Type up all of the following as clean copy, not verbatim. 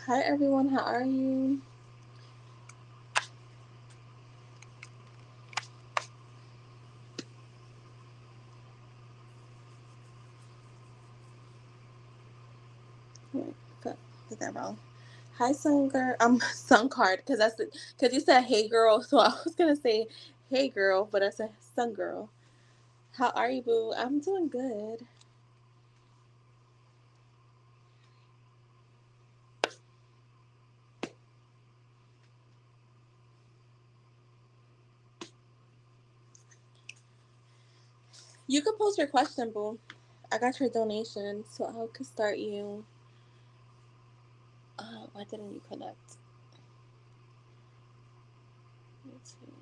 Hi everyone, how are you? Wait, did that wrong. Hi Sun Girl. Sun Card because because you said hey girl, so I was gonna say hey girl, but I said Sun Girl. How are you, boo? I'm doing good. You can post your question, boo. I got your donation, so I could start you. Why didn't you connect? Me too.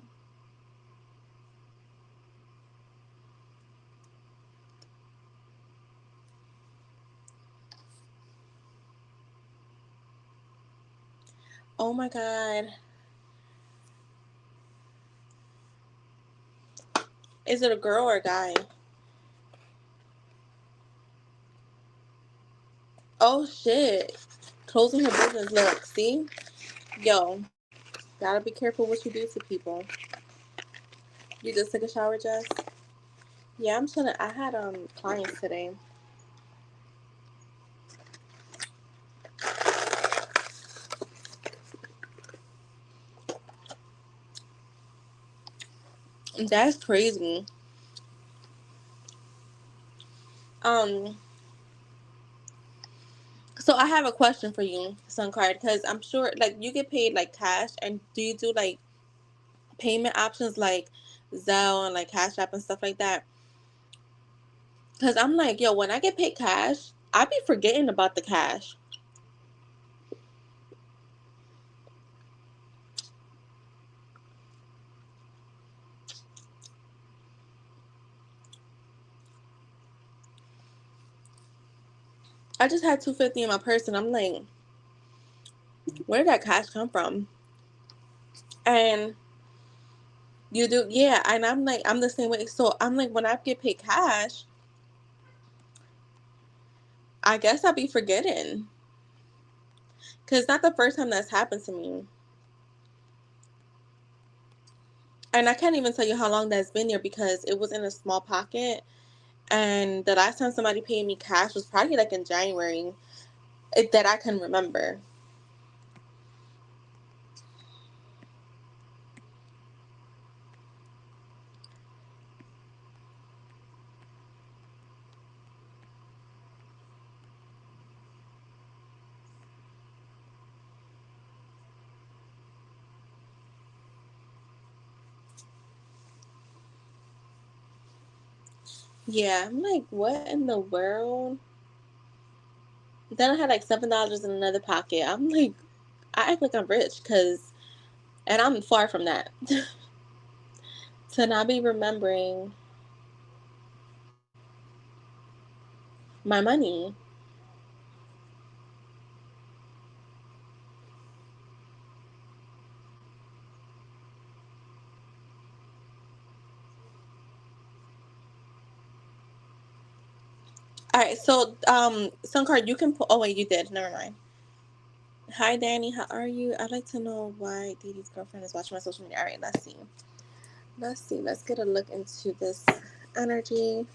Oh my god. Is it a girl or a guy? Oh shit. Closing her business. Look, see? Yo, gotta be careful what you do to people. You just took a shower, Jess? Yeah, I'm chilling. I had clients today. That's crazy. Um, so I have a question for you, Sun Card, because I'm sure like you get paid like cash, and do you do like payment options like Zelle and like Cash App and stuff like that? Because I'm like, yo, when I get paid cash, I be forgetting about the cash. I just had 250 in my purse, and I'm like, where did that cash come from? And you do, yeah. And I'm like, I'm the same way. So I'm like, when I get paid cash, I guess I'll be forgetting. Because it's not the first time that's happened to me. And I can't even tell you how long that's been there because it was in a small pocket. And the last time somebody paid me cash was probably like in January that I can remember. Yeah, I'm like, what in the world? Then I had like $7 in another pocket. I'm like, I act like I'm rich and I'm far from that. To not be remembering my money. All right, so Suncard, you can put. Oh wait, you did. Never mind. Hi Danny, how are you? I'd like to know why Dee Dee's girlfriend is watching my social media. All right, let's see. Let's see. Let's get a look into this energy.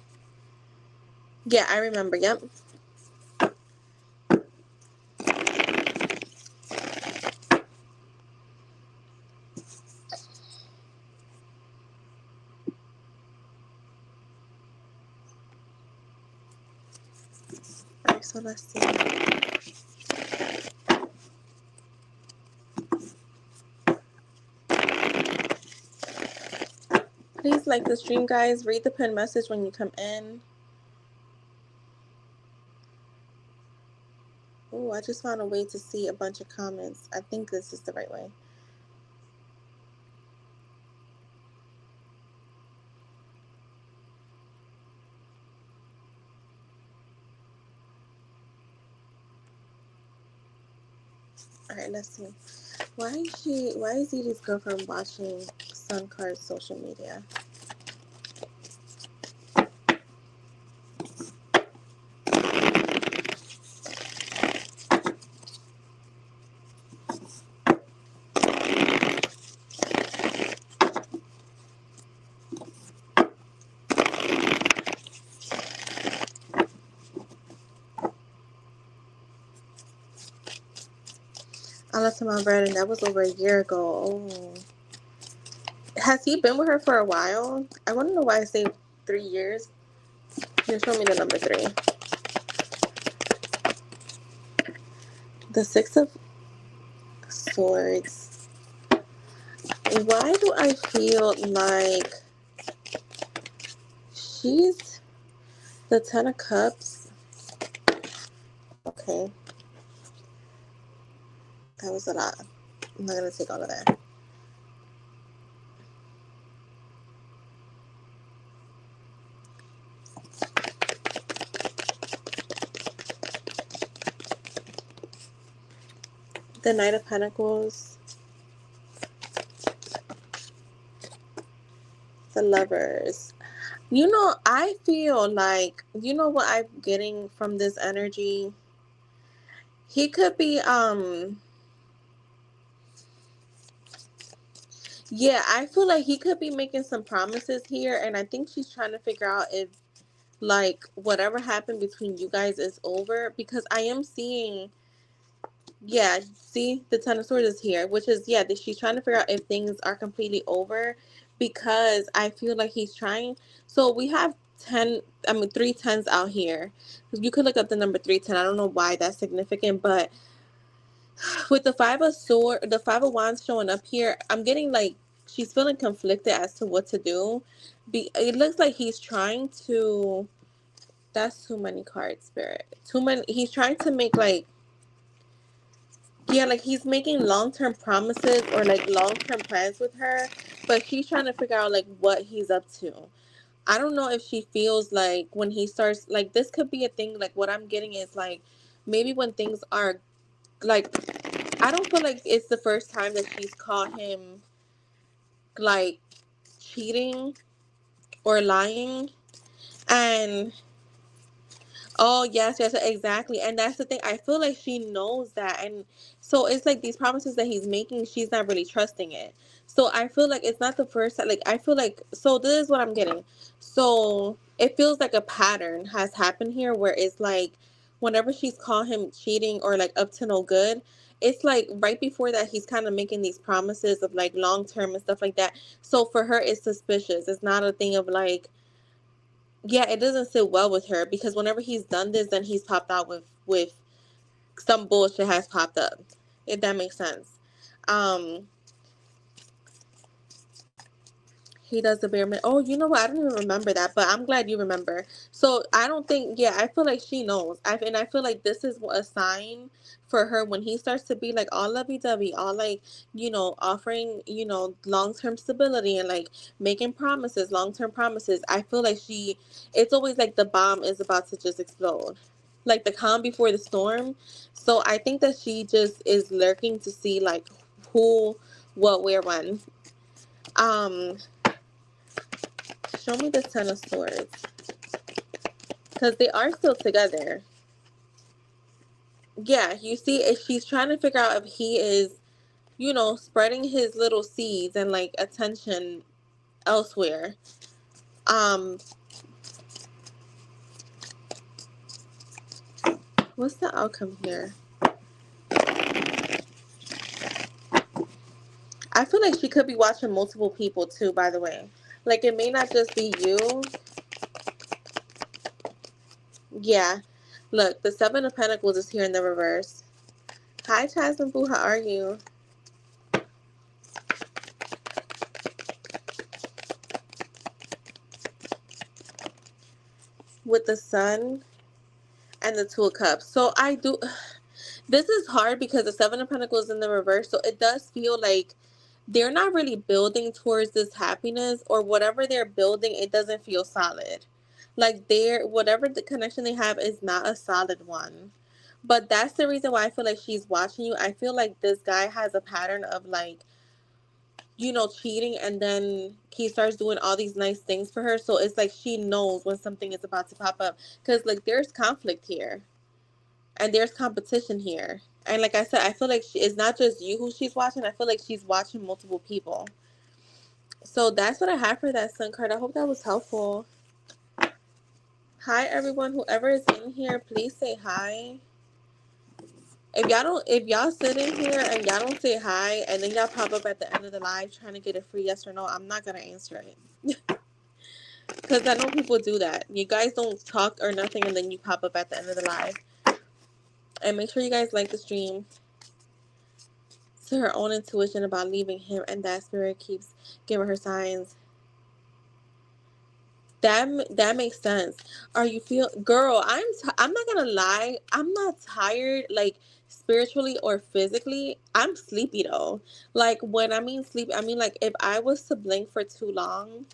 Yeah, I remember. Yep. All right, so let's see. Please like the stream, guys. Read the pinned message when you come in. Oh, I just found a way to see a bunch of comments. I think this is the right way. All right, let's see. Why is Dee Dee's girlfriend watching Suncard's social media? out to Mount Vernon. That was over a year ago. Oh. Has he been with her for a while? I want to know why I say 3 years. Here, show me the number 3. The 6 of Swords. Why do I feel like she's the 10 of Cups? Okay. That was a lot. I'm not going to take all of that. The Knight of Pentacles. The Lovers. You know, I feel like, you know what I'm getting from this energy? He could be, yeah, I feel like he could be making some promises here, and I think she's trying to figure out if, like, whatever happened between you guys is over, because I am seeing, yeah, see, the Ten of Swords is here, which is, yeah, that she's trying to figure out if things are completely over, because I feel like he's trying. So we have 3 tens out here. You could look up the number 310. I don't know why that's significant, but with the the 5 of Wands showing up here, I'm getting like she's feeling conflicted as to what to do. It looks like he's trying to. That's too many cards, Spirit. Too many. He's trying to make like, yeah, like he's making long-term promises or like long-term plans with her, but she's trying to figure out like what he's up to. I don't know if she feels like when he starts, like this could be a thing. Like what I'm getting is like maybe when things are like, I don't feel like it's the first time that she's caught him like cheating or lying. And oh, yes, exactly. And that's the thing. I feel like she knows that. And so it's like these promises that he's making, she's not really trusting it. So I feel like it's not the first time. Like, I feel like, so this is what I'm getting. So it feels like a pattern has happened here where it's like whenever she's caught him cheating or like up to no good, it's like right before that he's kind of making these promises of like long term and stuff like that. So for her, it's suspicious. It's not a thing of like, yeah, it doesn't sit well with her because whenever he's done this, then he's popped out with some bullshit has popped up. If that makes sense. Um, he does the bare minimum. Oh, you know what? I don't even remember that, but I'm glad you remember. So I don't think. Yeah, I feel like she knows. And I feel like this is a sign for her when he starts to be like all lovey-dovey, all like offering long term stability and like making promises, long term promises. I feel like it's always like the bomb is about to just explode, like the calm before the storm. So I think that she just is lurking to see like who, what, where, when. Um. Show me the Ten of Swords. Because they are still together. Yeah, you see, if she's trying to figure out if he is, spreading his little seeds and like attention elsewhere. What's the outcome here? I feel like she could be watching multiple people too, by the way. Like it may not just be you. Yeah. Look, the Seven of Pentacles is here in the reverse. Hi, Jasmine Boo, how are you? With the Sun and the Two of Cups. So I do. This is hard because the Seven of Pentacles is in the reverse. So it does feel like they're not really building towards this happiness, or whatever they're building, it doesn't feel solid. Like whatever the connection they have is not a solid one. But that's the reason why I feel like she's watching you. I feel like this guy has a pattern of like, cheating, and then he starts doing all these nice things for her. So it's like she knows when something is about to pop up, because like there's conflict here and there's competition here. And like I said, I feel like it's not just you who she's watching. I feel like she's watching multiple people. So that's what I have for that Sun card. I hope that was helpful. Hi, everyone. Whoever is in here, please say hi. if y'all sit in here and y'all don't say hi, and then y'all pop up at the end of the live trying to get a free yes or no, I'm not gonna answer it. Because I know people do that. You guys don't talk or nothing, and then you pop up at the end of the live. And make sure you guys like the stream. To her own intuition about leaving him, and that spirit keeps giving her signs. That makes sense. Are you feel, girl? I'm not gonna lie. I'm not tired, like spiritually or physically. I'm sleepy though. Like when I mean sleep, I mean like if I was to blink for too long,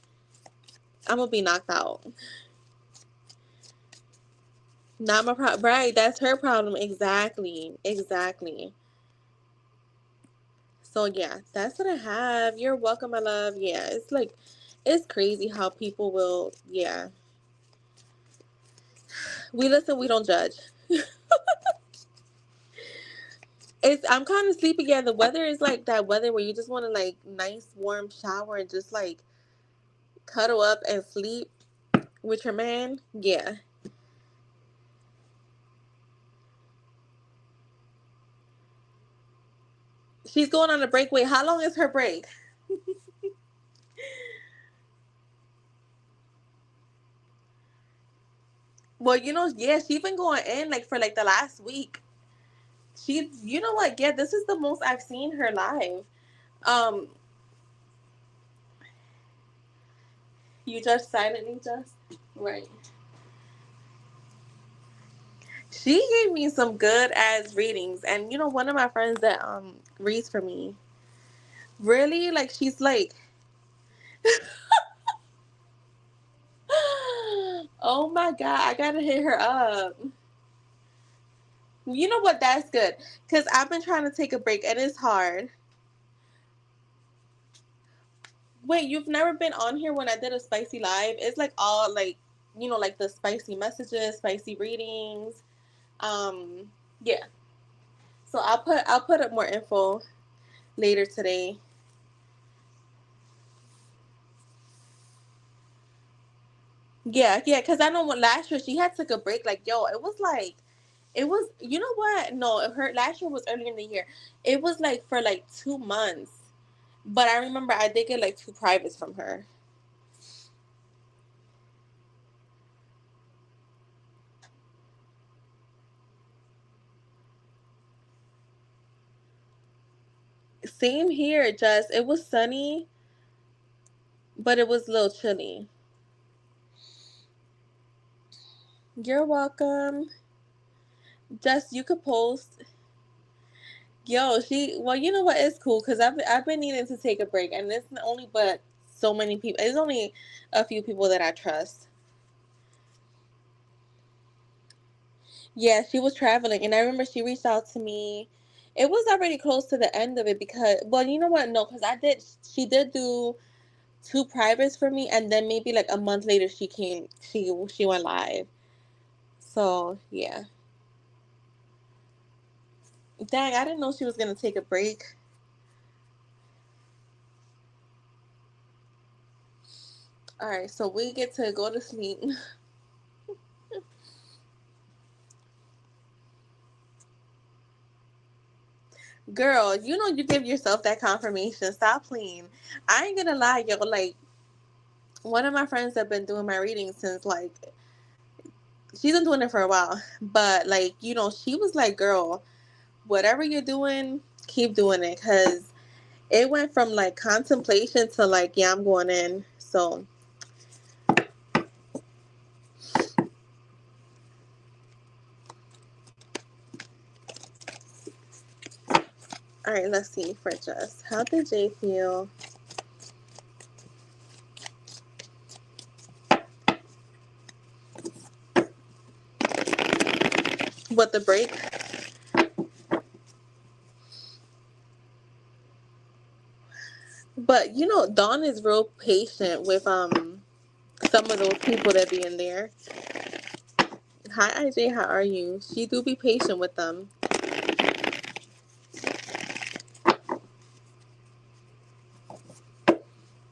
I'm gonna be knocked out. Not my problem. Right? That's her problem. Exactly. Exactly. So yeah, that's what I have. You're welcome, my love. Yeah, it's like, it's crazy how people will. Yeah, we listen, we don't judge. I'm kind of sleepy. Yeah, the weather is like that weather where you just want to like nice warm shower and just like cuddle up and sleep with your man. Yeah, she's going on a break. Wait, how long is her break? Well, yeah, she's been going in like for like the last week. You know what? Yeah, this is the most I've seen her live. Um, you just silently just right. She gave me some good ass readings, and one of my friends that reads for me, really, like, she's like, oh my god, I gotta hit her up. You know what? That's good, because I've been trying to take a break and it's hard. Wait, you've never been on here when I did a spicy live? It's like all like, like the spicy messages, spicy readings. Yeah. So I'll put up more info later today. Yeah, yeah, because I know when last year she had took a break. Like, yo, it was like, it was, you know what? No, her last year was early in the year. It was like for like 2 months. But I remember I did get like two privates from her. Same here, just it was sunny, but it was a little chilly. You're welcome. Just you could post. Yo, well, you know what? It's cool because I've been needing to take a break, and it's only but so many people. It's only a few people that I trust. Yeah, she was traveling, and I remember she reached out to me. It was already close to the end of it because, well, you know what? No, because she did do two privates for me, and then maybe like a month later she came. She went live. So yeah, dang, I didn't know she was gonna take a break. All right, so we get to go to sleep. Girl, you give yourself that confirmation. Stop playing. I ain't gonna lie, yo. Like, one of my friends that been doing my readings since like she's been doing it for a while, but like she was like, "Girl, whatever you're doing, keep doing it," because it went from like contemplation to like, yeah, I'm going in. So, all right, let's see for just how did Jay feel? What the break? But Dawn is real patient with some of those people that be in there. Hi IJ, how are you? She do be patient with them.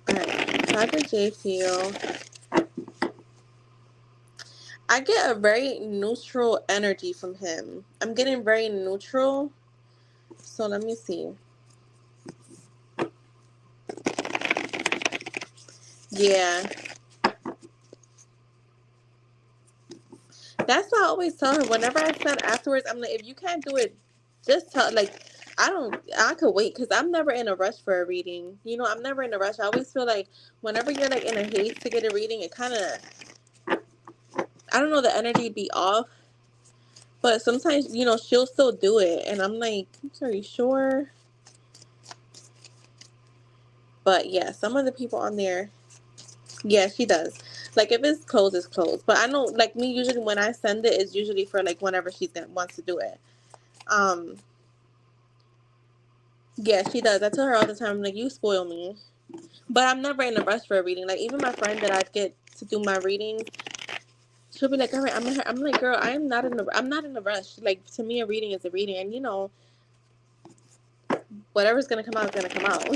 Alright, how did Jay feel? I get a very neutral energy from him. I'm getting very neutral. So let me see. Yeah. That's what I always tell her. Whenever I send afterwards, I'm like, if you can't do it, just tell. Like, I could wait because I'm never in a rush for a reading. You know, I'm never in a rush. I always feel like whenever you're like in a haste to get a reading, it kind of, I don't know, the energy be off. But sometimes, you know, she'll still do it. And I'm like, are you sure? But yeah, some of the people on there, yeah, she does. Like, if it's closed, it's closed. But I know, like, me, usually when I send it, it's usually for, like, whenever wants to do it. Yeah, she does. I tell her all the time, like, you spoil me. But I'm never in a rush for a reading. Like, even my friend that I get to do my readings, she'll be like, all right, I'm like, girl, I'm not in a rush. Like, to me, a reading is a reading. And, you know, whatever's going to come out is going to come out.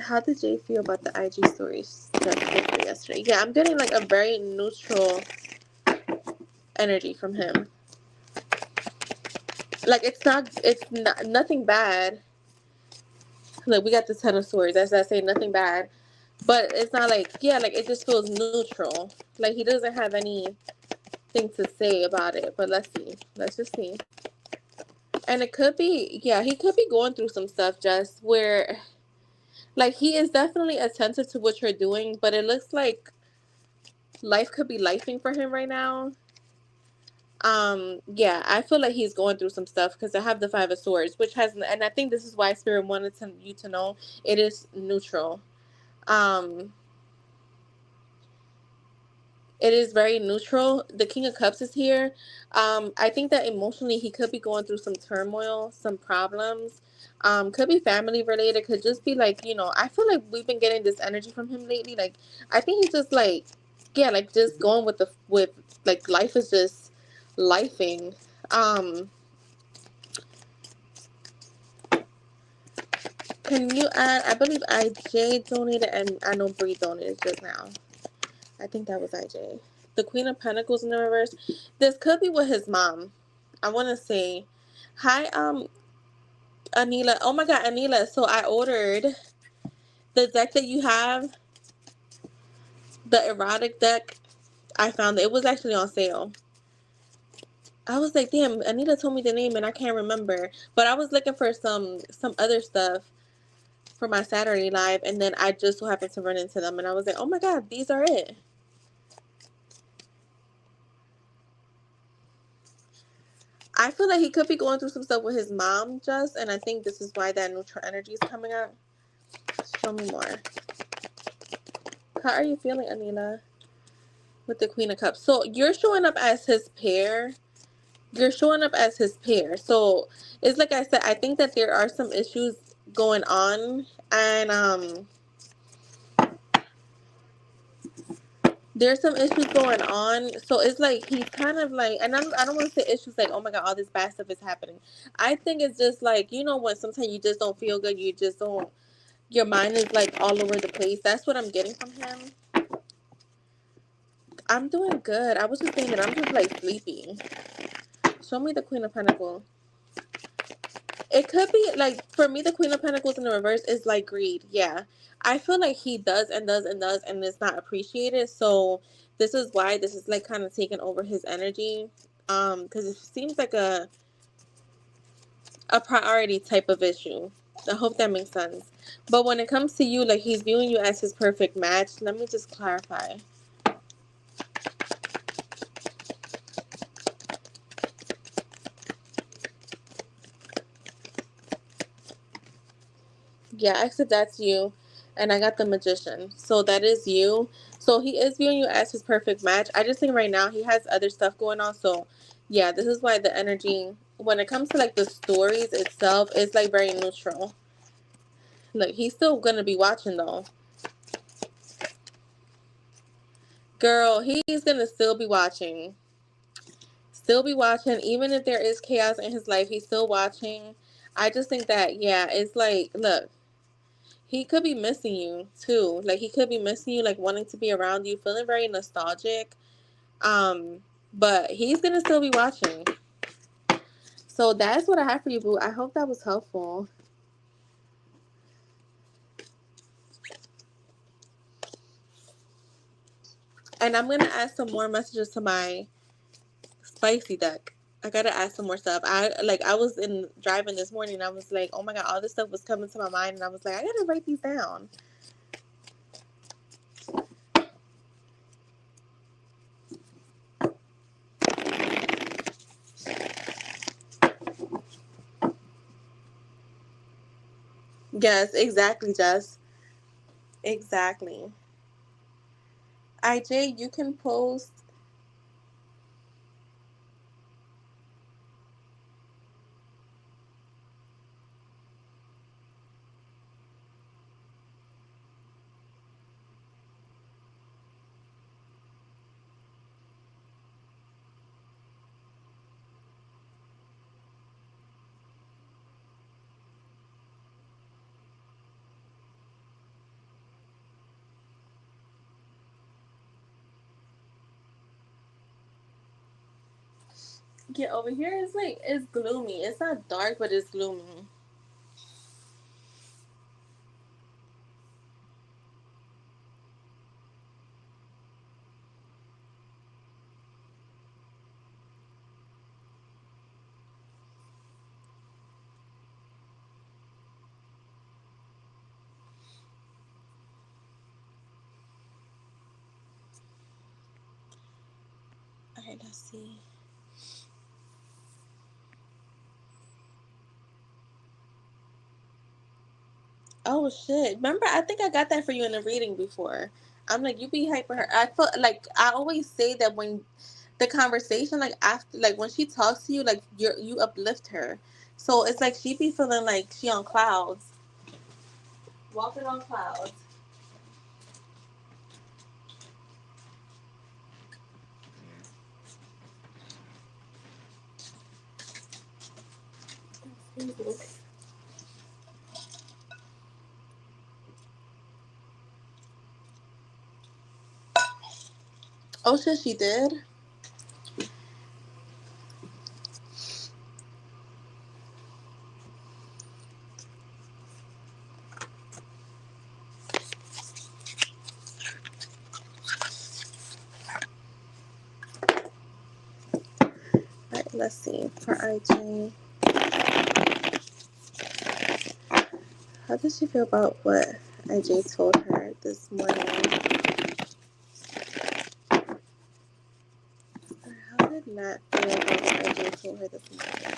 How did Jay feel about the IG stories just yesterday? Yeah, I'm getting, like, a very neutral energy from him. Like, it's not nothing bad. Look, we got the Ten of Swords. As I say, nothing bad. But it's not like, yeah, like, it just feels neutral. Like, he doesn't have anything to say about it. But let's see. Let's just see. And it could be, yeah, he could be going through some stuff just where, like, he is definitely attentive to what you're doing. But it looks like life could be lifing for him right now. Yeah, I feel like he's going through some stuff because I have the Five of Swords, which has, and I think this is why Spirit wanted you to know it is neutral. Um, it is very neutral. The King of Cups is here. I think that emotionally he could be going through some turmoil, some problems. Could be family related. Could just be like, you know, I feel like we've been getting this energy from him lately. Like, I think he's just like, yeah, like just going with like life is just lifing. Um, can you add? I believe IJ donated, and I know Bree donated just now. I think that was IJ. The Queen of Pentacles in the reverse. This could be with his mom. I want to say, hi, Anila. Oh my God, Anila. So I ordered the deck that you have, the erotic deck. I found it was actually on sale. I was like, damn, Anita told me the name and I can't remember. But I was looking for some other stuff for my Saturday live, and then I just so happened to run into them, and I was like, oh my God, these are it. I feel like he could be going through some stuff with his mom, and I think this is why that neutral energy is coming up. Show me more. How are you feeling, Anila, with the Queen of Cups? So you're showing up as his pair. You're showing up as his pair. So it's like I said, I think that there are some issues going on, and there's some issues going on. So it's like he's kind of like, and I don't want to say issues like, oh my God, all this bad stuff is happening. I think it's just like, you know, when sometimes you just don't feel good, you just don't, your mind is like all over the place. That's what I'm getting from him. I'm doing good. I was just saying that I'm just like sleepy. Show me the Queen of Pentacles. It could be like, for me, the Queen of Pentacles in the reverse is like greed. Yeah. I feel like he does and does and does and it's not appreciated. So this is why this is like kind of taking over his energy. Because it seems like a priority type of issue. I hope that makes sense. But when it comes to you, like he's viewing you as his perfect match. Let me just clarify. Yeah, I said that's you. And I got the Magician. So that is you. So he is viewing you as his perfect match. I just think right now he has other stuff going on. So yeah, this is why the energy, when it comes to like the stories itself, is like very neutral. Look, he's still going to be watching though. Girl, he's going to still be watching. Still be watching. Even if there is chaos in his life, he's still watching. I just think that, yeah, it's like, look. He could be missing you too. Like he could be missing you, like wanting to be around you, feeling very nostalgic. Um, but he's gonna still be watching. So that's what I have for you, boo. I hope that was helpful. And I'm gonna add some more messages to my spicy deck. I gotta add some more stuff. I was in driving this morning and I was like, oh my god, all this stuff was coming to my mind and I was like, I gotta write these down. Yes, exactly, Jess. Exactly. IJ, you can post. Get over here. It's like it's gloomy. It's not dark, but it's gloomy. Alright, let's see. Oh shit! Remember, I think I got that for you in the reading before. I'm like, you be hyper her. I feel like I always say that when the conversation, like after, like when she talks to you, like you uplift her. So it's like she be feeling like she on clouds, walking on clouds. Oh shit, she did. Alright, let's see for IJ. How does she feel about what IJ told her this morning? Or how did Matt feel about what IJ told her this morning?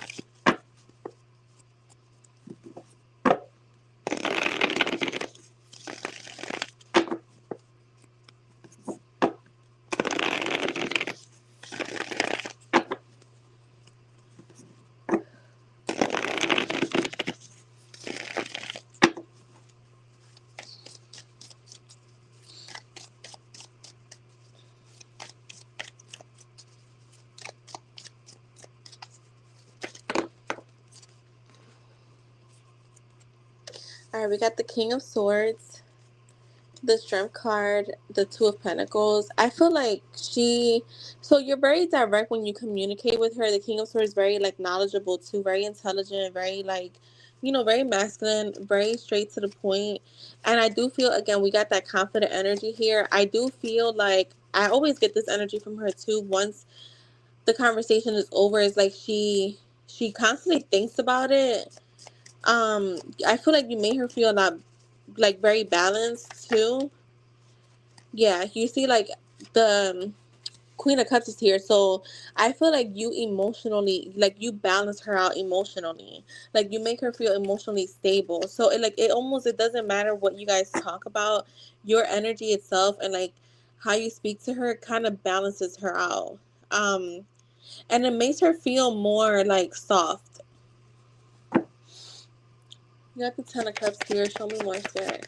Alright, we got the King of Swords, the Strength card, the Two of Pentacles. I feel like so you're very direct when you communicate with her. The King of Swords is very like knowledgeable too, very intelligent, very like, very masculine, very straight to the point. And I do feel, again, we got that confident energy here. I do feel like I always get this energy from her too. Once the conversation is over, it's like she constantly thinks about it. I feel like you made her feel not like very balanced too. Yeah, you see, like the Queen of Cups is here, so I feel like you emotionally, like you balance her out emotionally, like you make her feel emotionally stable. So it doesn't matter what you guys talk about, your energy itself and like how you speak to her kind of balances her out, and it makes her feel more like soft. You got the Ten of Cups here. Show me more spirit.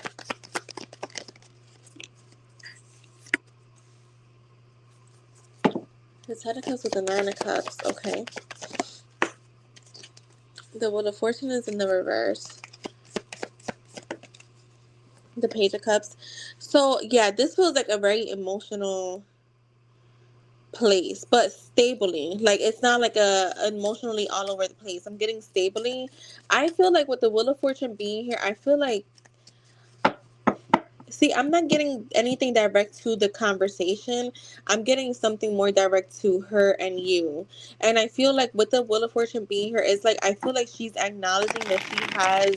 The Ten of Cups with the Nine of Cups. Okay. The Wheel of Fortune is in the reverse. The Page of Cups. So yeah, this feels like a very emotional place, but stably. Like it's not like a emotionally all over the place. I'm getting stably. I feel like with the Wheel of Fortune being here, I feel like, see, I'm not getting anything direct to the conversation. I'm getting something more direct to her and you. And I feel like with the Wheel of Fortune being here, it's like I feel like she's acknowledging that she has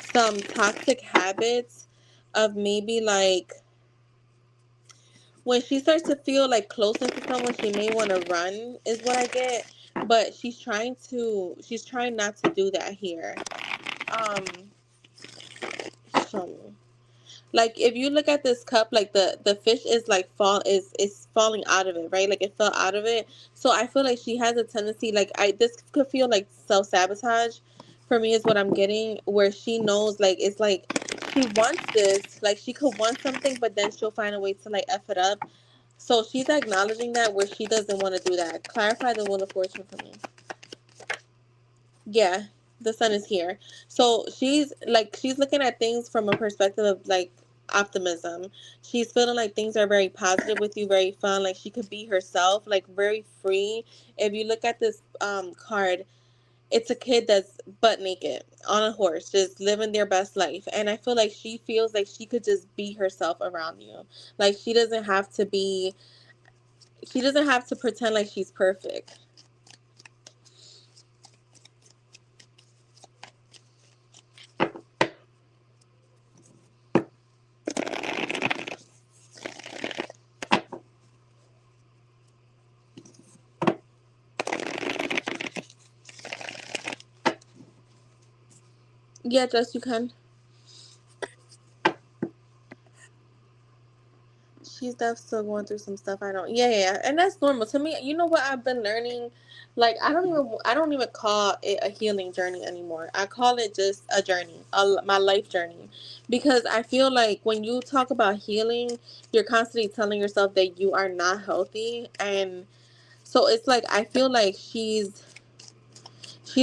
some toxic habits of maybe like when she starts to feel like closer to someone, she may want to run, is what I get. But she's trying not to do that here. Um, so, like if you look at this cup, like the fish is like is falling out of it, right? Like it fell out of it. So I feel like she has a tendency, like this could feel like self sabotage. For me, is what I'm getting, where she knows like it's like she wants this, like she could want something, but then she'll find a way to like f it up. So she's acknowledging that where she doesn't want to do that. Clarify the Wheel of Fortune for me. Yeah, the sun is here. So she's looking at things from a perspective of like optimism. She's feeling like things are very positive with you, very fun. Like she could be herself, like very free. If you look at this card, it's a kid that's butt naked on a horse, just living their best life. And I feel like she feels like she could just be herself around you. Like she doesn't have to pretend like she's perfect. Yeah, Jess, you can. She's definitely still going through some stuff. I don't. Yeah, yeah, yeah, and that's normal to me. You know what I've been learning? Like I don't even call it a healing journey anymore. I call it just a journey, my life journey, because I feel like when you talk about healing, you're constantly telling yourself that you are not healthy, and so it's like I feel like she's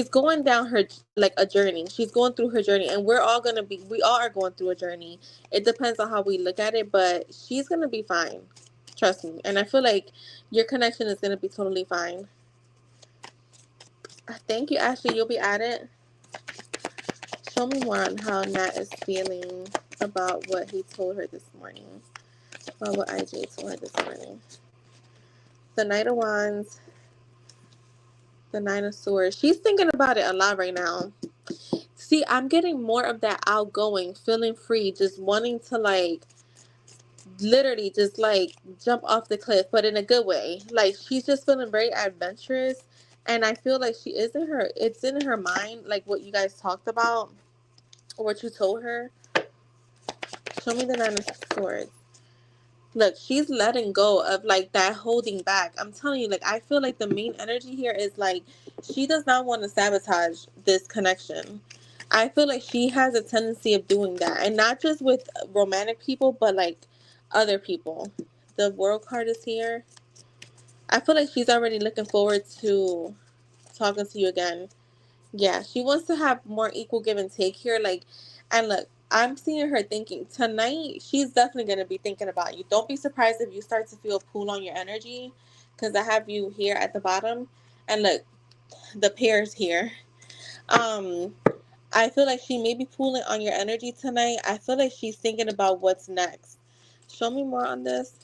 going down her like a journey. She's going through her journey, and we all are going through a journey. It depends on how we look at it, but she's gonna be fine. Trust me. And I feel like your connection is gonna be totally fine. Thank you, Ashley. You'll be at it. Show me more on how Nat is feeling about what he told her this morning. About what IJ told her this morning. The Knight of Wands, the Nine of Swords. She's thinking about it a lot right now. See, I'm getting more of that outgoing, feeling free, just wanting to like literally just like jump off the cliff, but in a good way. Like she's just feeling very adventurous, and I feel like it's in her mind, like what you guys talked about or what you told her. Show me the Nine of Swords. Look, she's letting go of like that holding back. I'm telling you, like I feel like the main energy here is like she does not want to sabotage this connection. I feel like she has a tendency of doing that, and not just with romantic people, but like other people. The World card is here. I feel like she's already looking forward to talking to you again. Yeah, she wants to have more equal give and take here. Like, and look, I'm seeing her thinking tonight. She's definitely gonna be thinking about you. Don't be surprised if you start to feel a pull on your energy, because I have you here at the bottom. And look, the pairs here. Um, I feel like she may be pulling on your energy tonight. I feel like she's thinking about what's next. Show me more on this.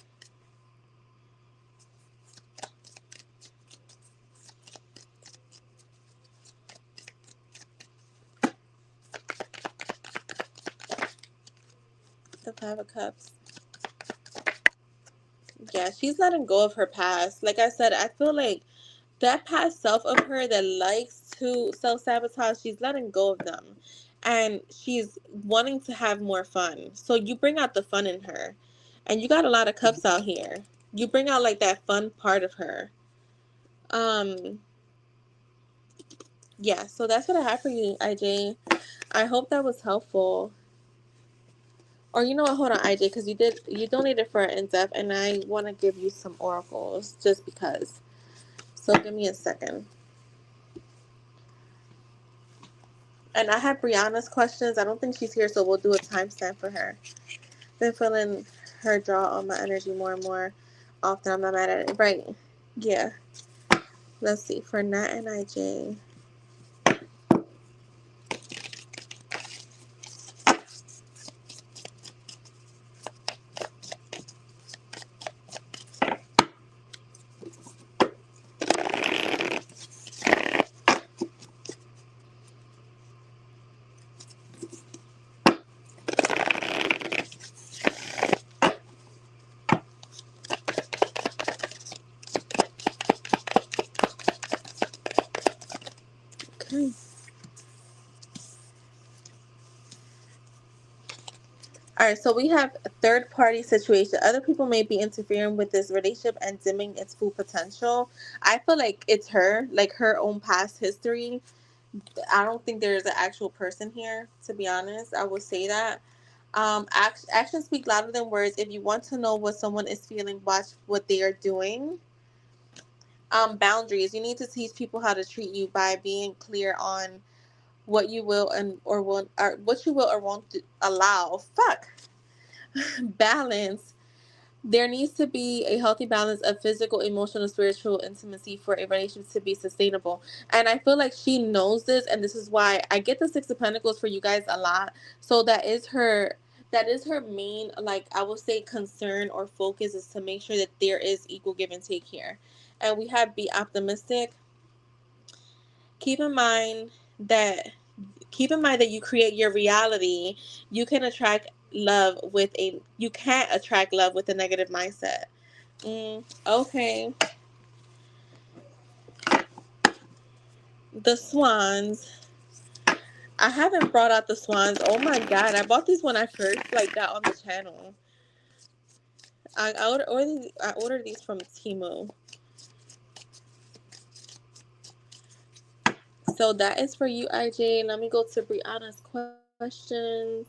The Five of Cups. Yeah, she's letting go of her past. Like I said, I feel like that past self of her that likes to self sabotage, she's letting go of them. And she's wanting to have more fun. So you bring out the fun in her. And you got a lot of cups out here. You bring out like that fun part of her. Um yeah, so that's what I have for you, IJ. I hope that was helpful. Or you know what, hold on, IJ, because you donated for an in-depth and I want to give you some oracles just because. So give me a second. And I have Brianna's questions. I don't think she's here, so we'll do a timestamp for her. Been feeling her draw on my energy more and more often. I'm not mad at it. Right. Yeah. Let's see. For Nat and IJ. Okay. All right, so we have a third party situation. Other people may be interfering with this relationship and dimming its full potential. I feel like it's her, like her own past history. I don't think there's an actual person here, to be honest. I would say that. Actions speak louder than words. If you want to know what someone is feeling, watch what they are doing. Boundaries. You need to teach people how to treat you by being clear on what you will and or won't, or what you will or won't allow. Fuck. Balance. There needs to be a healthy balance of physical, emotional, spiritual intimacy for a relationship to be sustainable. And I feel like she knows this, and this is why I get the Six of Pentacles for you guys a lot. So that is her main, like, I would say, concern or focus, is to make sure that there is equal give and take here. And we have be optimistic. Keep in mind that keep in mind that you create your reality. You can't attract love with a negative mindset. Okay. The swans. I haven't brought out the swans. Oh my god, I bought these when I first like got on the channel. I ordered these from Temu. So that is for you, IJ. Let me go to Brianna's questions.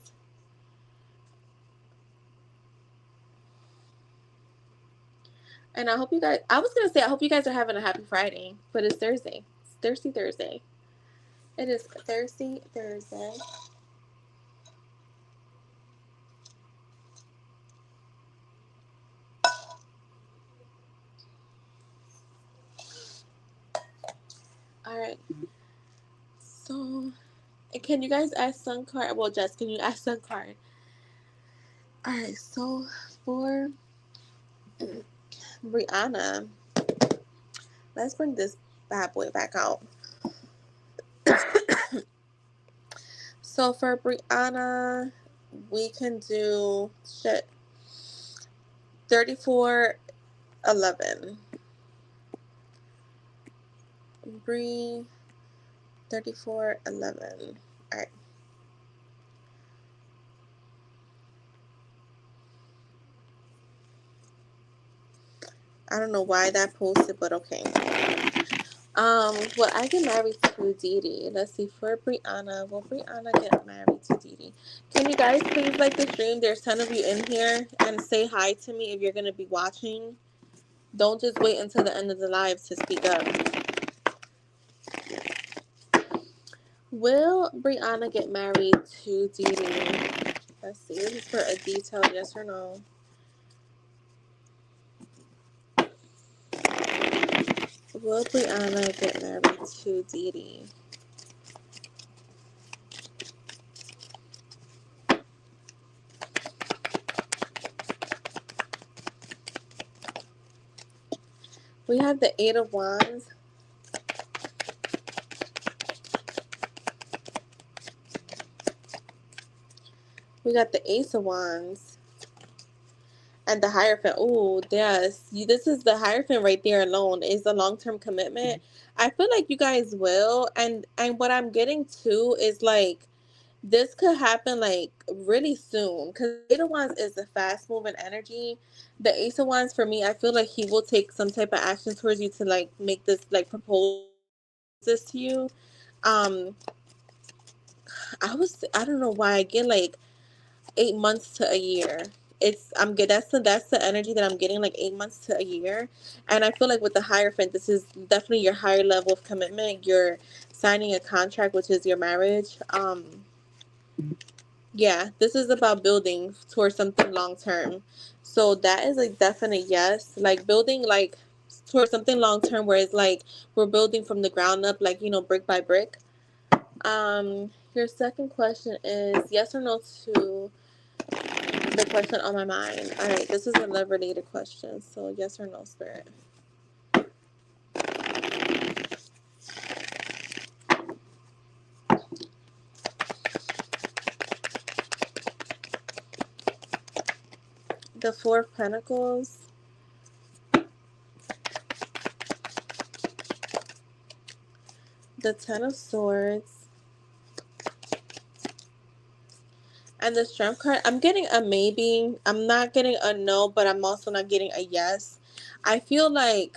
And I was gonna say I hope you guys are having a happy Friday, but it's Thursday. It's Thirsty Thursday. It is Thirsty Thursday. All right. So, can you guys ask Sun Card? Well, Jess, can you ask Sun Card? All right. So for Brianna, let's bring this bad boy back out. So for Brianna, we can do 3411. Bree, 3411. All right. I don't know why that posted, but okay. Well, I get married to Dee Dee. Let's see, for Brianna. Will Brianna get married to Dee Dee? Can you guys please like the stream? There's 10 of you in here, and say hi to me if you're going to be watching. Don't just wait until the end of the live to speak up. Will Brianna get married to Dee Dee? Let's see. This is for a detailed yes or no. Will Brianna get married to Dee Dee? We have the Eight of Wands. We got the Ace of Wands. And the Hierophant. Oh, yes. This is the Hierophant right there alone. Is the long-term commitment. I feel like you guys will. And what I'm getting to is, like, this could happen, like, really soon. Because Eight of Wands is the fast-moving energy. The Ace of Wands, for me, I feel like he will take some type of action towards you to, like, make this, like, propose this to you. I don't know why I get, like, 8 months to a year. I'm good. That's the energy that I'm getting, like 8 months to a year. And I feel like with the Hierophant, this is definitely your higher level of commitment. You're signing a contract, which is your marriage. Yeah, this is about building towards something long term. So that is a definite yes. Like building like towards something long term where it's like we're building from the ground up, like, brick by brick. Your second question is yes or no to the question on my mind. All right, this is a love related question. So yes or no, spirit. The Four of Pentacles, the Ten of Swords, and the Strength card. I'm getting a maybe. I'm not getting a no, but I'm also not getting a yes. I feel like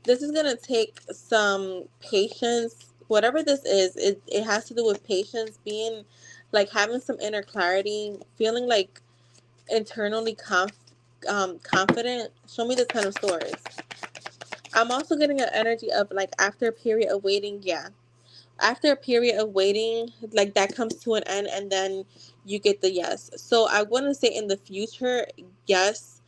this is gonna take some patience. Whatever this is, it has to do with patience, being like having some inner clarity, feeling like internally confident. Show me the Ten of Swords. I'm also getting an energy of like after a period of waiting, yeah. After a period of waiting, like that comes to an end and then you get the yes. So I wouldn't say in the future, yes.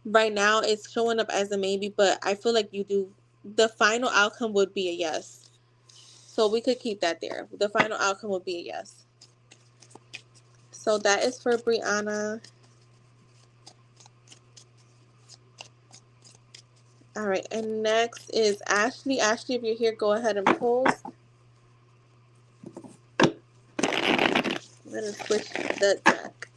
Right now it's showing up as a maybe, but I feel like you do the final outcome would be a yes. So we could keep that there. The final outcome would be a yes. So that is for Brianna. All right, and next is Ashley. Ashley, if you're here, go ahead and post. I'm going to switch the deck.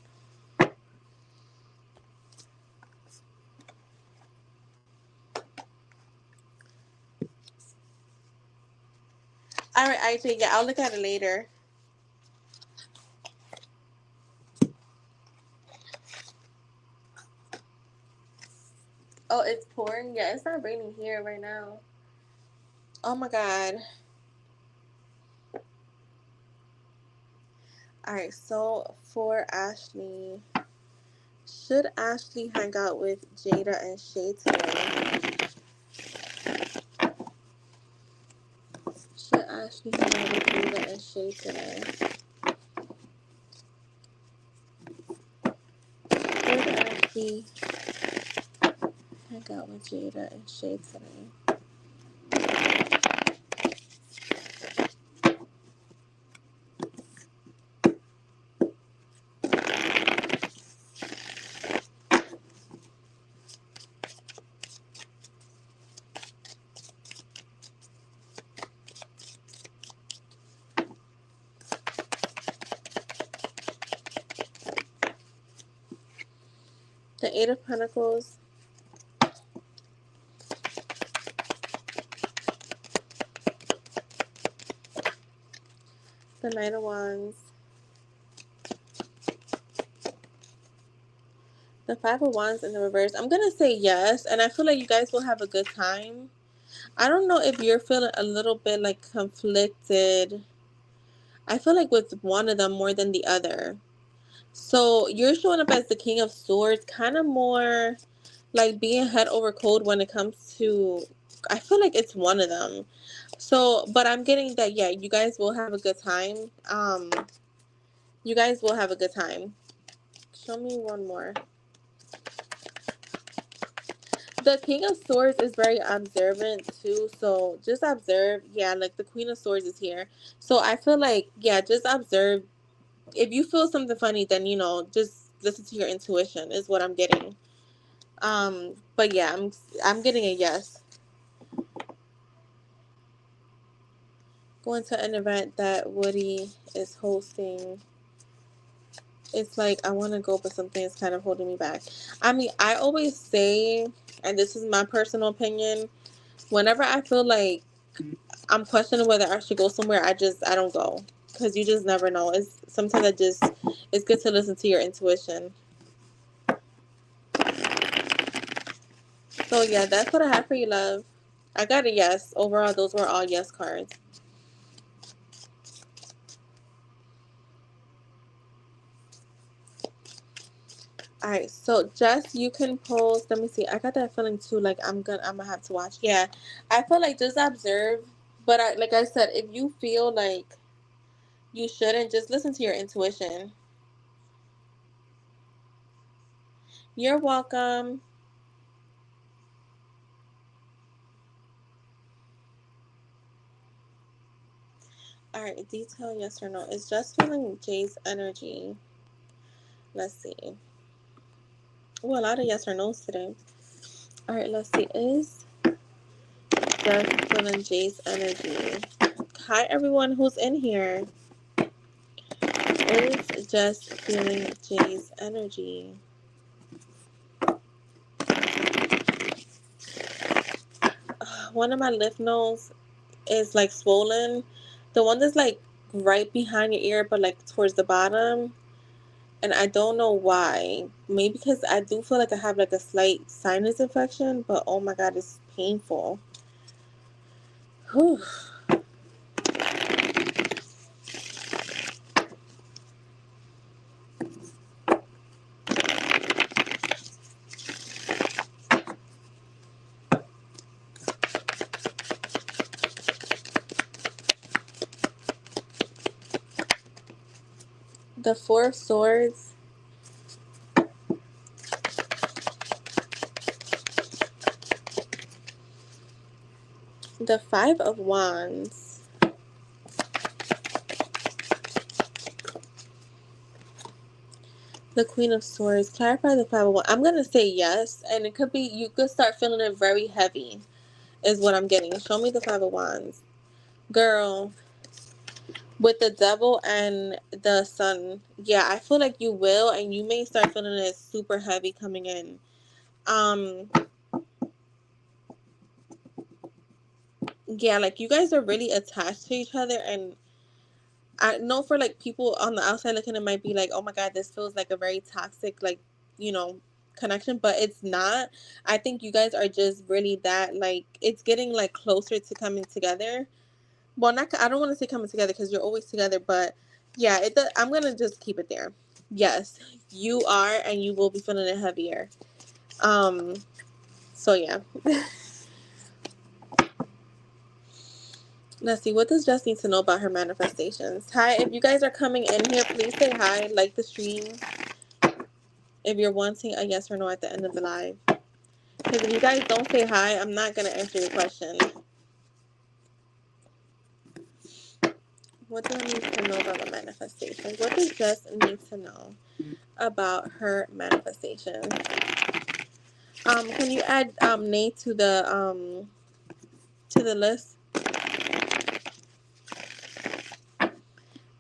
All right, IJ, yeah, I'll look at it later. Oh, it's pouring? Yeah, it's not raining here right now. Oh my God. All right, so for Ashley, should Ashley hang out with Jada and Shay today? Should Ashley hang out with Jada and Shay today? Should Ashley hang out with Jada and Shay today? The Eight of Pentacles, the Knight of Wands, the Five of Wands in the reverse. I'm going to say yes, and I feel like you guys will have a good time. I don't know if you're feeling a little bit like conflicted. I feel like with one of them more than the other. So you're showing up as the King of Swords, kind of more like being head over cold when it comes to. I feel like it's one of them. So, but I'm getting that, yeah, you guys will have a good time. You guys will have a good time. Show me one more. The King of Swords is very observant too, so just observe. Yeah, like the Queen of Swords is here. So I feel like, yeah, just observe. If you feel something funny, then, just listen to your intuition is what I'm getting. But yeah, I'm getting a yes. Going to an event that Woody is hosting. It's like I want to go, but something is kind of holding me back. I mean, I always say, and this is my personal opinion, whenever I feel like I'm questioning whether I should go somewhere, I don't go, because you just never know. It's sometimes it's good to listen to your intuition. So yeah, that's what I have for you, love. I got a yes. Overall, those were all yes cards. All right, so Jess, you can post. Let me see. I got that feeling too. Like I'm gonna have to watch. Yeah, I feel like just observe But like I said, if you feel like you shouldn't, just listen to your intuition. You're welcome. All right, detail yes or no. It's just feeling Jay's energy. Let's see. Oh, a lot of yes or no's today. All right, let's see. Is just feeling Jay's energy. Hi, everyone who's in here. Is just feeling Jay's energy. One of my lymph nodes is like swollen. The one that's like right behind your ear, but like towards the bottom. And I don't know why. Maybe because I do feel like I have like a slight sinus infection, but oh my god, it's painful. Whew. The Four of Swords. The Five of Wands. The Queen of Swords. Clarify the Five of Wands. I'm going to say yes. And it could be, you could start feeling it very heavy, is what I'm getting. Show me the Five of Wands. Girl, with the Devil and the Sun. Yeah, I feel like you will. And you may start feeling it super heavy coming in. Yeah, like you guys are really attached to each other, and I know for like people on the outside looking, it might be like, oh my god, this feels like a very toxic, like, you know, connection, but it's not. I think you guys are just really that, like, it's getting like closer to coming together. Well, not, I don't want to say coming together because you're always together, but yeah, I'm gonna just keep it there. Yes, you are, and you will be feeling it heavier. Um, so yeah. Let's see, what does Jess need to know about her manifestations? Hi, if you guys are coming in here, please say hi, like the stream. If you're wanting a yes or no at the end of the live. Because if you guys don't say hi, I'm not going to answer your question. What do I need to know about the manifestations? What does Jess need to know about her manifestations? Can you add Nate to the list?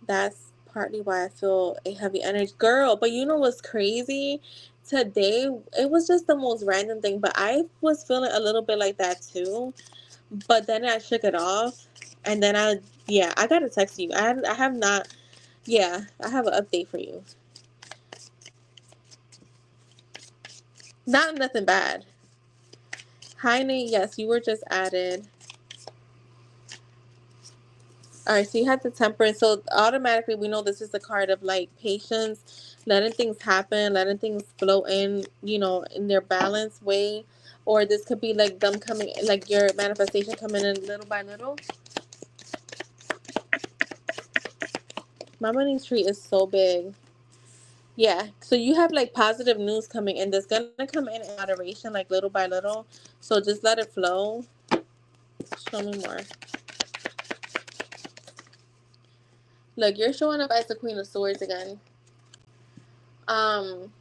That's partly why I feel a heavy energy. Girl, but you know what's crazy? Today, it was just the most random thing, but I was feeling a little bit like that too. But then I shook it off. And then I got to text you. I have not, I have an update for you. Not nothing bad. Hi, Nate. Yes, you were just added. All right, so you had the Temperance. So automatically, we know this is a card of like patience, letting things happen, letting things flow in, in their balanced way. Or this could be like them coming, like your manifestation coming in little by little. My money tree is so big. Yeah, so you have like positive news coming in that's gonna come in moderation, like little by little. So just let it flow. Show me more. Look, you're showing up as the Queen of Swords again. Um,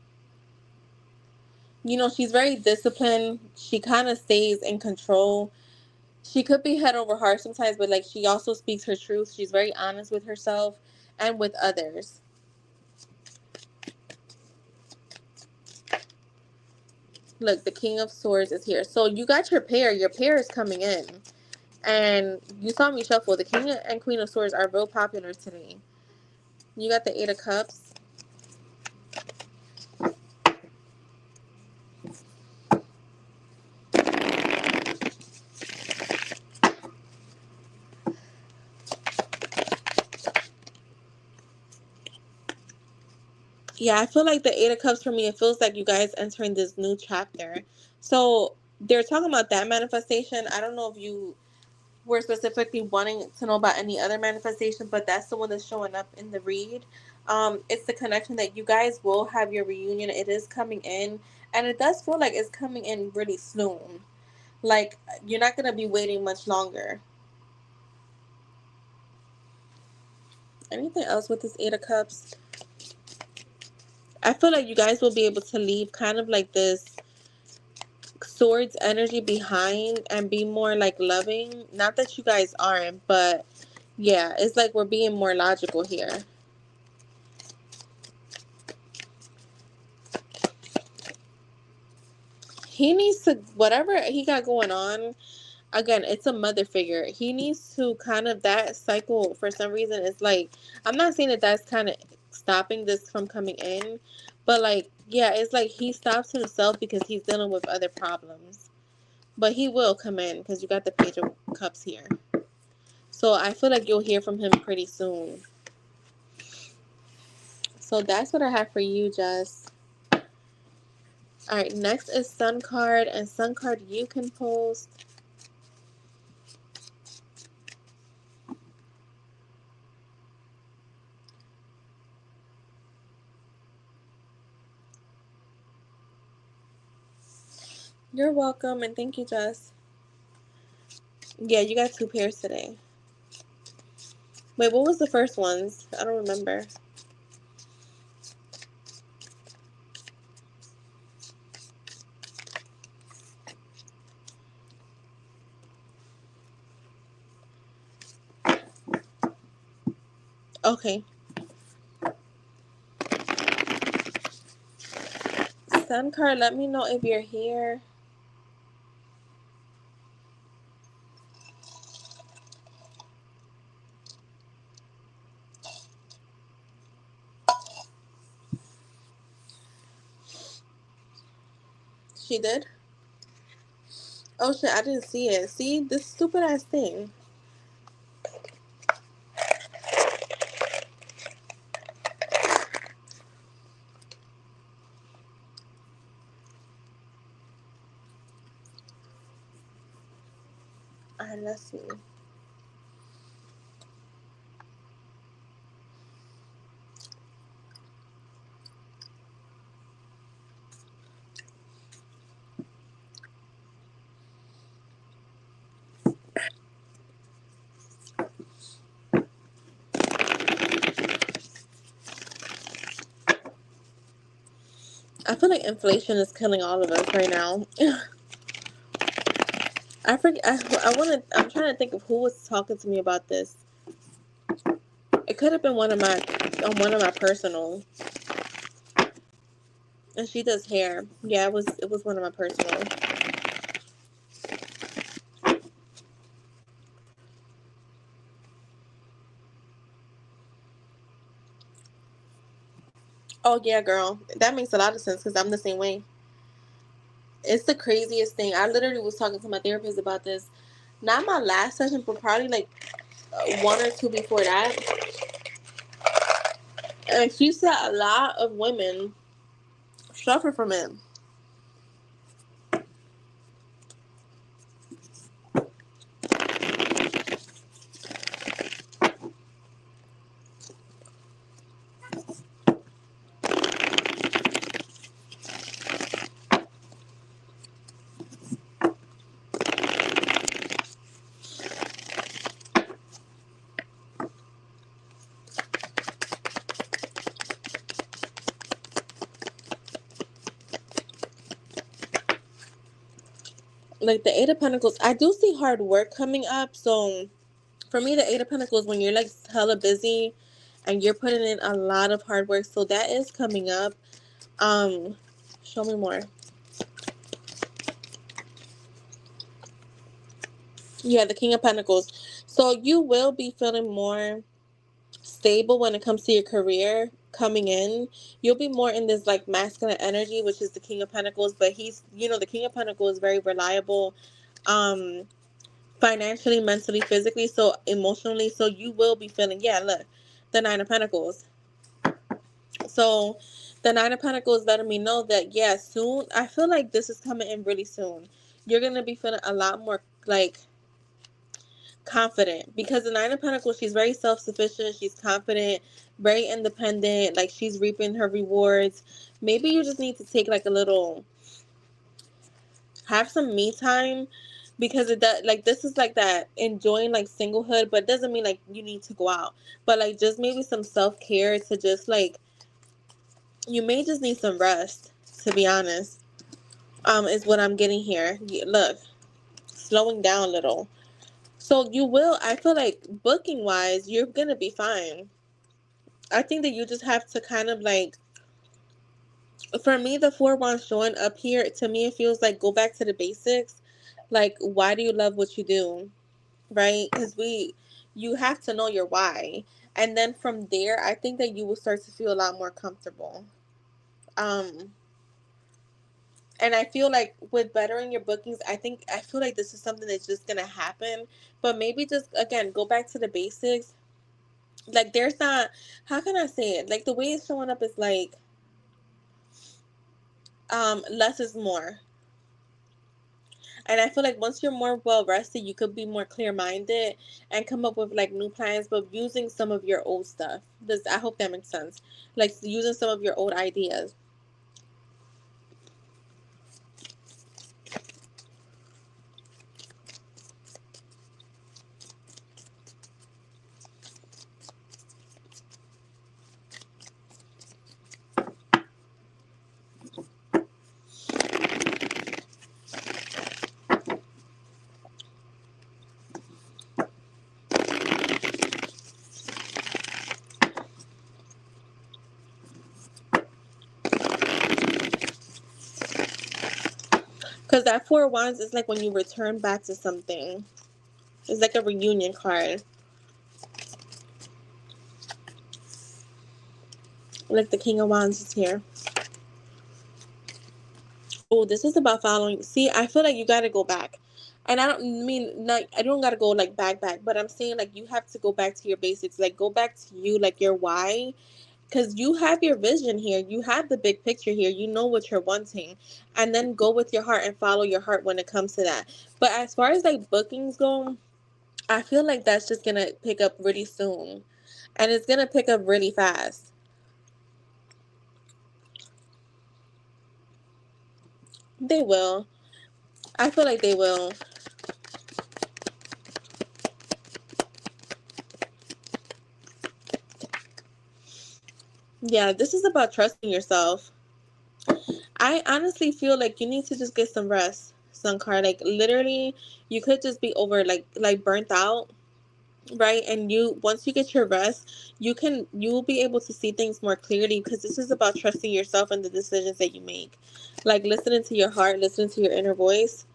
she's very disciplined. She kind of stays in control. She could be head over heart sometimes, but like she also speaks her truth. She's very honest with herself and with others. Look, the King of Swords is here. So you got your pair. Your pair is coming in. And you saw me shuffle. The King and Queen of Swords are real popular today. You got the Eight of Cups. Yeah, I feel like the Eight of Cups for me, it feels like you guys entering this new chapter. So they're talking about that manifestation. I don't know if you we're specifically wanting to know about any other manifestation, but that's the one that's showing up in the read. It's the connection that you guys will have your reunion. It is coming in, and it does feel like it's coming in really soon. Like, you're not going to be waiting much longer. Anything else with this Eight of Cups? I feel like you guys will be able to leave kind of like this swords energy behind and be more like loving. Not that you guys aren't, but yeah, it's like we're being more logical here. He needs to, whatever he got going on, again, it's a mother figure. He needs to kind of, that cycle for some reason is like, I'm not saying that that's kind of stopping this from coming in, but like, yeah, it's like he stops himself because he's dealing with other problems. But he will come in because you got the Page of Cups here. So I feel like you'll hear from him pretty soon. So that's what I have for you, Jess. Alright, next is Sun card. And Sun card you can post. You're welcome, and thank you, Jess. Yeah, you got 2 pairs today. Wait, what was the first ones? I don't remember. Okay. Sun card, let me know if you're here. She did? Oh shit, I didn't see it. See, this stupid ass thing. Alright, let's see. I feel like inflation is killing all of us right now. I forget. I'm trying to think of who was talking to me about this. It could have been one of my personal. And she does hair. Yeah, it was one of my personal. Oh yeah, girl. That makes a lot of sense because I'm the same way. It's the craziest thing. I literally was talking to my therapist about this. Not my last session, but probably like one or two before that. And she said a lot of women suffer from it. Like the Eight of Pentacles, I do see hard work coming up. So for me, the Eight of Pentacles, when you're like hella busy and you're putting in a lot of hard work, so that is coming up. Show me more. Yeah, the King of Pentacles. So you will be feeling more stable when it comes to your career coming in. You'll be more in this like masculine energy, which is the King of Pentacles, but the King of Pentacles is very reliable, um financially, mentally, physically, so emotionally. So you will be feeling, yeah, look, the Nine of Pentacles. So the Nine of Pentacles letting me know that, yeah, soon, I feel like this is coming in really soon. You're gonna be feeling a lot more like confident, because the Nine of Pentacles, she's very self-sufficient, she's confident, very independent, like she's reaping her rewards. Maybe you just need to take like a little, have some me time, because it does, like, this is like that enjoying like singlehood, but it doesn't mean like you need to go out, but like just maybe some self-care to just like, you may just need some rest, to be honest. Is what I'm getting here. Look, slowing down a little. So you will, I feel like booking wise, you're gonna be fine. I think that you just have to kind of like, for me, the Four Wands showing up here, to me, it feels like go back to the basics. Like, why do you love what you do? Right? Because you have to know your why. And then from there, I think that you will start to feel a lot more comfortable. Um, and I feel like with bettering your bookings, I feel like this is something that's just gonna happen. But maybe just again go back to the basics. Like there's not, how can I say it? Like the way it's showing up is like less is more. And I feel like once you're more well rested, you could be more clear minded and come up with like new plans, but using some of your old stuff. Does, I hope that makes sense. Like using some of your old ideas. Because that Four of Wands is like when you return back to something. It's like a reunion card. Like the King of Wands is here. Oh, this is about following. See, I feel like you got to go back. And I don't mean, like, I don't got to go like back, but I'm saying like you have to go back to your basics. Like go back to you, like your why. Because you have your vision here. You have the big picture here. You know what you're wanting. And then go with your heart and follow your heart when it comes to that. But as far as like bookings go, I feel like that's just going to pick up really soon. And it's going to pick up really fast. They will. I feel like they will. Yeah, this is about trusting yourself. I honestly feel like you need to just get some rest, Sunkar. Like literally, you could just be over like burnt out, right? And you, once you get your rest, you will be able to see things more clearly, because this is about trusting yourself and the decisions that you make. Like listening to your heart, listening to your inner voice.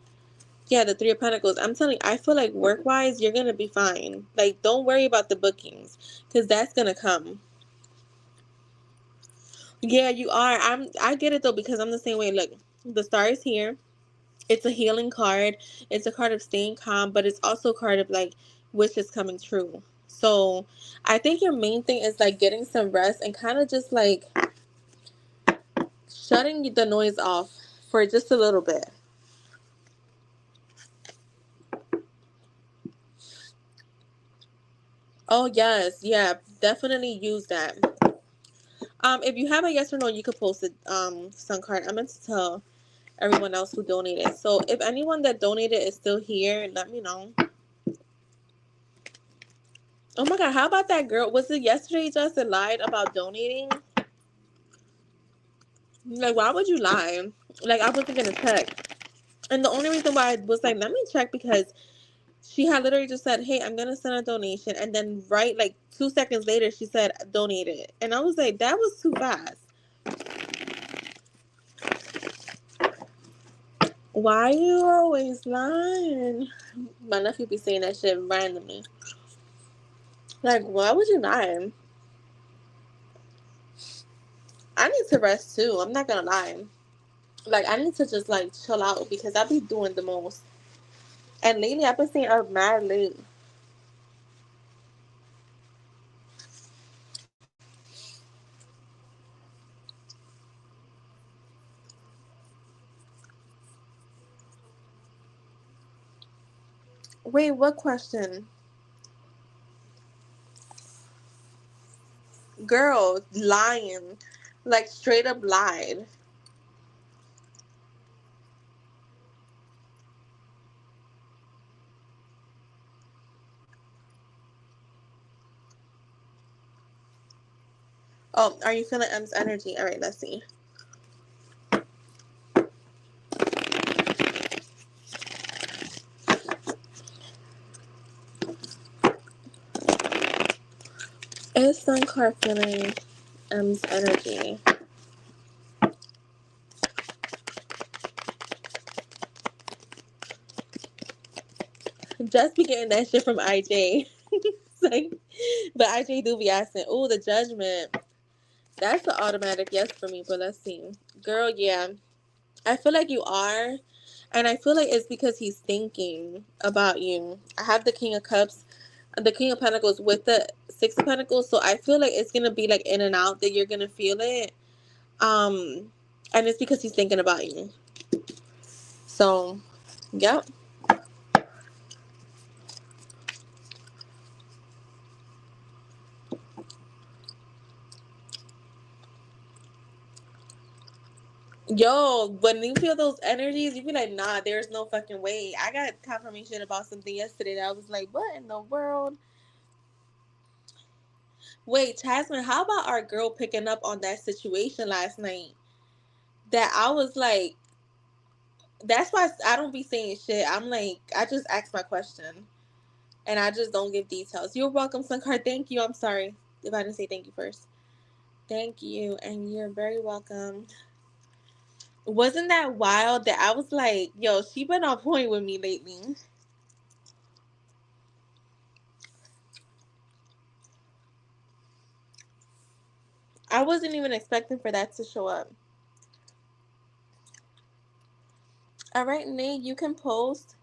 Yeah, the Three of Pentacles. I'm telling you, I feel like work wise, you're gonna be fine. Like don't worry about the bookings, because that's gonna come. Yeah, you are. I get it though, because I'm the same way. Look, the star is here. It's a healing card. It's a card of staying calm, but it's also a card of like wishes coming true. So I think your main thing is like getting some rest and kind of just like shutting the noise off for just a little bit. Oh yes, yeah, definitely use that. If you have a yes or no, you could post it. Sun card. I meant to tell everyone else who donated. So if anyone that donated is still here, let me know. Oh my god, how about that girl? Was it yesterday Justin lied about donating? Like, why would you lie? Like, I wasn't gonna check. And the only reason why I was like, let me check, because she had literally just said, hey, I'm gonna send a donation. And then, right, like 2 seconds later, she said, donate it. And I was like, that was too fast. Why you always lying? My nephew be saying that shit randomly. Like, why would you lie? I need to rest too. I'm not gonna lie. Like, I need to just like chill out, because I be doing the most. And lately, I've been staying up mad late. Wait, what question? Girl, lying. Like, straight up lied. Oh, are you feeling M's energy? All right, let's see. Is Sun card feeling M's energy? Just be getting that shit from IJ. Like, but IJ do be asking, oh, the judgment. That's an automatic yes for me, but let's see. Girl, yeah. I feel like you are. And I feel like it's because he's thinking about you. I have the King of Cups, the King of Pentacles with the Six of Pentacles. So I feel like it's going to be like in and out that you're going to feel it. And it's because he's thinking about you. So, yep. Yo, when you feel those energies, you be like, nah, there's no fucking way. I got confirmation about something yesterday that I was like, what in the world? Wait, Jasmine, how about our girl picking up on that situation last night? That I was like, that's why I don't be saying shit. I'm like, I just ask my question. And I just don't give details. You're welcome, Sunkar. Thank you. I'm sorry if I didn't say thank you first. Thank you. And you're very welcome. Wasn't that wild that I was like, yo, she been on point with me lately. I wasn't even expecting for that to show up. All right, Nate, you can post.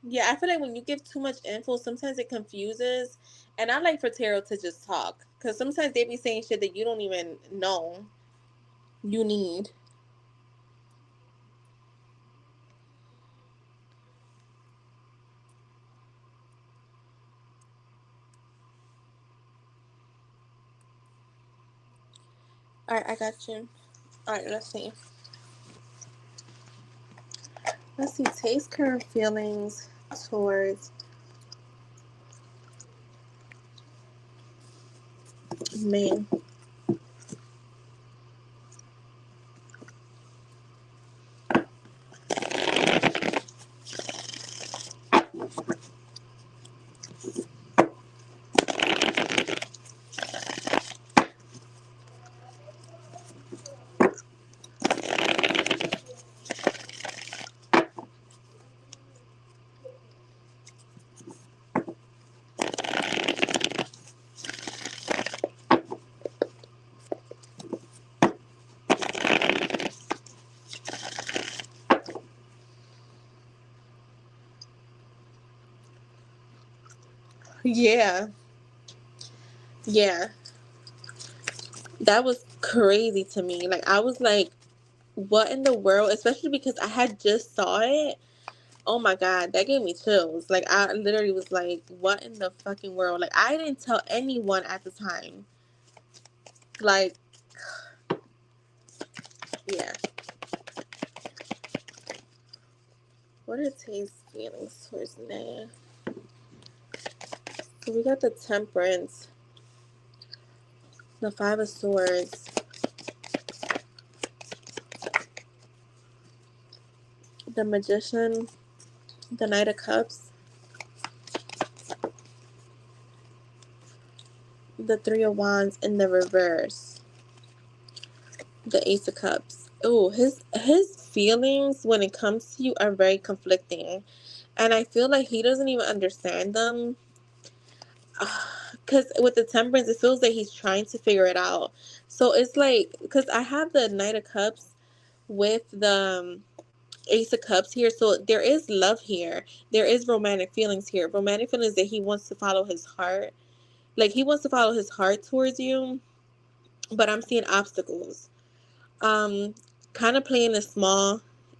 Yeah, I feel like when you give too much info, sometimes it confuses. And I like for tarot to just talk. Because sometimes they be saying shit that you don't even know you need. All right, I got you. All right, let's see. Let's see. Taste current feelings towards man. Yeah. Yeah. That was crazy to me. Like, I was like, what in the world? Especially because I had just saw it. Oh my God, that gave me chills. Like, I literally was like, what in the fucking world? Like, I didn't tell anyone at the time. Like, yeah. What are Tay's feelings towards Naya? So we got the Temperance, the Five of Swords, the Magician, the Knight of Cups, the Three of Wands in the reverse, the Ace of Cups. Oh, his feelings when it comes to you are very conflicting, and I feel like he doesn't even understand them. Because with the Temperance, it feels like he's trying to figure it out. So it's like, because I have the Knight of Cups with the Ace of Cups here, so there is love here. There is romantic feelings here. Romantic feelings that he wants to follow his heart. Like, he wants to follow his heart towards you, but I'm seeing obstacles. Um, kind of playing it small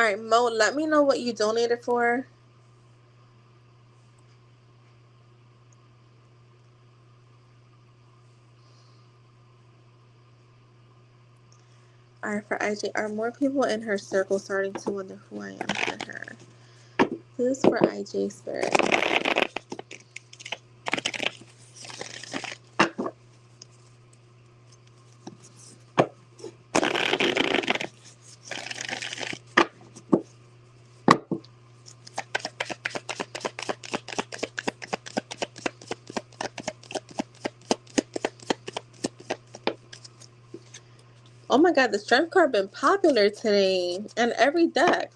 All right, Mo, let me know what you donated for. All right, for IJ, are more people in her circle starting to wonder who I am for her? This is for IJ Spirit. Oh my God, the strength card been popular today and every deck.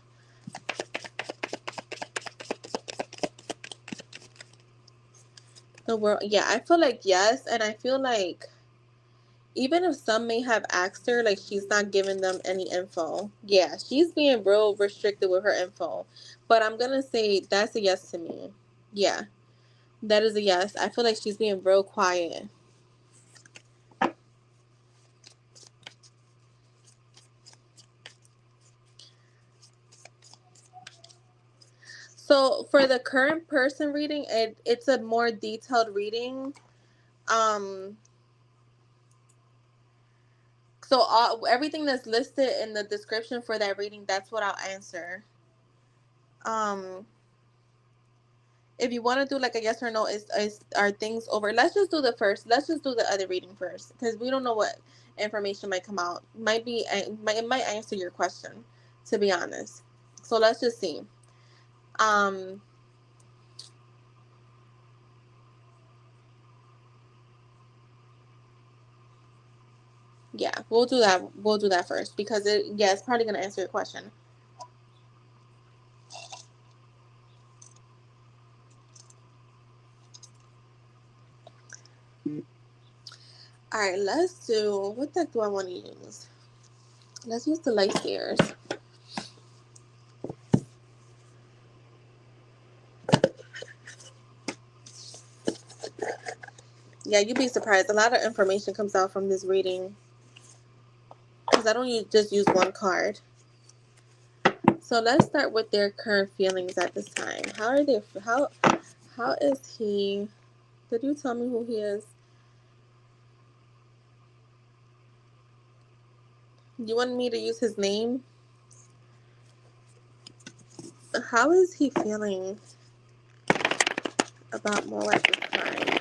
The world, yeah, I feel like yes, and I feel like even if some may have asked her, like she's not giving them any info. Yeah, she's being real restricted with her info. But I'm gonna say that's a yes to me. Yeah, that is a yes. I feel like she's being real quiet. So for the current person reading, it's a more detailed reading. Um, so everything that's listed in the description for that reading, that's what I'll answer. Um, if you want to do like a yes or no, is are things over? Let's just do the first. Let's just do the other reading first because we don't know what information might come out. It might answer your question, to be honest. So let's just see. Um, yeah, we'll do that. We'll do that first because it's probably gonna answer your question. All right, let's do. What deck do I want to use? Let's use the light stairs. Yeah, you'd be surprised. A lot of information comes out from this reading because I don't just use one card. So let's start with their current feelings at this time. How are they? How is he? Did you tell me who he is? You want me to use his name? How is he feeling about Mo at this time?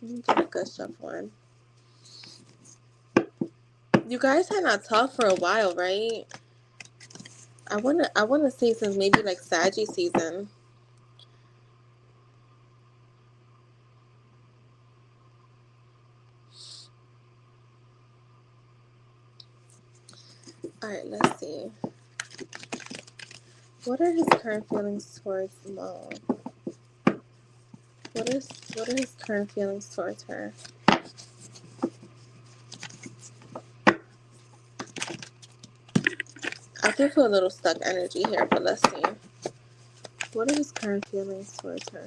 Let me get a good shuffle one. You guys had not talked for a while, right? I wanna say since maybe like Saggy season. Alright, let's see. What are his current feelings towards Mo? What are his current feelings towards her? I do feel a little stuck energy here, but let's see. What are his current feelings towards her?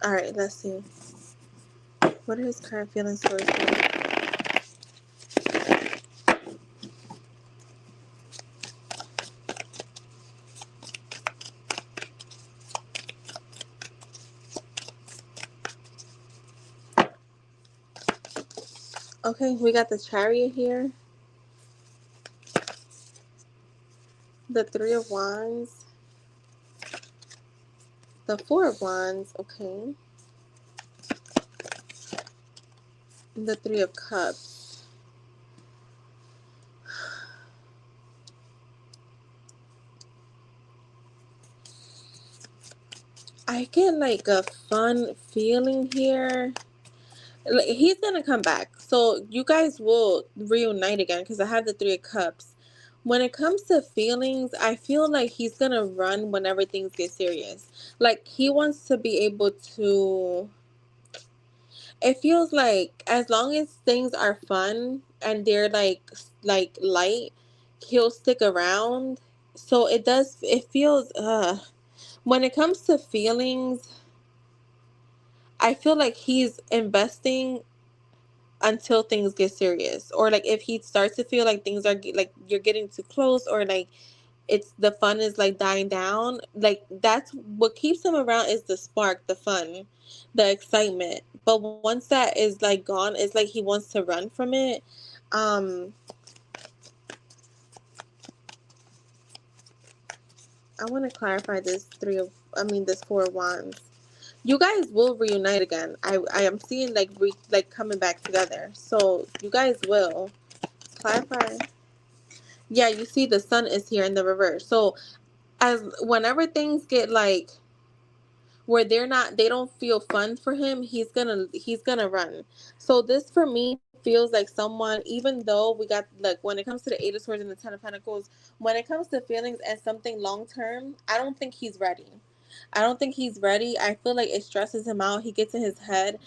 Alright, let's see. What are his current feelings towards her? Okay, we got the Chariot here. The Three of Wands. The Four of Wands, okay. The Three of Cups. I get like a fun feeling here. Like, he's gonna come back. So you guys will reunite again because I have the Three of Cups. When it comes to feelings, I feel like he's gonna run whenever things get serious. Like he wants to be able to. It feels like as long as things are fun and they're like light, he'll stick around. So it does. It feels. When it comes to feelings, I feel like he's investing until things get serious, or like if he starts to feel like things are like you're getting too close, or like it's the fun is like dying down, like that's what keeps him around, is the spark, the fun, the excitement. But once that is like gone, it's like he wants to run from it. um I want to clarify this this four of wands. You guys will reunite again. I am seeing like like coming back together, so you guys will clarify. Yeah, you see the sun is here in the reverse. So as whenever things get like where they don't feel fun for him, he's gonna run. So this for me feels like someone, even though we got like when it comes to the eight of swords and the 10 of pentacles, when it comes to feelings and something long term, I don't think he's ready. I don't think he's ready. I feel like it stresses him out. He gets in his head.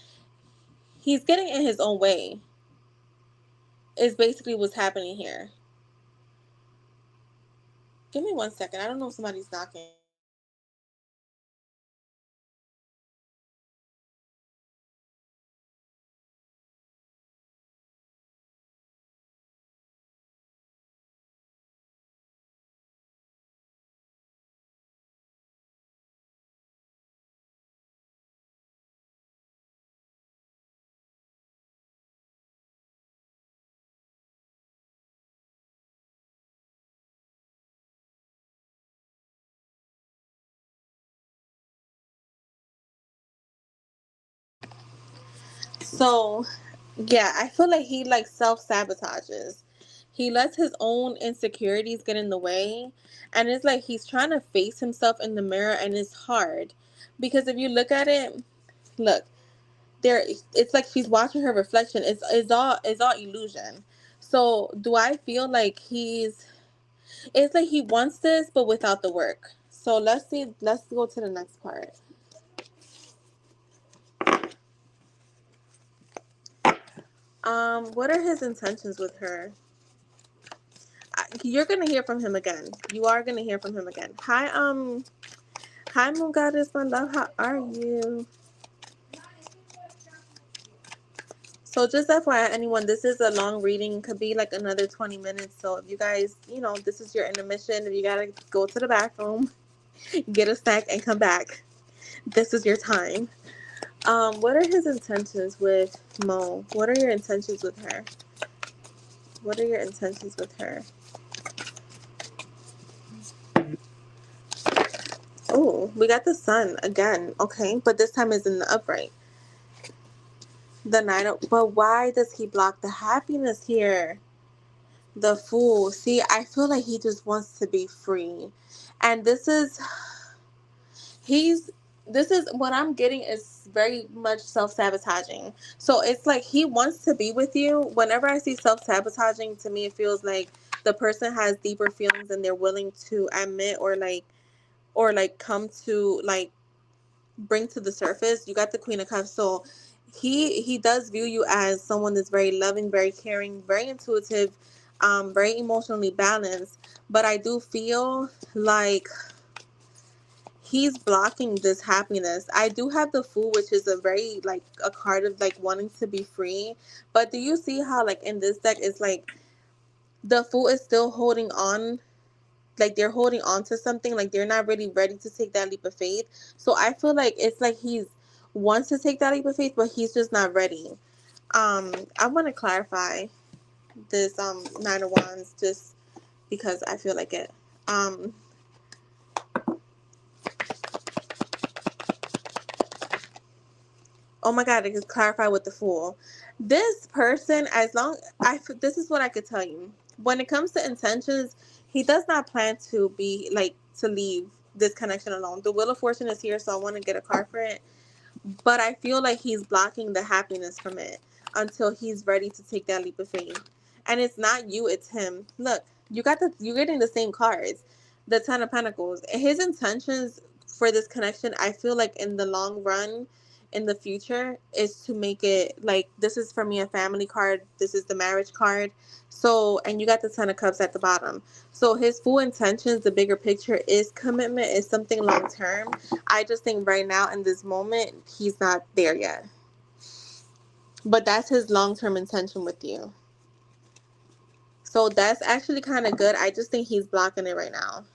He's getting in his own way is basically what's happening here. Give me 1 second. I don't know if somebody's knocking. So yeah, I feel like he like self sabotages. He lets his own insecurities get in the way, and it's like he's trying to face himself in the mirror, and it's hard because if you look at it, look there. It's like she's watching her reflection. It's all illusion. So do I feel like he's? It's like he wants this, but without the work. So let's see. Let's go to the next part. What are his intentions with her? You're gonna hear from him again. You are gonna hear from him again. Hi, Moon Goddess, my love. How are you? So just FYI, anyone, this is a long reading. Could be like another 20 minutes. So if you guys, this is your intermission. If you gotta go to the bathroom, get a snack, and come back, this is your time. What are his intentions with Mo? What are your intentions with her? What are your intentions with her? Oh, we got the sun again. Okay, but this time is in the upright. The night, but why does he block the happiness here? The fool. See, I feel like he just wants to be free. And he's, this is what I'm getting is very much self sabotaging. So it's like he wants to be with you. Whenever I see self sabotaging, to me, it feels like the person has deeper feelings and they're willing to admit or come to bring to the surface. You got the Queen of Cups. So he does view you as someone that's very loving, very caring, very intuitive, very emotionally balanced. But I do feel like he's blocking this happiness. I do have the Fool, which is a very like a card of like wanting to be free. But do you see how like in this deck it's like the Fool is still holding on, like they're holding on to something, like they're not really ready to take that leap of faith. So I feel like it's like he's wants to take that leap of faith, but he's just not ready. I want to clarify this 9 of Wands just because I feel like it. um oh my god, I could clarify with the Fool. This person, as long this is what I could tell you. When it comes to intentions, he does not plan to be like to leave this connection alone. The Wheel of Fortune is here, so I want to get a card for it. But I feel like he's blocking the happiness from it until he's ready to take that leap of faith. And it's not you, it's him. Look, you're getting the same cards. The Ten of Pentacles. His intentions for this connection, I feel like in the long run, in the future, is to make it like, this is for me a family card. This is the marriage card. So, and you got the Ten of Cups at the bottom. So his full intentions, the bigger picture, is commitment, is something long term. I just think right now in this moment, he's not there yet. But that's his long term intention with you. So that's actually kind of good. I just think he's blocking it right now.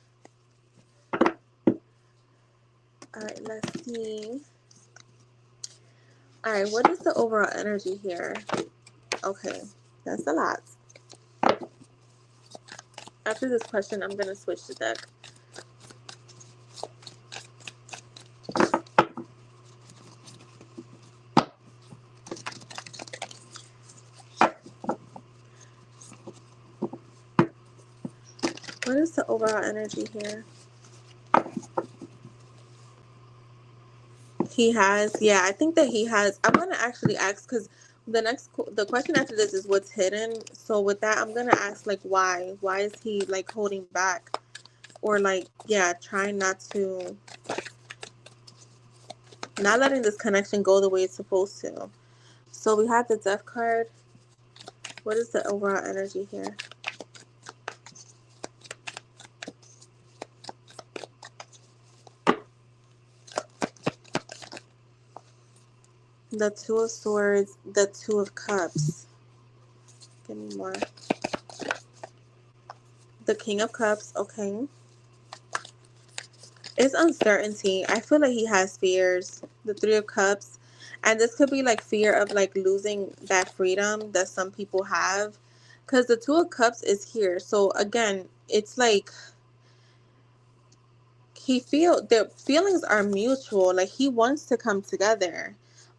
All right, let's see. All right, what is the overall energy here? Okay, that's a lot. After this question, I'm going to switch the deck. What is the overall energy here? He has, yeah, I think that he has. I'm going to actually ask, because the question after this is what's hidden. So with that, I'm going to ask, like, why? Why is he, like, holding back? Or, like, yeah, trying not letting this connection go the way it's supposed to. So we have the Death card. What is the overall energy here? The Two of Swords, the Two of Cups. Give me more. The King of Cups, okay. It's uncertainty. I feel like he has fears. The Three of Cups. And this could be like fear of like losing that freedom that some people have. Because the Two of Cups is here. So again, it's like the feelings are mutual. Like he wants to come together.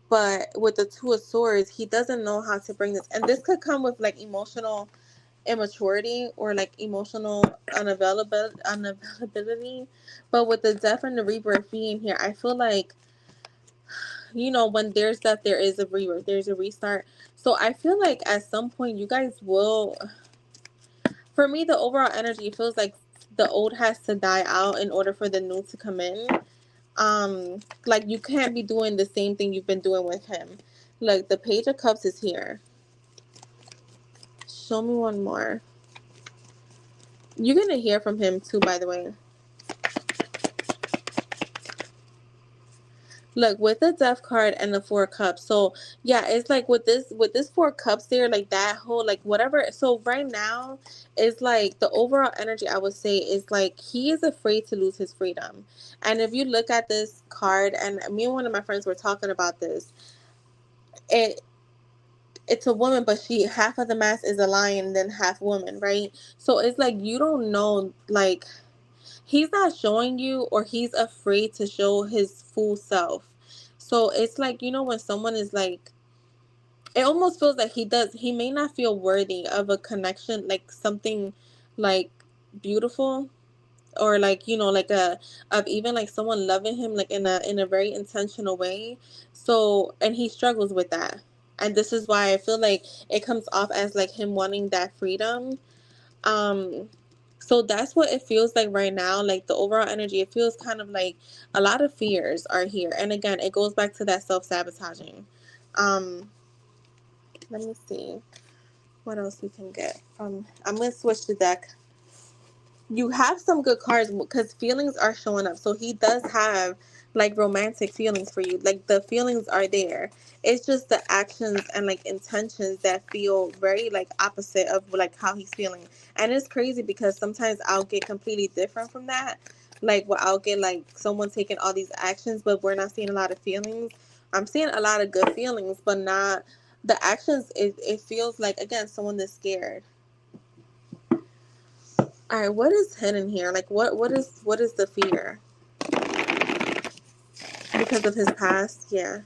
But with the Two of Swords, he doesn't know how to bring this. And this could come with like emotional immaturity or like emotional unavailability. But with the Death and the Rebirth being here, I feel like, when there's death, there is a rebirth, there's a restart. So I feel like at some point you guys will, for me, the overall energy feels like the old has to die out in order for the new to come in. Like you can't be doing the same thing you've been doing with him. Like the Page of Cups is here. Show me one more. You're gonna hear from him too, by the way. Look, with the Death card and the Four Cups. So yeah, it's like with this Four Cups there, like that whole like whatever. So right now, it's like the overall energy I would say is like he is afraid to lose his freedom. And if you look at this card, and me and one of my friends were talking about this, it it's a woman, but she half of the mask is a lion, then half woman, right? So it's like you don't know, like he's not showing you, or he's afraid to show his full self. So it's like, when someone is like, it almost feels like he may not feel worthy of a connection, like something like beautiful, or like, like of even like someone loving him like in a very intentional way. So, and he struggles with that. And this is why I feel like it comes off as like him wanting that freedom. um so that's what it feels like right now. Like the overall energy, it feels kind of like a lot of fears are here. And again, it goes back to that self-sabotaging. um Let me see what else we can get. I'm gonna switch the deck. You have some good cards because feelings are showing up. So he does have like romantic feelings for you. Like the feelings are there. It's just the actions and like intentions that feel very like opposite of like how he's feeling. And it's crazy because sometimes I'll get completely different from that. Like I'll get like someone taking all these actions, but we're not seeing a lot of feelings. I'm seeing a lot of good feelings, but not the actions. It feels like, again, someone that's scared. All right, what is hidden here? Like, what is the fear? Because of his past, yeah.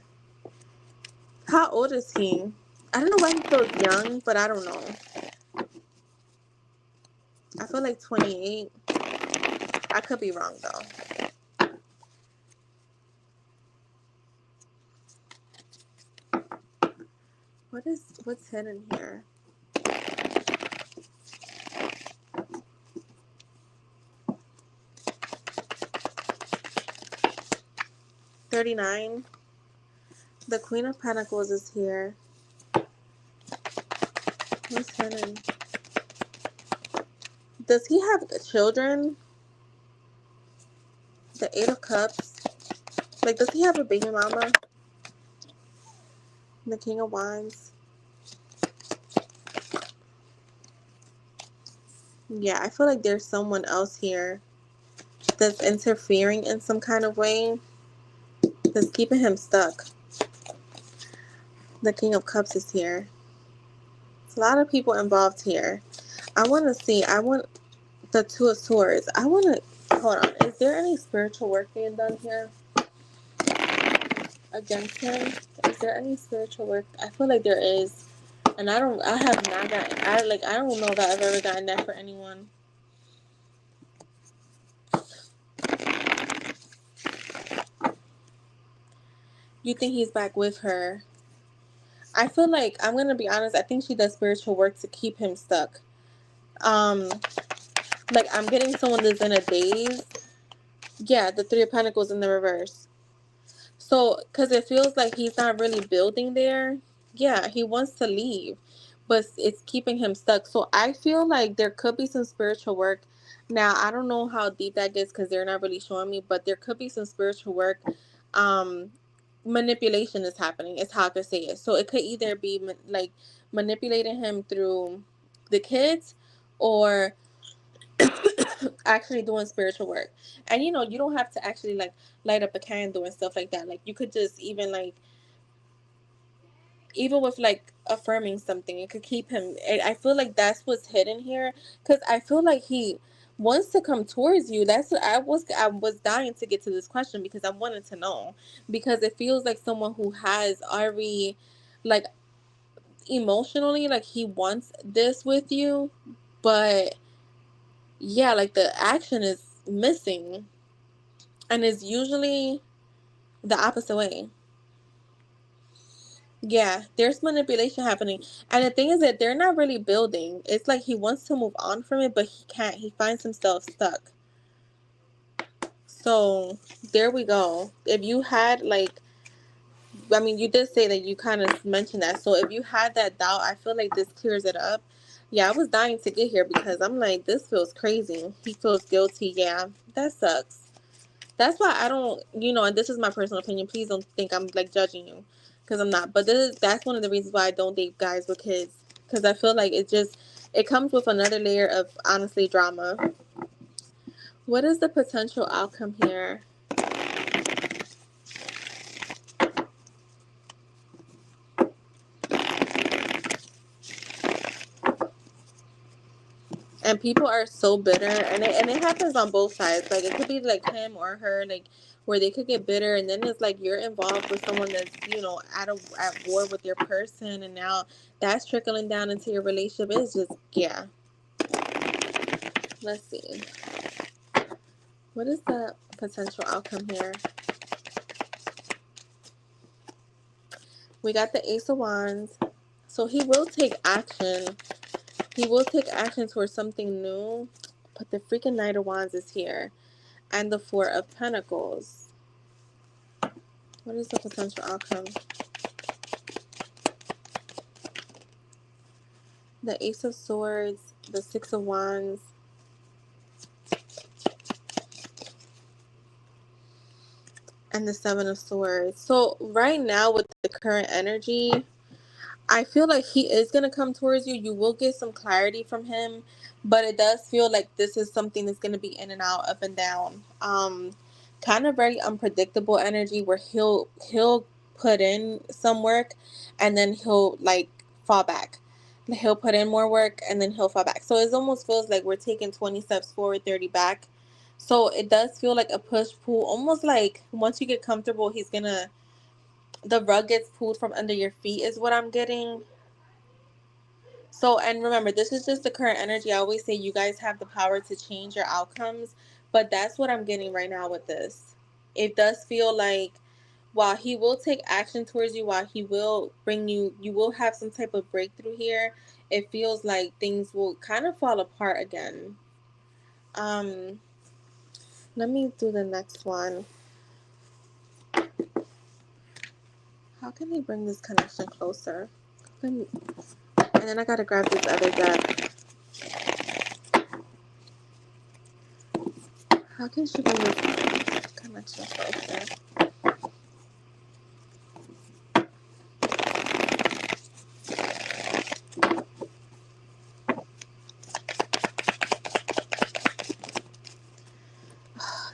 How old is he? I don't know why he feels young, but I don't know. I feel like 28. I could be wrong though. What's hidden here? 39. The Queen of Pentacles is here. What's hidden? Does he have children? The Eight of Cups. Like, does he have a baby mama? The King of Wands. Yeah, I feel like there's someone else here that's interfering in some kind of way, that's keeping him stuck. The King of Cups is here. There's a lot of people involved here. I want to see. I want the Two of Swords. I want to. Hold on. Is there any spiritual work being done here against him? Is there any spiritual work? I feel like there is. And I have not gotten. I don't know that I've ever gotten that for anyone. You think he's back with her? I feel like, I'm going to be honest, I think she does spiritual work to keep him stuck. Like, I'm getting someone that's in a daze. Yeah, the Three of Pentacles in the reverse. So, because it feels like he's not really building there. Yeah, he wants to leave, but it's keeping him stuck. So, I feel like there could be some spiritual work. Now, I don't know how deep that gets because they're not really showing me, but there could be some spiritual work. Manipulation is happening, is how I could say it. So, it could either be like manipulating him through the kids, or actually doing spiritual work. And you don't have to actually like light up a candle and stuff like that. Like, you could just even like, even with like affirming something, it could keep him. I feel like that's what's hidden here, because I feel like he wants to come towards you. That's what I was dying to get to this question, because I wanted to know, because it feels like someone who has already, like, emotionally, like, he wants this with you, but yeah, like, the action is missing, and it's usually the opposite way. Yeah, there's manipulation happening. And the thing is that they're not really building. It's like he wants to move on from it, but he can't. He finds himself stuck. So, there we go. If you had, like, I mean, you did say that you kind of mentioned that. So, if you had that doubt, I feel like this clears it up. Yeah, I was dying to get here because I'm like, this feels crazy. He feels guilty. Yeah, that sucks. That's why I don't, and this is my personal opinion. Please don't think I'm like judging you, because I'm not. But that's one of the reasons why I don't date guys with kids, because I feel like it comes with another layer of, honestly, drama. What is the potential outcome here? And people are so bitter, and it happens on both sides. Like, it could be like him or her, like, where they could get bitter, and then it's like you're involved with someone that's at war with your person, and now that's trickling down into your relationship. It's just, yeah. Let's see. What is the potential outcome here? We got the Ace of Wands. So he will take action. He will take action towards something new. But the freaking Knight of Wands is here. And the Four of Pentacles. What is the potential outcome? The Ace of Swords. The Six of Wands. And the Seven of Swords. So right now, with the current energy, I feel like he is going to come towards you. You will get some clarity from him, but it does feel like this is something that's going to be in and out, up and down. Kind of very unpredictable energy, where he'll put in some work, and then he'll like fall back. He'll put in more work, and then he'll fall back. So it almost feels like we're taking 20 steps forward, 30 back. So it does feel like a push pull, almost like once you get comfortable, the rug gets pulled from under your feet, is what I'm getting. So, and remember, this is just the current energy. I always say you guys have the power to change your outcomes, but that's what I'm getting right now with this. It does feel like, while he will take action towards you, while he will bring you will have some type of breakthrough here, it feels like things will kind of fall apart again. Let me do the next one. How can I bring this connection closer? And then I gotta grab this other deck. How can she bring this connection closer?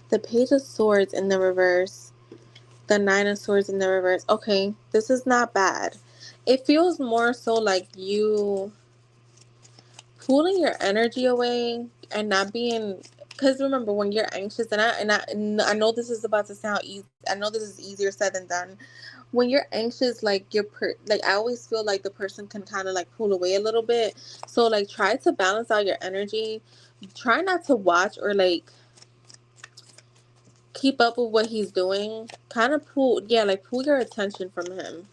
The Page of Swords in the reverse. The Nine of Swords in the reverse. Okay, this is not bad. It feels more so like you pulling your energy away and not being, because remember when you're anxious, and I know this is about to sound easy. I know this is easier said than done. When you're anxious, like like I always feel like the person can kind of like pull away a little bit. So like try to balance out your energy. Try not to watch or like keep up with what he's doing. Kind of pull, yeah, like pull your attention from him.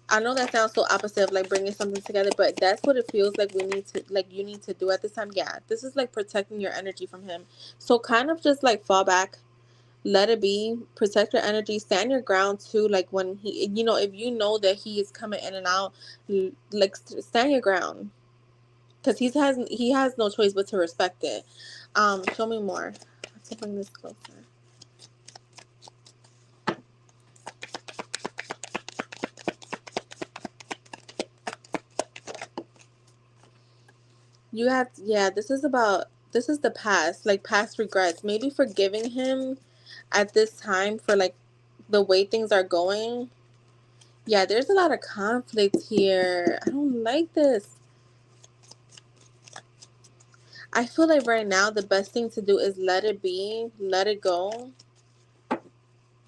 I know that sounds so opposite of like bringing something together, but that's what it feels like you need to do at this time. Yeah, this is like protecting your energy from him. So kind of just like fall back, let it be, protect your energy, stand your ground too. Like when he, if you know that he is coming in and out, like stand your ground, because he has no choice but to respect it. Show me more. Let's bring this closer. Yeah, this is the past, like past regrets. Maybe forgiving him at this time for like the way things are going. Yeah, there's a lot of conflict here. I don't like this. I feel like right now the best thing to do is let it be, let it go,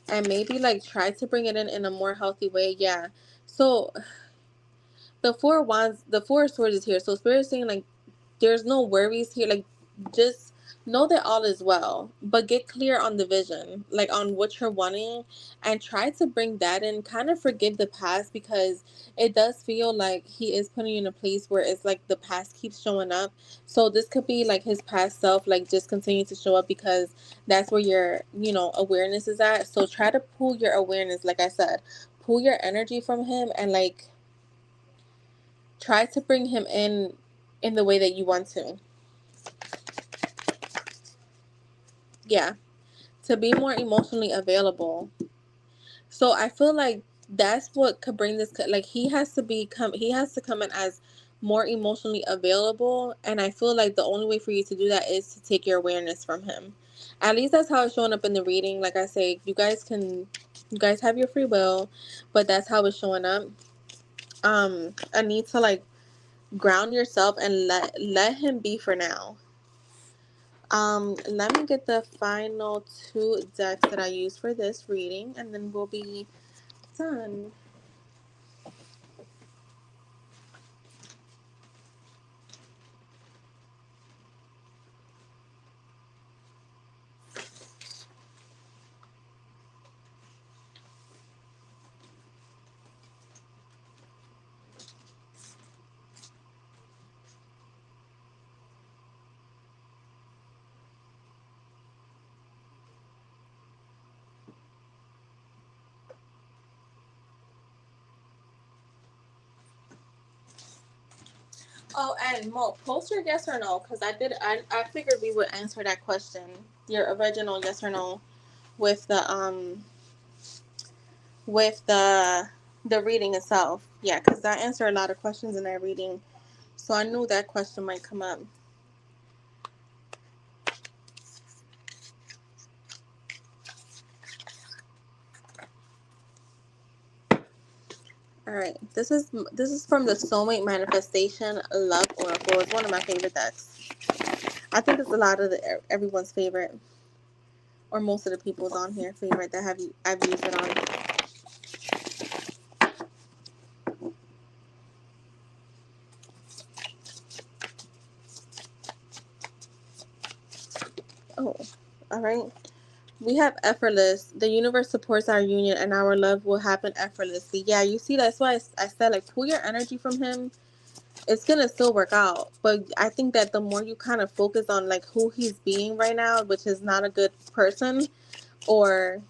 and maybe like try to bring it in a more healthy way. Yeah. So the Four of Swords is here. So Spirit is saying like there's no worries here. Like just know that all is well, but get clear on the vision, like on what you're wanting, and try to bring that in. Kind of forgive the past, because it does feel like he is putting you in a place where it's like the past keeps showing up. So this could be like his past self, like just continue to show up, because that's where your awareness is at. So try to pull your awareness, like I said, pull your energy from him, and like try to bring him in the way that you want to. Yeah, to be more emotionally available. So I feel like that's what could bring this. Like he has to come in as more emotionally available, and I feel like the only way for you to do that is to take your awareness from him. At least that's how it's showing up in the reading. Like I say, you guys have your free will, but that's how it's showing up. I need to like ground yourself and let him be for now. Let me get the final two decks that I use for this reading, and then we'll be done. Oh, and Mo, post your yes or no, because I figured we would answer that question, your original yes or no, with the reading itself. Yeah, because I answer a lot of questions in that reading, so I knew that question might come up. All right, this is from the Soulmate Manifestation Love Oracle. It's one of my favorite decks. I think it's a lot of everyone's favorite, or most of the people's on here favorite that I've used it on. Oh, all right. We have effortless. The universe supports our union, and our love will happen effortlessly. Yeah, you see, that's why I said like pull your energy from him. It's gonna still work out, but I think that the more you kind of focus on like who he's being right now, which is not a good person, or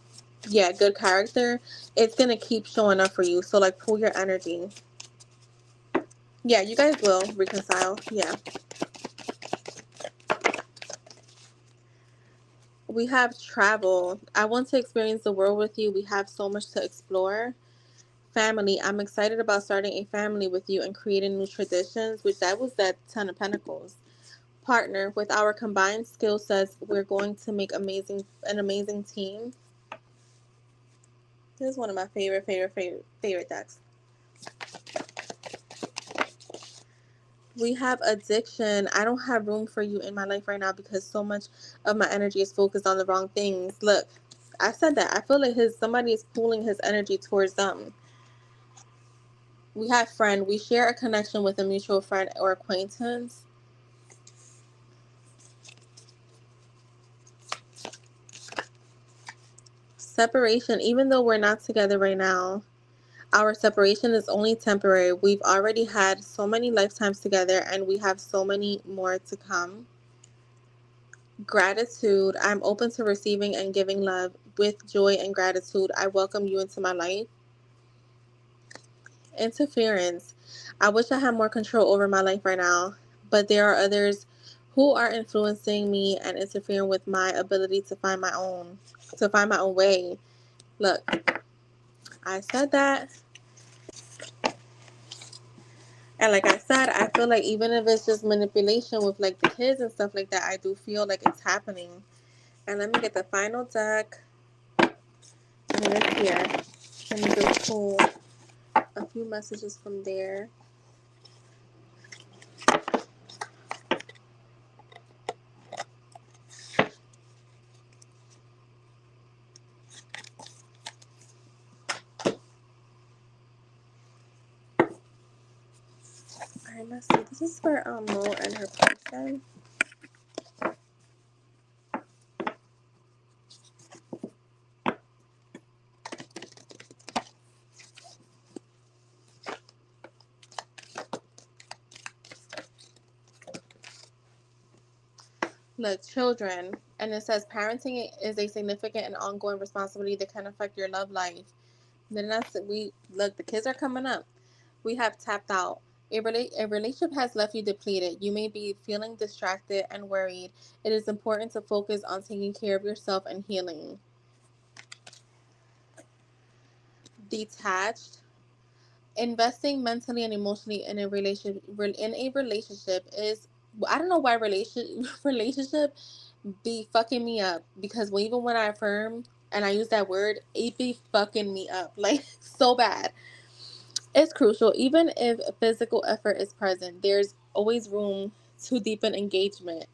yeah, good character, it's gonna keep showing up for you. So like pull your energy. Yeah, you guys will reconcile. Yeah. We have travel. I want to experience the world with you. We have so much to explore. Family. I'm excited about starting a family with you and creating new traditions, which that was that Ten of Pentacles. Partner. With our combined skill sets, we're going to make an amazing team. This is one of my favorite decks. We have addiction. I don't have room for you in my life right now because so much of my energy is focused on the wrong things. Look, I said that. I feel like somebody is pulling his energy towards them. We have friend. We share a connection with a mutual friend or acquaintance. Separation. Even though we're not together right now, our separation is only temporary. We've already had so many lifetimes together and we have so many more to come. Gratitude. I'm open to receiving and giving love with joy and gratitude. I welcome you into my life. Interference. I wish I had more control over my life right now, but there are others who are influencing me and interfering with my ability to find my own way. Look, I said that. And like I said, I feel like even if it's just manipulation with like the kids and stuff like that, I do feel like it's happening. And let me get the final deck. I mean, it's here. Let me just pull a few messages from there. Alright, let's see. This is for Mo and her person. Look, children, and it says parenting is a significant and ongoing responsibility that can affect your love life. Then the kids are coming up. We have tapped out. A relationship has left you depleted. You may be feeling distracted and worried. It is important to focus on taking care of yourself and healing. Detached. Investing mentally and emotionally in a relationship is, I don't know why relationship be fucking me up, because even when I affirm and I use that word, it be fucking me up like so bad. It's crucial. Even if physical effort is present, there's always room to deepen engagement.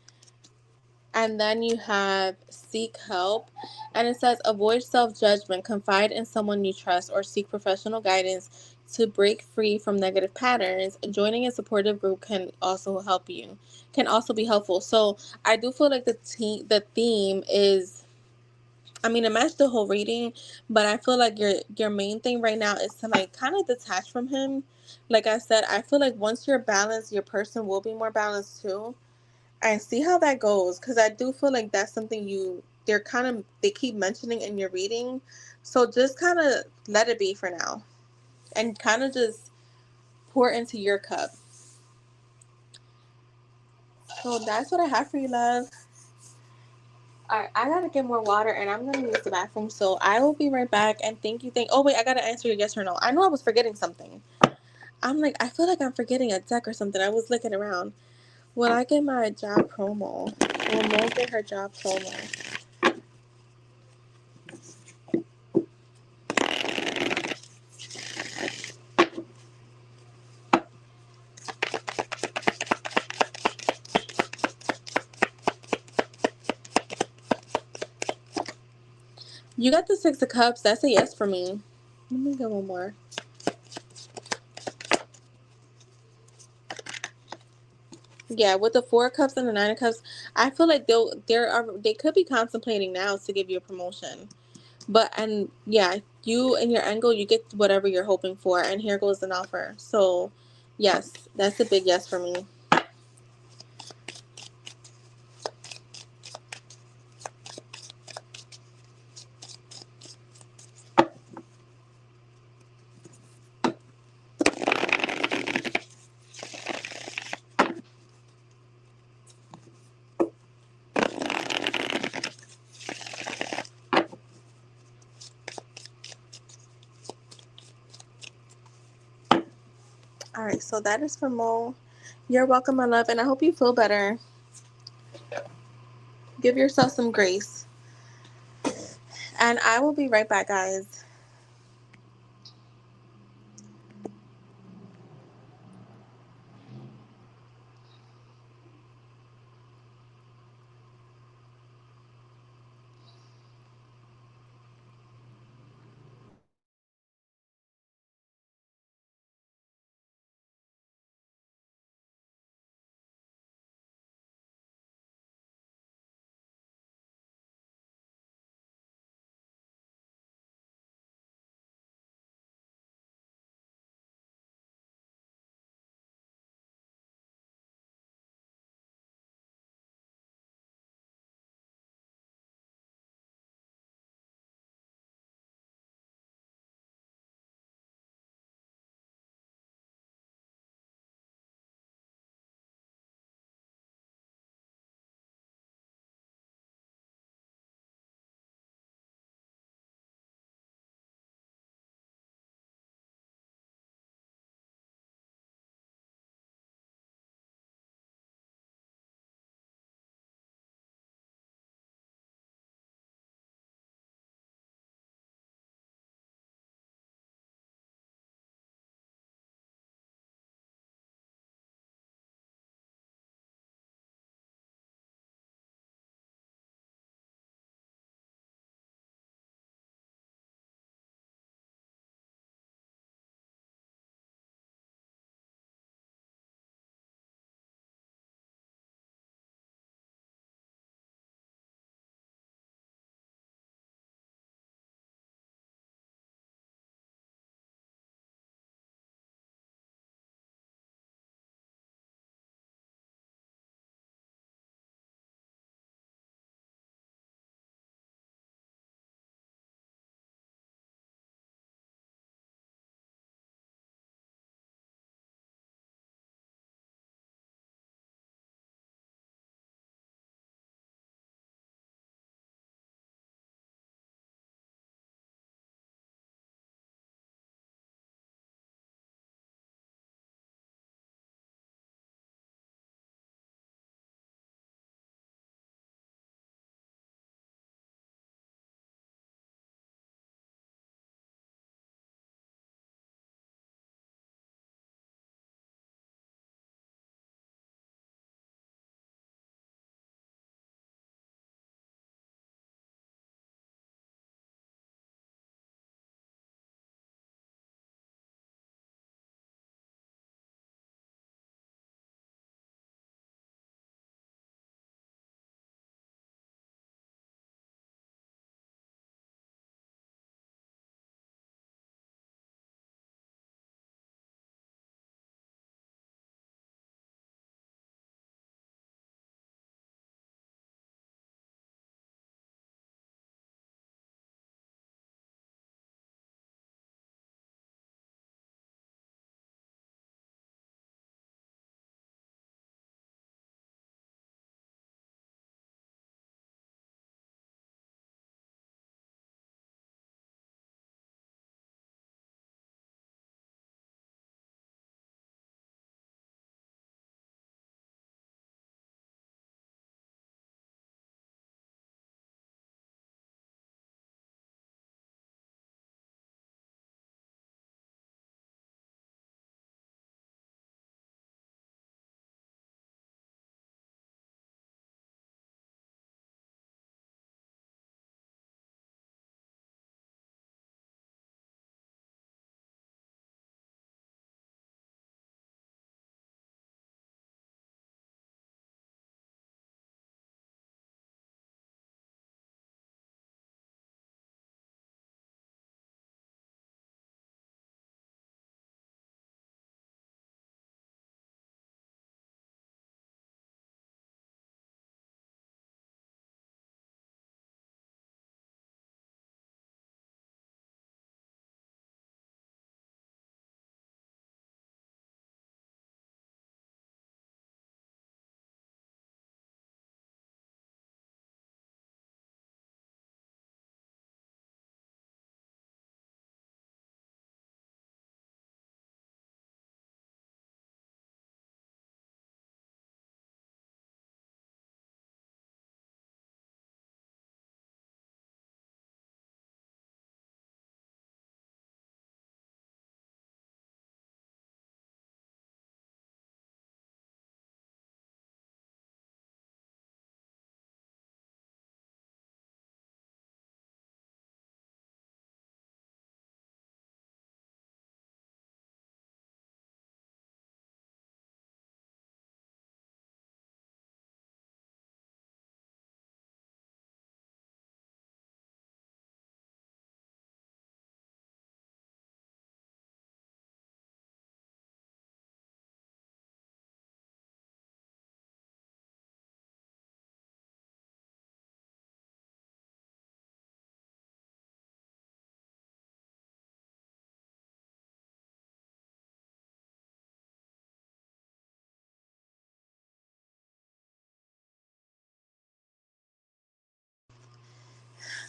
And then you have seek help. And it says avoid self judgment, confide in someone you trust, or seek professional guidance to break free from negative patterns. Joining a supportive group can also be helpful. So I do feel like the theme is, I mean, it matched the whole reading, but I feel like your main thing right now is to like kind of detach from him. Like I said, I feel like once you're balanced, your person will be more balanced too, and see how that goes, because I do feel like that's something they keep mentioning in your reading. So just kind of let it be for now and kind of just pour into your cup. So that's what I have for you, love. All right, I gotta get more water and I'm gonna use the bathroom, so I will be right back. And oh wait, I gotta answer your yes or no. I know I was forgetting something. I feel like I'm forgetting a deck or something. I was looking around. Will I get my job promo? Will Mo get her job promo? You got the Six of Cups. That's a yes for me. Let me get one more. Yeah, with the Four of Cups and the Nine of Cups, I feel like they could be contemplating now to give you a promotion. And yeah, you and your angle, you get whatever you're hoping for, and here goes an offer. So, yes, that's a big yes for me. right, so that is for Mo. You're welcome, my love, and I hope you feel better. Give yourself some grace. And I will be right back, guys.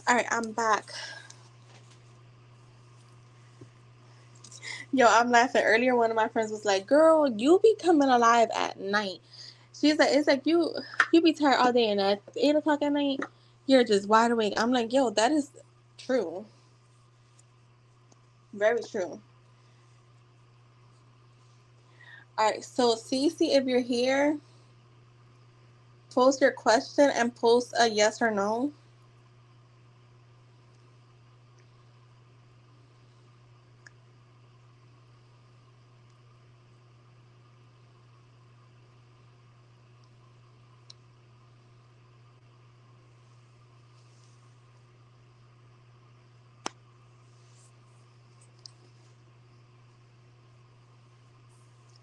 All right, I'm back. Yo, I'm laughing. Earlier, one of my friends was like, "Girl, you be coming alive at night." She's like, "It's like you be tired all day, and at 8 o'clock at night, you're just wide awake." I'm like, "Yo, that is true. Very true." All right, so Cece, if you're here, post your question and post a yes or no.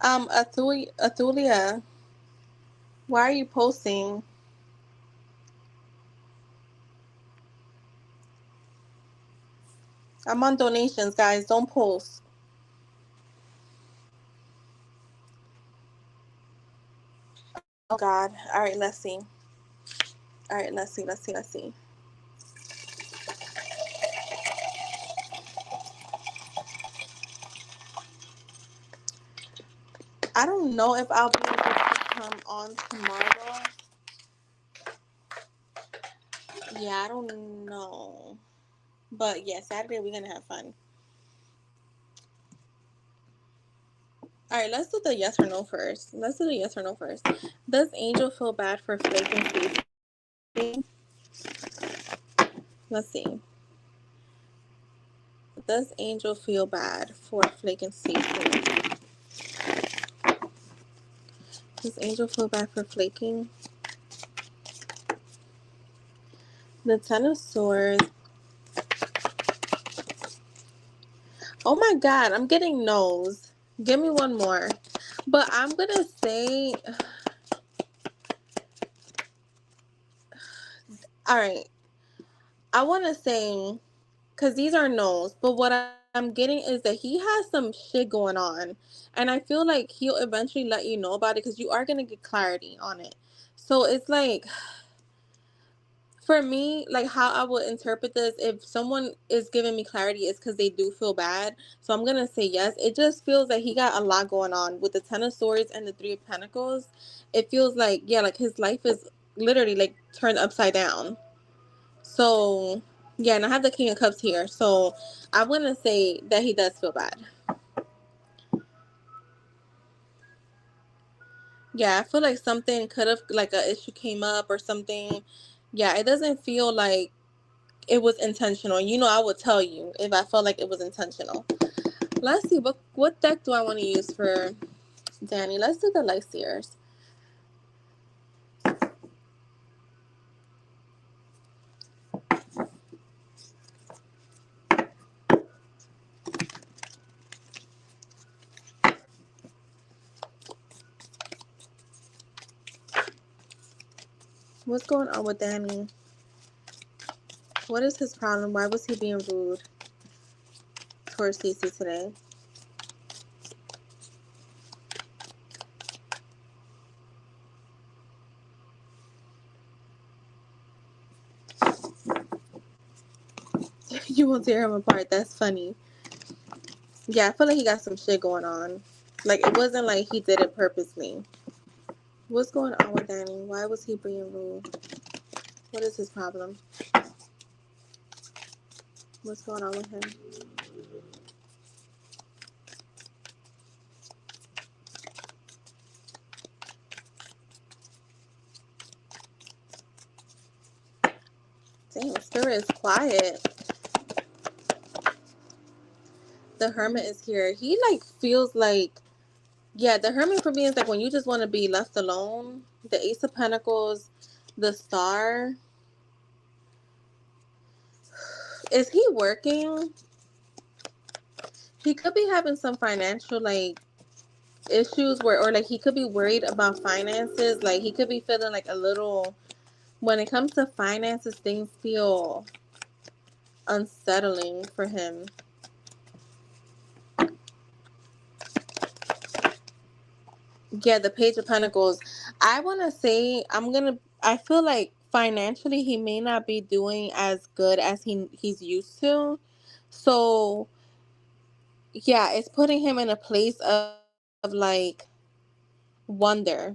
Athulia, why are you posting? I'm on donations, guys. Don't post. Oh God. All right, let's see. All right, let's see. Let's see. I don't know if I'll be able to come on tomorrow. Yeah, I don't know. But yeah, Saturday we're gonna have fun. All right, let's do the yes or no first. Does Angel feel bad for flaking sleep? Let's see. Does Angel feel bad for flaking sleep? Does Angel feel bad for flaking? The Ten of Swords. Oh my God, I'm getting no's. Give me one more. But I'm gonna say, all right. I want to say, because these are no's, but what I'm getting is that he has some shit going on. And I feel like he'll eventually let you know about it because you are going to get clarity on it. So it's like, for me, like how I would interpret this, if someone is giving me clarity, it's because they do feel bad. So I'm going to say yes. It just feels like he got a lot going on with the Ten of Swords and the Three of Pentacles. It feels like, yeah, like his life is literally like turned upside down. So, yeah, and I have the King of Cups here. So, I'm going to say that he does feel bad. Yeah, I feel like something could have, like, a issue came up or something. Yeah, it doesn't feel like it was intentional. You know, I would tell you if I felt like it was intentional. Let's see, what deck do I want to use for Danny? Let's do the Light Seers. What's going on with Danny? What is his problem? Why was he being rude towards Cece today? You won't tear him apart. That's funny. Yeah, I feel like he got some shit going on. Like, it wasn't like he did it purposely. What's going on with Danny? Why was he being rude? What is his problem? What's going on with him? Damn, Spirit is quiet. The Hermit is here. He, like, feels like... Yeah, the Hermit for me is like when you just want to be left alone. The Ace of Pentacles, the Star. Is he working? He could be having some financial, like, issues where, or like he could be worried about finances. Like he could be feeling like a little, when it comes to finances, things feel unsettling for him. Yeah, the Page of Pentacles. I want to say, I feel like financially he may not be doing as good as he's used to. So yeah, it's putting him in a place of like wonder.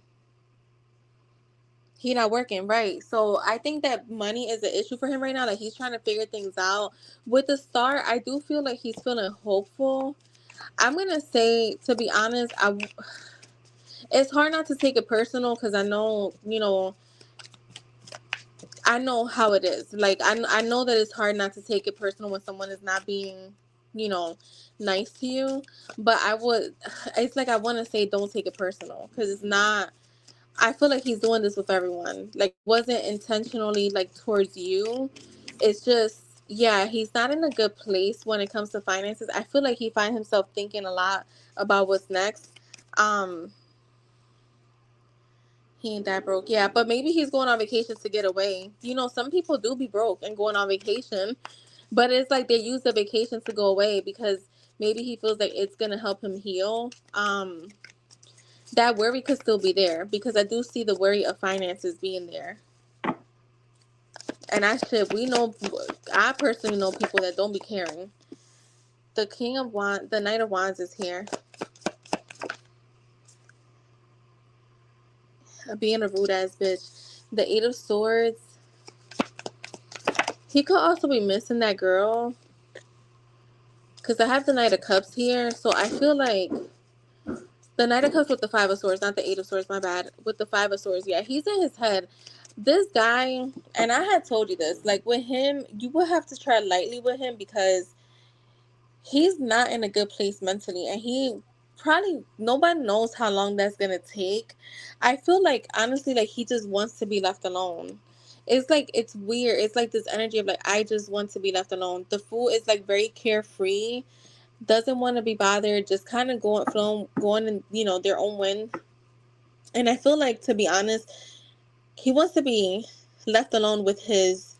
He not working, right? So I think that money is an issue for him right now. Like he's trying to figure things out. With the star, I do feel like he's feeling hopeful. I'm gonna say, to be honest, it's hard not to take it personal because I know, I know how it is. Like I know that it's hard not to take it personal when someone is not being, you know, nice to you. But I would, it's like I want to say don't take it personal because it's not. I feel like he's doing this with everyone. Like it wasn't intentionally like towards you. It's just yeah, he's not in a good place when it comes to finances. I feel like he finds himself thinking a lot about what's next. Um, he ain't that broke. Yeah, but maybe he's going on vacation to get away. Some people do be broke and going on vacation, but it's like they use the vacation to go away because maybe he feels like it's gonna help him heal. That worry could still be there because I do see the worry of finances being there. And I personally know people that don't be caring. The Knight of Wands is here. Being a rude ass bitch. The Eight of Swords. He could also be missing that girl. Because I have the Knight of Cups here. So I feel like the Knight of Cups with the Five of Swords, not the Eight of Swords, my bad. With the Five of Swords, yeah, he's in his head. This guy, and I had told you this, like with him, you will have to try lightly with him because he's not in a good place mentally, and he probably nobody knows how long that's gonna take. I feel like honestly, like he just wants to be left alone. It's like it's weird. It's like this energy of like I just want to be left alone. The Fool is like very carefree, doesn't want to be bothered, just kind of going in their own wind. And I feel like, to be honest, he wants to be left alone with his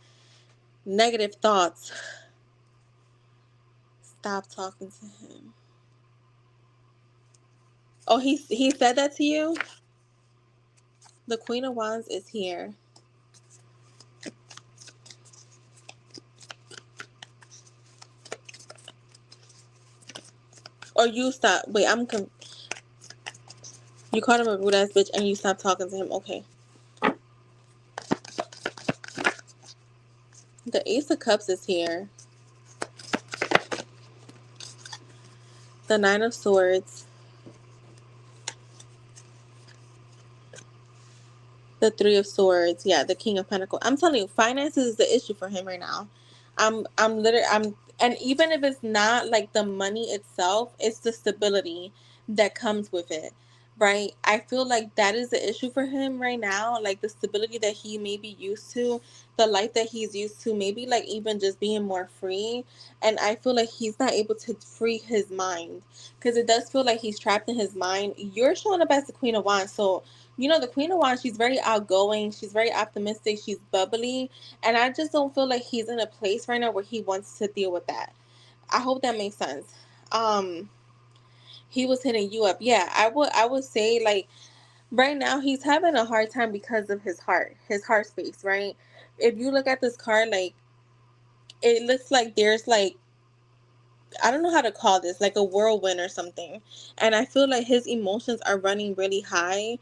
negative thoughts. Stop talking to him. Oh, he said that to you? The Queen of Wands is here. Or you stop. Wait, you called him a rude ass bitch and you stopped talking to him. Okay. The Ace of Cups is here. The Nine of Swords. The Three of Swords. Yeah, the King of Pentacles. I'm telling you, finances is the issue for him right now. And even if it's not like the money itself, it's the stability that comes with it, right? I feel like that is the issue for him right now. Like the stability that he may be used to, the life that he's used to, maybe like even just being more free. And I feel like he's not able to free his mind because it does feel like he's trapped in his mind. You're showing up as the Queen of Wands, so the Queen of Wands, she's very outgoing, she's very optimistic, she's bubbly, and I just don't feel like he's in a place right now where he wants to deal with that. I hope that makes sense. Um, he was hitting you up. Yeah, I would say like right now he's having a hard time because of his heart space, right? If you look at this card, like it looks like there's like I don't know how to call this, like a whirlwind or something. And I feel like his emotions are running really high.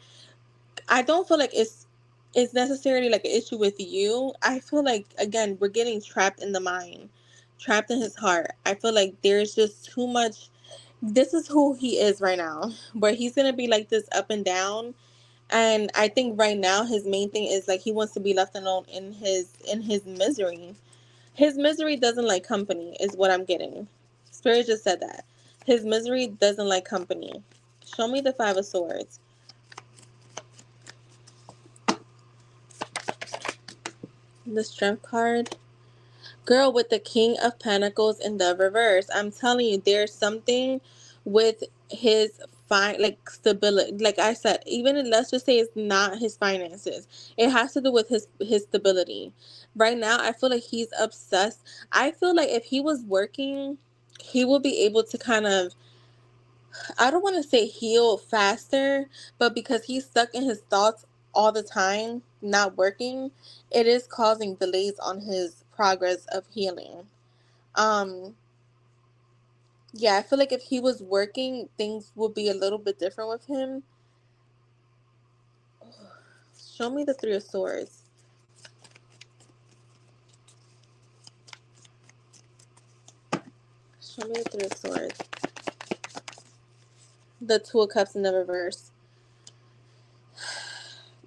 I don't feel like it's necessarily like an issue with you. I feel like again we're getting trapped in the mind, trapped in his heart. I feel like there's just too much. This is who he is right now, but he's gonna be like this up and down. And I think right now his main thing is like he wants to be left alone in his misery. His misery doesn't like company, is what I'm getting. Spirit just said that. His misery doesn't like company. Show me the Five of Swords. The Strength card. Girl, with the King of Pentacles in the reverse, I'm telling you, there's something with his like stability. Like I said, even if, let's just say it's not his finances, it has to do with his stability. Right now, I feel like he's obsessed. I feel like if he was working, he would be able to kind of, I don't want to say heal faster, but because he's stuck in his thoughts all the time, not working, it is causing delays on his progress of healing. Um, yeah, I feel like if he was working, things would be a little bit different with him. Show me the Three of Swords. Show me the Three of Swords. The Two of Cups in the reverse.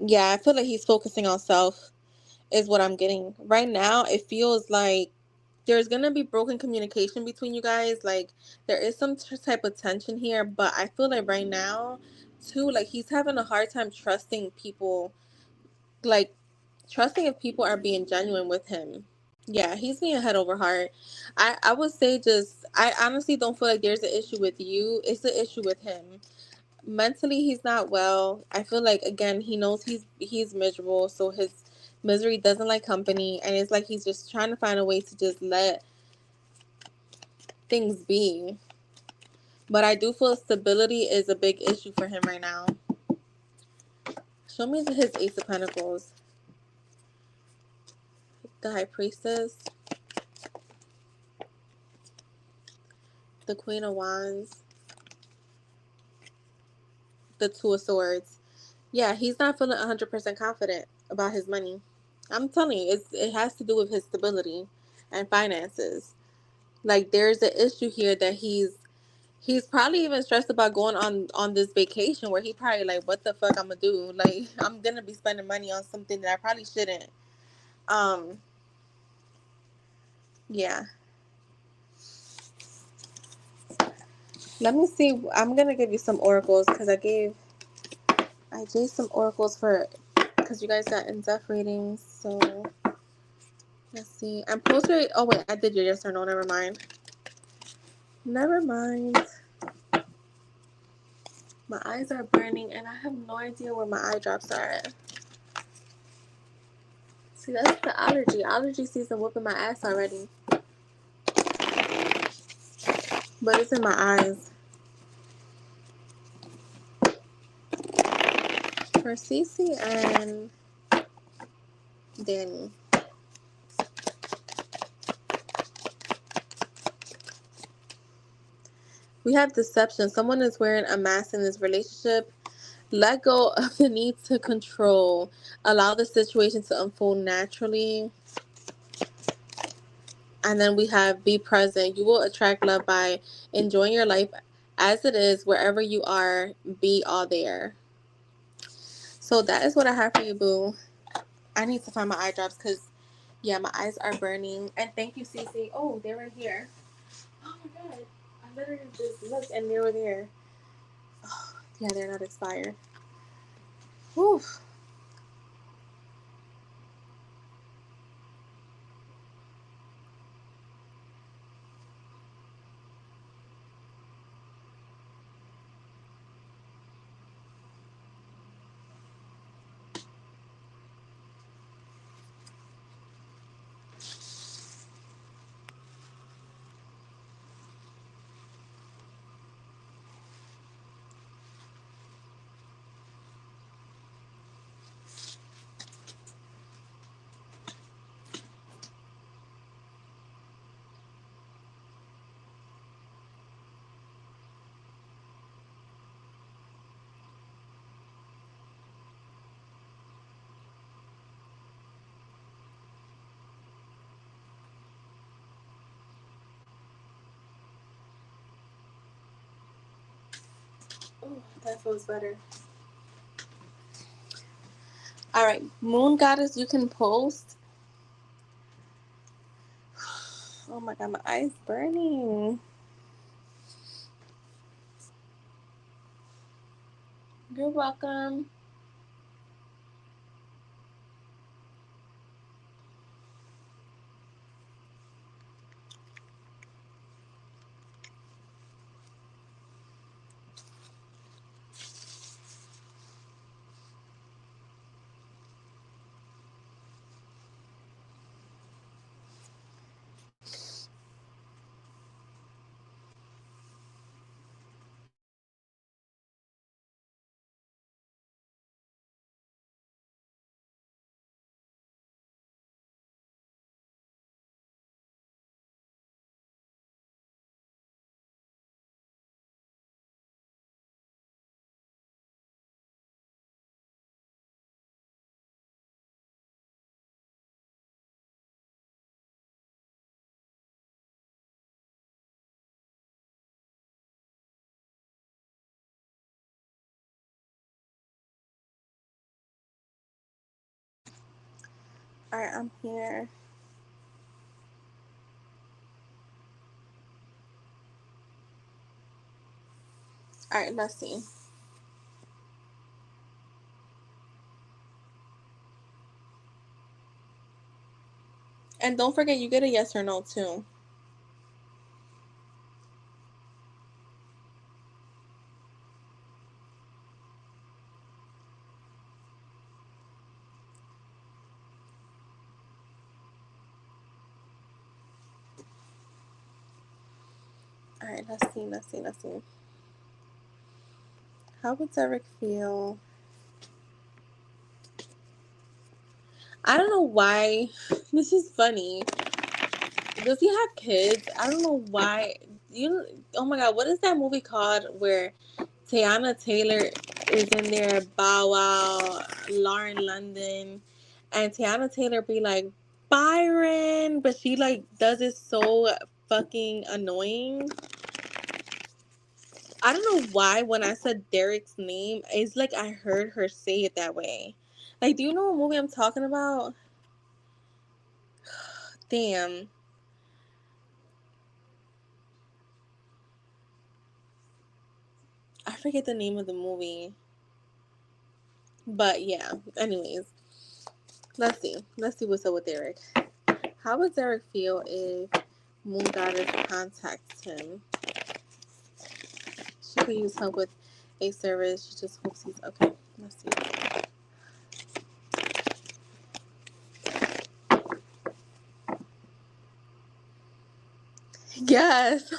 Yeah, I feel like he's focusing on self, is what I'm getting. Right now, it feels like there's gonna be broken communication between you guys. Like, there is some type of tension here, but I feel like right now, too, like, he's having a hard time trusting people. Like, trusting if people are being genuine with him. Yeah, he's being head over heart. I would say just, I honestly don't feel like there's an issue with you. It's an issue with him. Mentally, he's not well. I feel like, again, he knows he's miserable, so his misery doesn't like company, and it's like he's just trying to find a way to just let things be. But I do feel stability is a big issue for him right now. Show me his Ace of Pentacles. The High Priestess. The Queen of Wands. The Two of Swords. Yeah, he's not feeling 100% confident about his money. I'm telling you, it has to do with his stability and finances. Like, there's an issue here that he's probably even stressed about going on this vacation where he probably like, what the fuck I'm gonna do? Like, I'm gonna be spending money on something that I probably shouldn't. Um, yeah. Let me see. I'm gonna give you some oracles because I gave some oracles for, because you guys got in-depth readings. So let's see. I'm supposed to. Oh wait, I did your yes or no. Never mind. Never mind. My eyes are burning, and I have no idea where my eye drops are at. See, that's the allergy. Allergy season whooping my ass already. But it's in my eyes. For Cece and Danny. We have deception. Someone is wearing a mask in this relationship. Let go of the need to control. Allow the situation to unfold naturally. And then we have be present. You will attract love by enjoying your life as it is. Wherever you are, be all there. So that is what I have for you, boo. I need to find my eye drops because, yeah, my eyes are burning. And thank you, Cece. Oh, they were here. Oh my god. I literally just looked and they were there. Oh, yeah, they're not expired. Whew. Oh, that feels better. All right, Moon Goddess, you can post. Oh my god, my eyes burning. You're welcome. Alright, I'm here. Alright, let's see. And don't forget, you get a yes or no too. Alright, let's see. How would Derek feel? I don't know why. This is funny. Does he have kids? I don't know why. Oh my god, what is that movie called where Tiana Taylor is in there, Bow Wow, Lauren London, and Tiana Taylor be like, Byron, but she like does it so fucking annoying. I don't know why when I said Derek's name, it's like I heard her say it that way. Like, do you know what movie I'm talking about? Damn. I forget the name of the movie. But yeah, anyways, let's see. Let's see what's up with Derek. How would Derek feel if Moon Goddess contacts him? She could use help with a service. She just hopes he's okay. Let's see. Yes.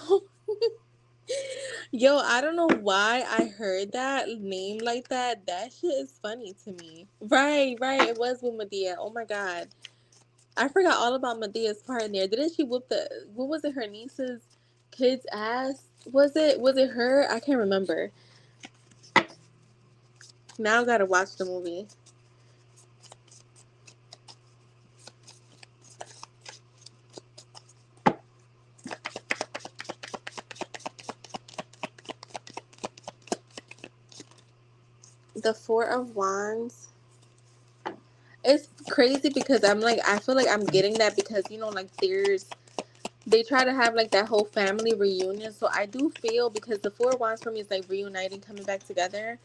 Yo, I don't know why I heard that name like that. That shit is funny to me. Right, right. It was with Medea. Oh my god. I forgot all about Medea's part in there. Didn't she whoop what was it, her niece's kid's ass? Was it her? I can't remember. Now I gotta watch the movie. The Four of Wands. It's crazy because I'm like, I feel like I'm getting that because, like they try to have like that whole family reunion. So I do feel, because the Four of Wands for me is like reuniting, coming back together.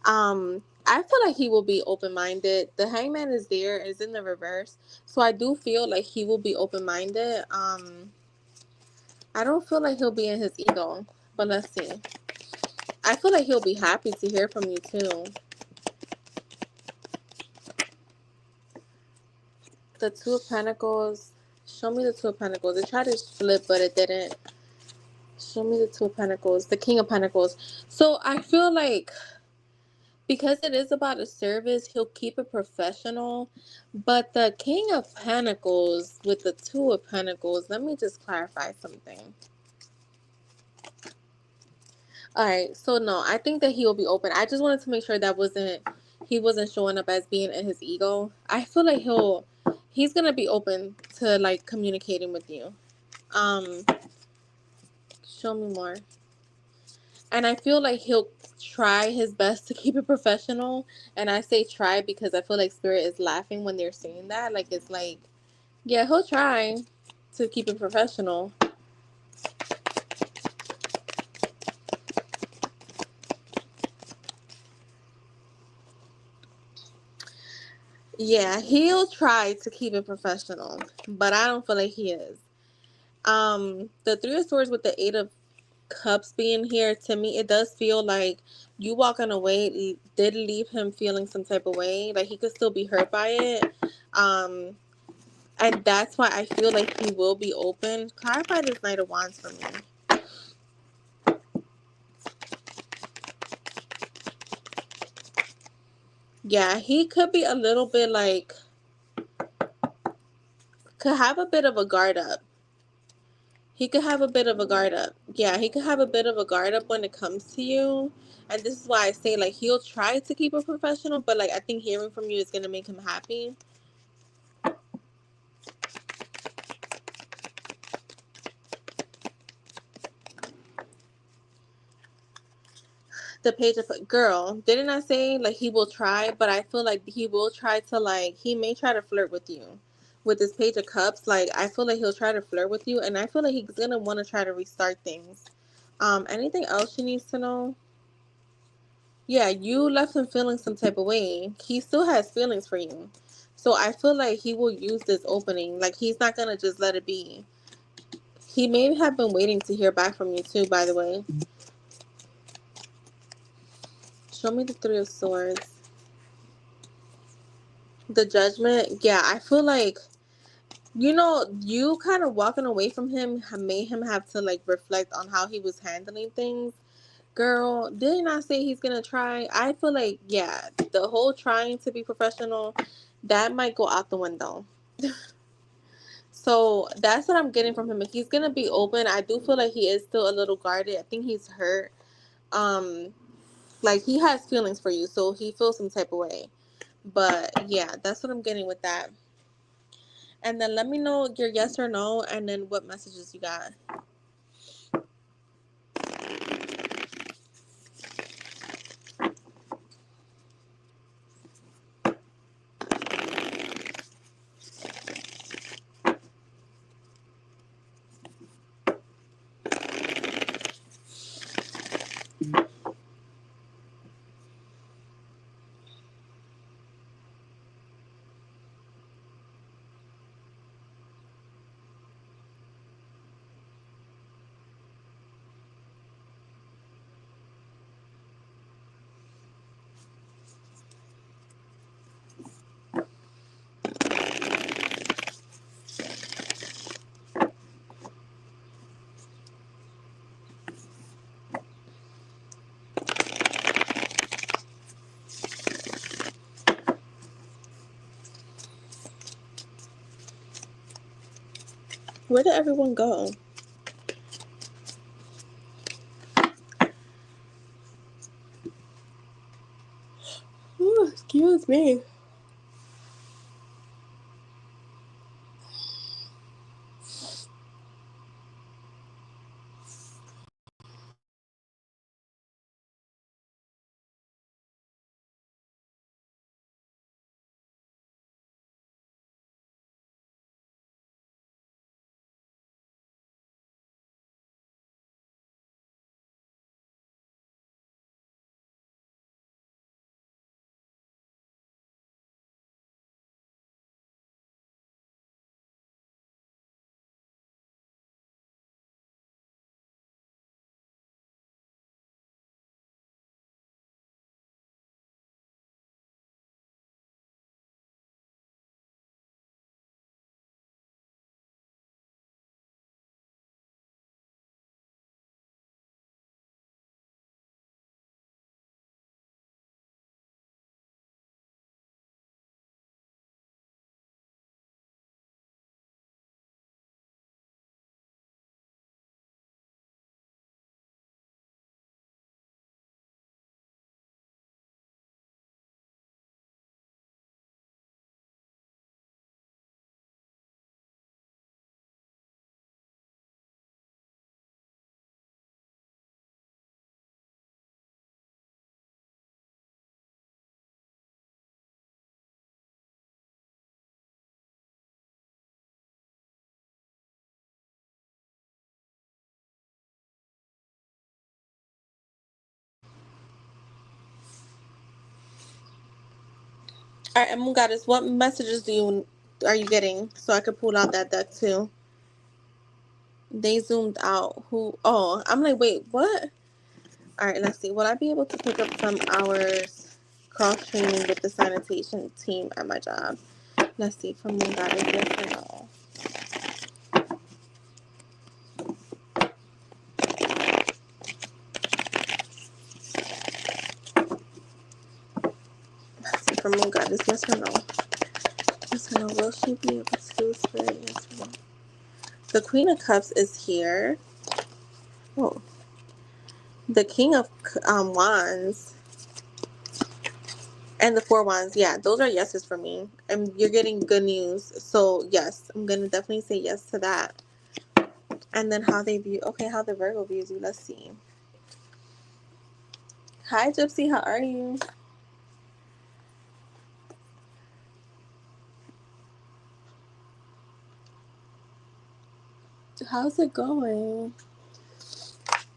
I feel like he will be open minded. The Hangman is there, is in the reverse. So I do feel like he will be open minded. I don't feel like he'll be in his ego. But let's see. I feel like he'll be happy to hear from you too. The Two of Pentacles. Show me the Two of Pentacles. It tried to flip, but it didn't. Show me the Two of Pentacles. The King of Pentacles. So I feel like because it is about a service, he'll keep it professional. But the King of Pentacles with the Two of Pentacles, let me just clarify something. Alright, so no, I think that he will be open. I just wanted to make sure that he wasn't showing up as being in his ego. I feel like he's gonna be open to like communicating with you. Um, show me more. And I feel like he'll try his best to keep it professional. And I say try because I feel like Spirit is laughing when they're saying that. Like, it's like, yeah, he'll try to keep it professional. Yeah, he'll try to keep it professional, but I don't feel like he is. The Three of Swords with the Eight of Cups being here, to me, it does feel like you walking away did leave him feeling some type of way. Like, he could still be hurt by it. And that's why I feel like he will be open. Clarify this Knight of Wands for me. Yeah, he could be a little bit like, could have a bit of a guard up. He could have a bit of a guard up. Yeah, he could have a bit of a guard up when it comes to you. And this is why I say, like, he'll try to keep it professional, but, like, I think hearing from you is going to make him happy. The Page of Girl, didn't I say, like, he will try? But I feel like he will try to, like, he may try to flirt with you. with this Page of Cups, like, I feel like he'll try to flirt with you, and I feel like he's gonna want to try to restart things. Anything else she needs to know? Yeah, you left him feeling some type of way. He still has feelings for you. So I feel like he will use this opening. Like, he's not gonna just let it be. He may have been waiting to hear back from you too, by the way. Show me the Three of Swords. The Judgment. Yeah, I feel like, you kind of walking away from him made him have to, like, reflect on how he was handling things. Girl, did he not say he's gonna try? I feel like, yeah, the whole trying to be professional, that might go out the window. So that's what I'm getting from him. If he's gonna be open, I do feel like he is still a little guarded. I think he's hurt. Um, like, he has feelings for you, so he feels some type of way. But yeah, that's what I'm getting with that. And then let me know your yes or no, and then what messages you got. Where did everyone go? Ooh, excuse me. All right, Moon Goddess, what messages are you getting so I could pull out that deck too? They zoomed out. Who? Oh, I'm like, wait, what? All right, let's see. Will I be able to pick up some hours cross training with the sanitation team at my job? Let's see. From Moon Goddess, yes or no? Let's see. From Moon Goddess, yes or no? Yes or no? Will she be able to spirit? Yes or no? The Queen of Cups is here. Oh, the King of Wands and the Four Wands. Yeah, those are yeses for me. And you're getting good news. So yes, I'm gonna definitely say yes to that. And then how they view. Okay, how the Virgo views you. Let's see. Hi, Gypsy. How are you? How's it going?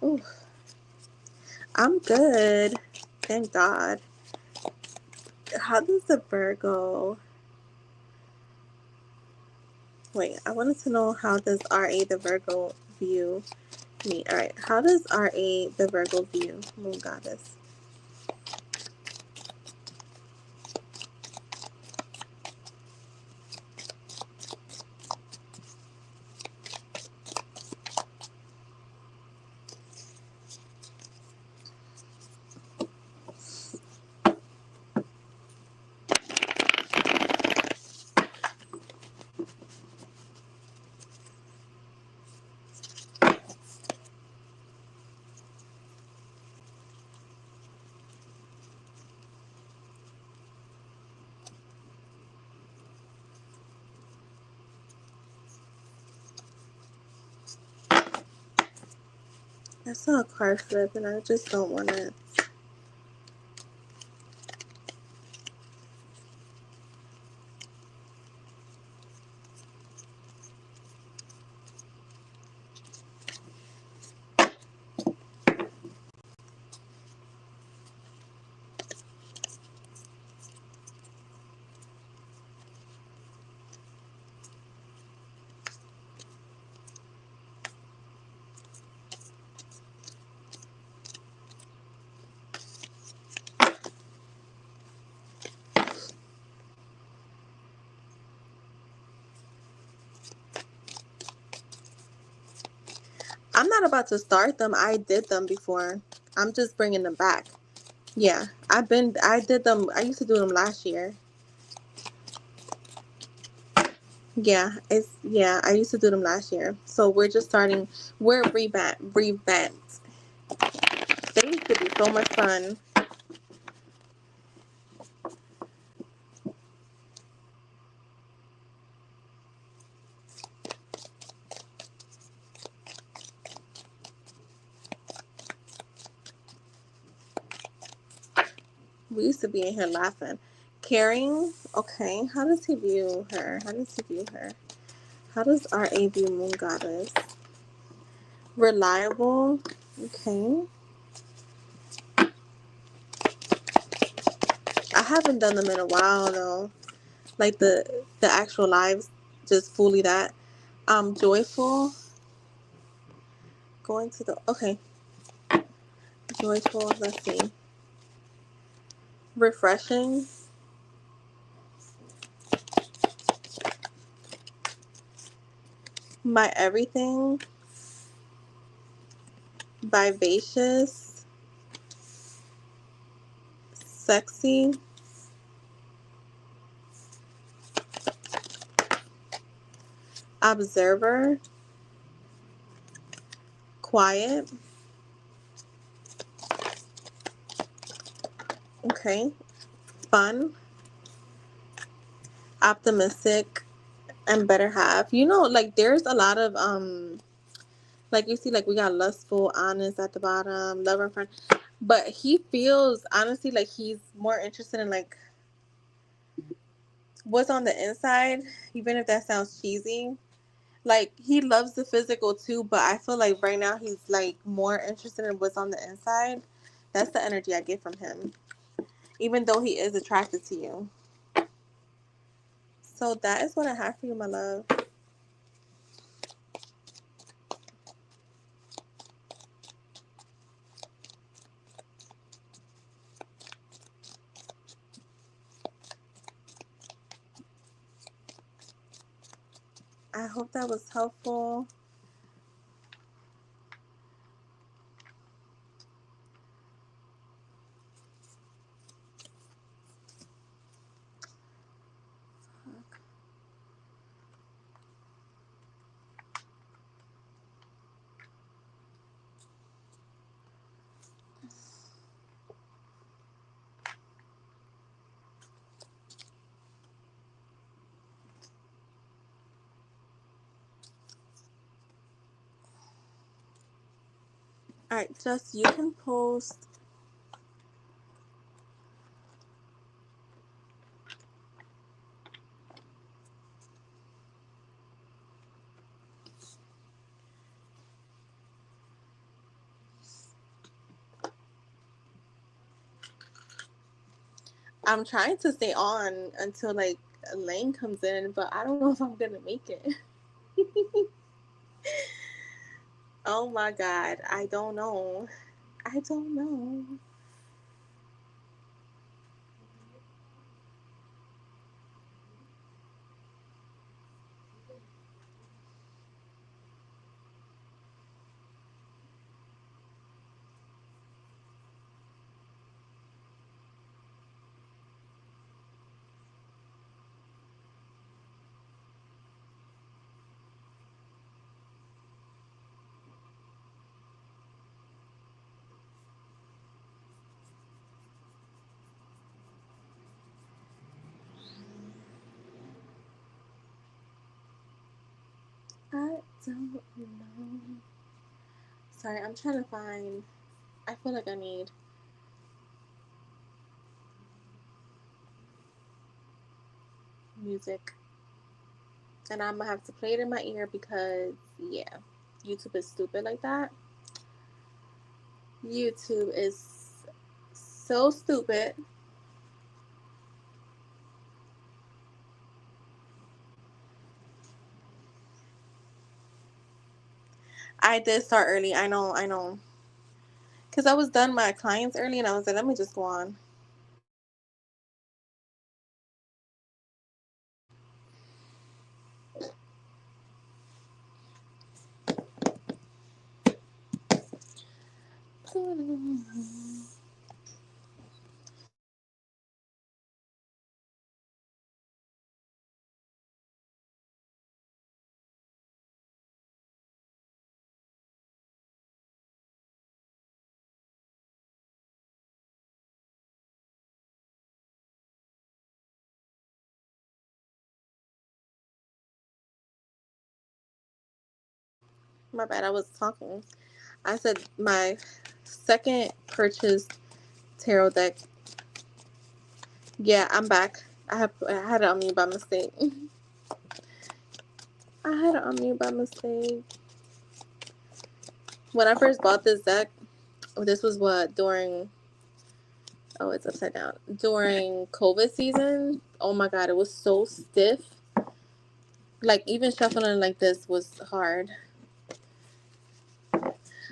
Ooh, I'm good. Thank God. How does the Virgo... Wait, I wanted to know how does RA the Virgo view me. Alright, how does RA the Virgo view Moon Goddess? I saw a card flip and I just don't want it. I'm not about to start them. I did them before. I'm just bringing them back. Yeah, I did them. I used to do them last year. Yeah, I used to do them last year. So we're just starting. We're revamped. They used to be so much fun. We used to be in here laughing. Caring, okay. How does he view her? How does he view her? How does RA view Moon Goddess? Reliable, okay. I haven't done them in a while though. Like the actual lives, just fully that. Joyful. Going to the okay. Joyful. Let's see. Refreshing. My everything. Vivacious. Sexy. Observer. Quiet. Okay. Fun. Optimistic. And better half. You know, like there's a lot of like you see, like we got lustful, honest at the bottom, lover, friend. But he feels honestly like he's more interested in like what's on the inside, even if that sounds cheesy. Like he loves the physical too, but I feel like right now he's like more interested in what's on the inside. That's the energy I get from him, even though he is attracted to you. So that is what I have for you, my love. I hope that was helpful. All right, just you can post. I'm trying to stay on until like Lane comes in, but I don't know if I'm gonna make it. Oh my god, I don't know. I don't know. I don't know. Sorry, I'm trying to find. I feel like I need music. And I'm gonna have to play it in my ear because, yeah, YouTube is stupid like that. YouTube is so stupid. I did start early. I know, I know. Because I was done my clients early and I was like, let me just go on. My bad, I was talking. I said my second purchased tarot deck. Yeah, I'm back. I had it on mute by mistake. I had it on mute by mistake. When I first bought this deck, this was what during it's upside down. During COVID season. Oh my god, it was so stiff. Like even shuffling like this was hard.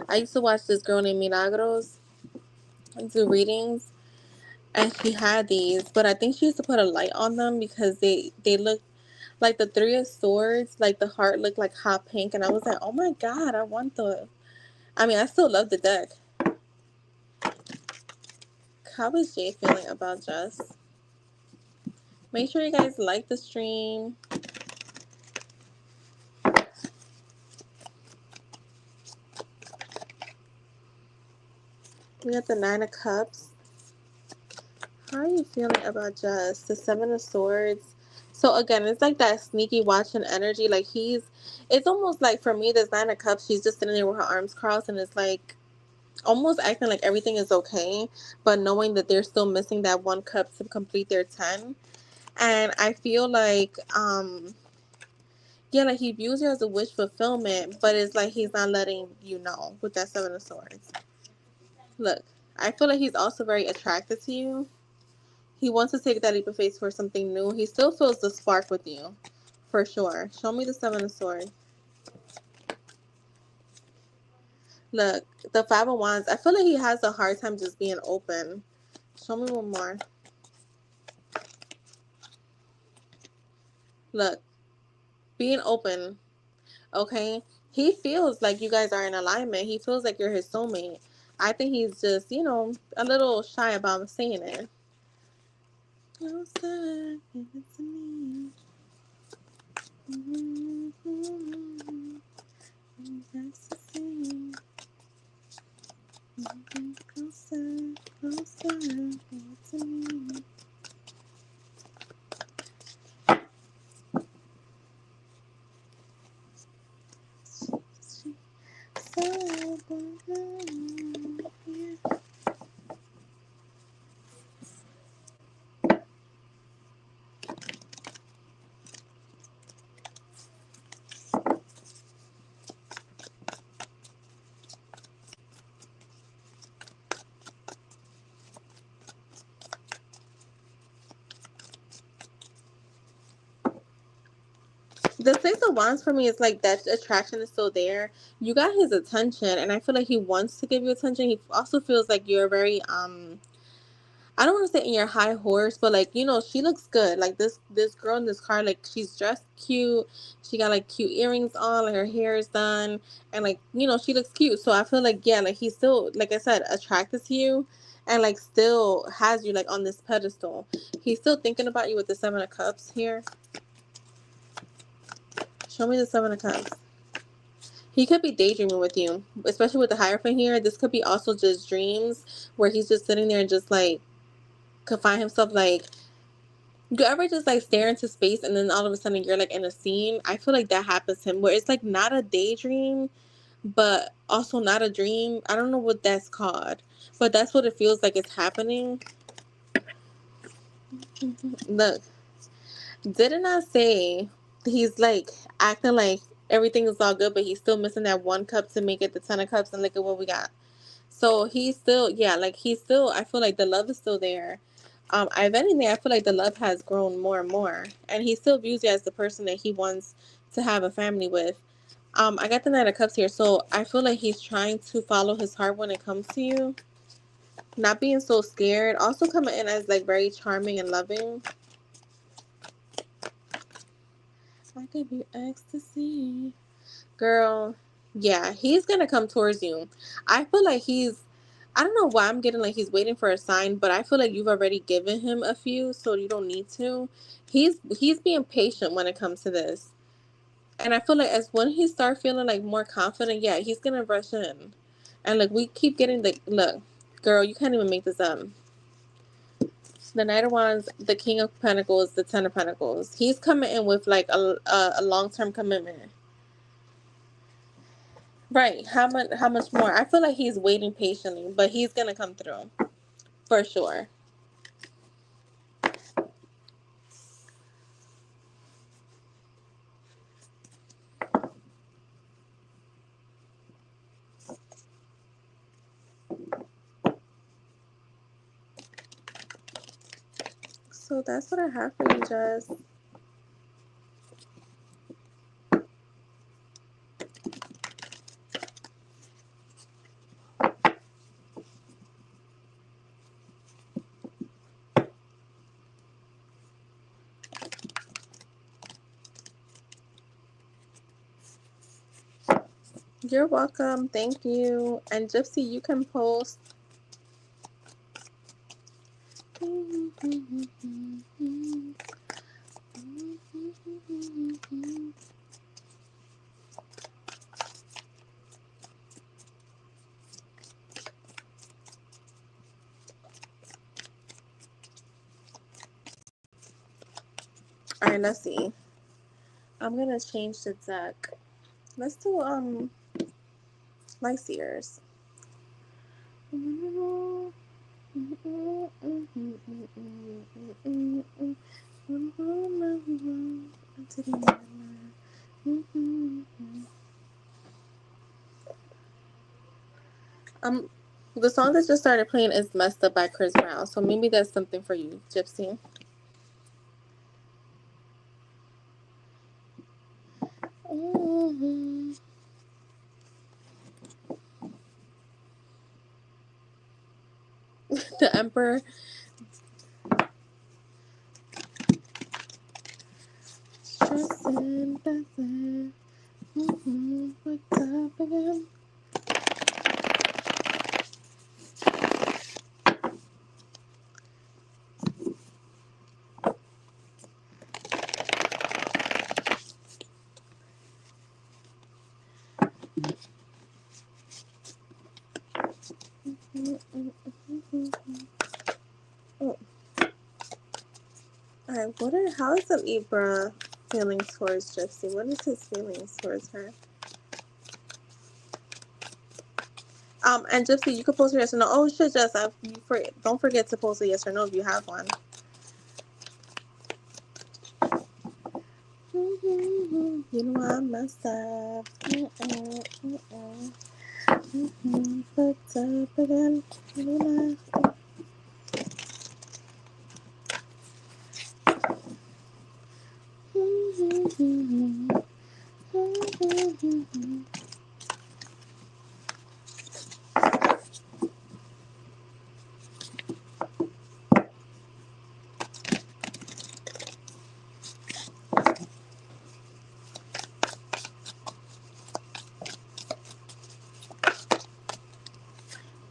I used to watch this girl named Milagros do readings, and she had these, but I think she used to put a light on them because they look like the Three of Swords, like the heart looked like hot pink, and I was like, oh my god, I want the. I mean, I still love the deck. How is Jay feeling about Jess? Make sure you guys like the stream. We got the Nine of Cups. How are you feeling about Jess? The Seven of Swords. So again, it's like that sneaky watching energy. Like it's almost like for me, this Nine of Cups, she's just sitting there with her arms crossed, and it's like almost acting like everything is okay, but knowing that they're still missing that one cup to complete their 10. And I feel like, yeah, like he views you as a wish fulfillment, but it's like he's not letting you know with that Seven of Swords. Look, I feel like he's also very attracted to you. He wants to take that leap of faith for something new. He still feels the spark with you, for sure. Show me the Seven of Swords. Look, the Five of Wands. I feel like he has a hard time just being open. Show me one more. Look, being open. Okay, he feels like you guys are in alignment. He feels like you're his soulmate. I think he's just, a little shy about saying it. Closer, give it to me. Mm-hmm. That's the same. Closer, closer, give it to me. So good, yeah. The Six of Wands for me is like that attraction is still there. You got his attention, and I feel like he wants to give you attention. He also feels like you're very I don't want to say in your high horse, but like she looks good. Like this girl in this car, like she's dressed cute. She got like cute earrings on, like her hair is done, and like she looks cute. So I feel like yeah, like he's still like I said attracted to you, and like still has you like on this pedestal. He's still thinking about you with the Seven of Cups here. Show me the Seven of Cups. He could be daydreaming with you, especially with the Hierophant here. This could be also just dreams where he's just sitting there and just like could find himself like you ever just like stare into space and then all of a sudden you're like in a scene. I feel like that happens to him where it's like not a daydream but also not a dream. I don't know what that's called, but that's what it feels like it's happening. Look, didn't I say he's like acting like everything is all good but he's still missing that one cup to make it the 10 of cups, and look at what we got. So he's still, yeah, like he's still, I feel like the love is still there. If anything, I feel like the love has grown more and more. And he still views you as the person that he wants to have a family with. I got the Knight of Cups here. So I feel like he's trying to follow his heart when it comes to you. Not being so scared. Also coming in as like very charming and loving. I give you ecstasy. Girl, yeah, he's gonna come towards you. I feel like I don't know why I'm getting like he's waiting for a sign, but I feel like you've already given him a few, so you don't need to. He's being patient when it comes to this. And I feel like as when he start feeling like more confident, yeah, he's gonna rush in. And like we keep getting the look, girl, you can't even make this up. The Knight of Wands, the King of Pentacles, the Ten of Pentacles. He's coming in with like a long term commitment. Right. How much more? I feel like he's waiting patiently, but he's gonna come through. For sure. So that's what I have for you, Jess. You're welcome. Thank you. And Gypsy, you can post. Alright, let's see. I'm gonna change the deck. Let's do Lyseers. The song that just started playing is "Messed Up" by Chris Brown, so maybe that's something for you, Gypsy. The Emperor. Stressing, blessing. What's up again? Oh. Alright, how is the Libra feeling towards Gypsy? What is his feelings towards her? And Gypsy, you can post a yes or no. Oh shit, Jess, don't forget to post a yes or no if you have one. You know I messed up. What's up again?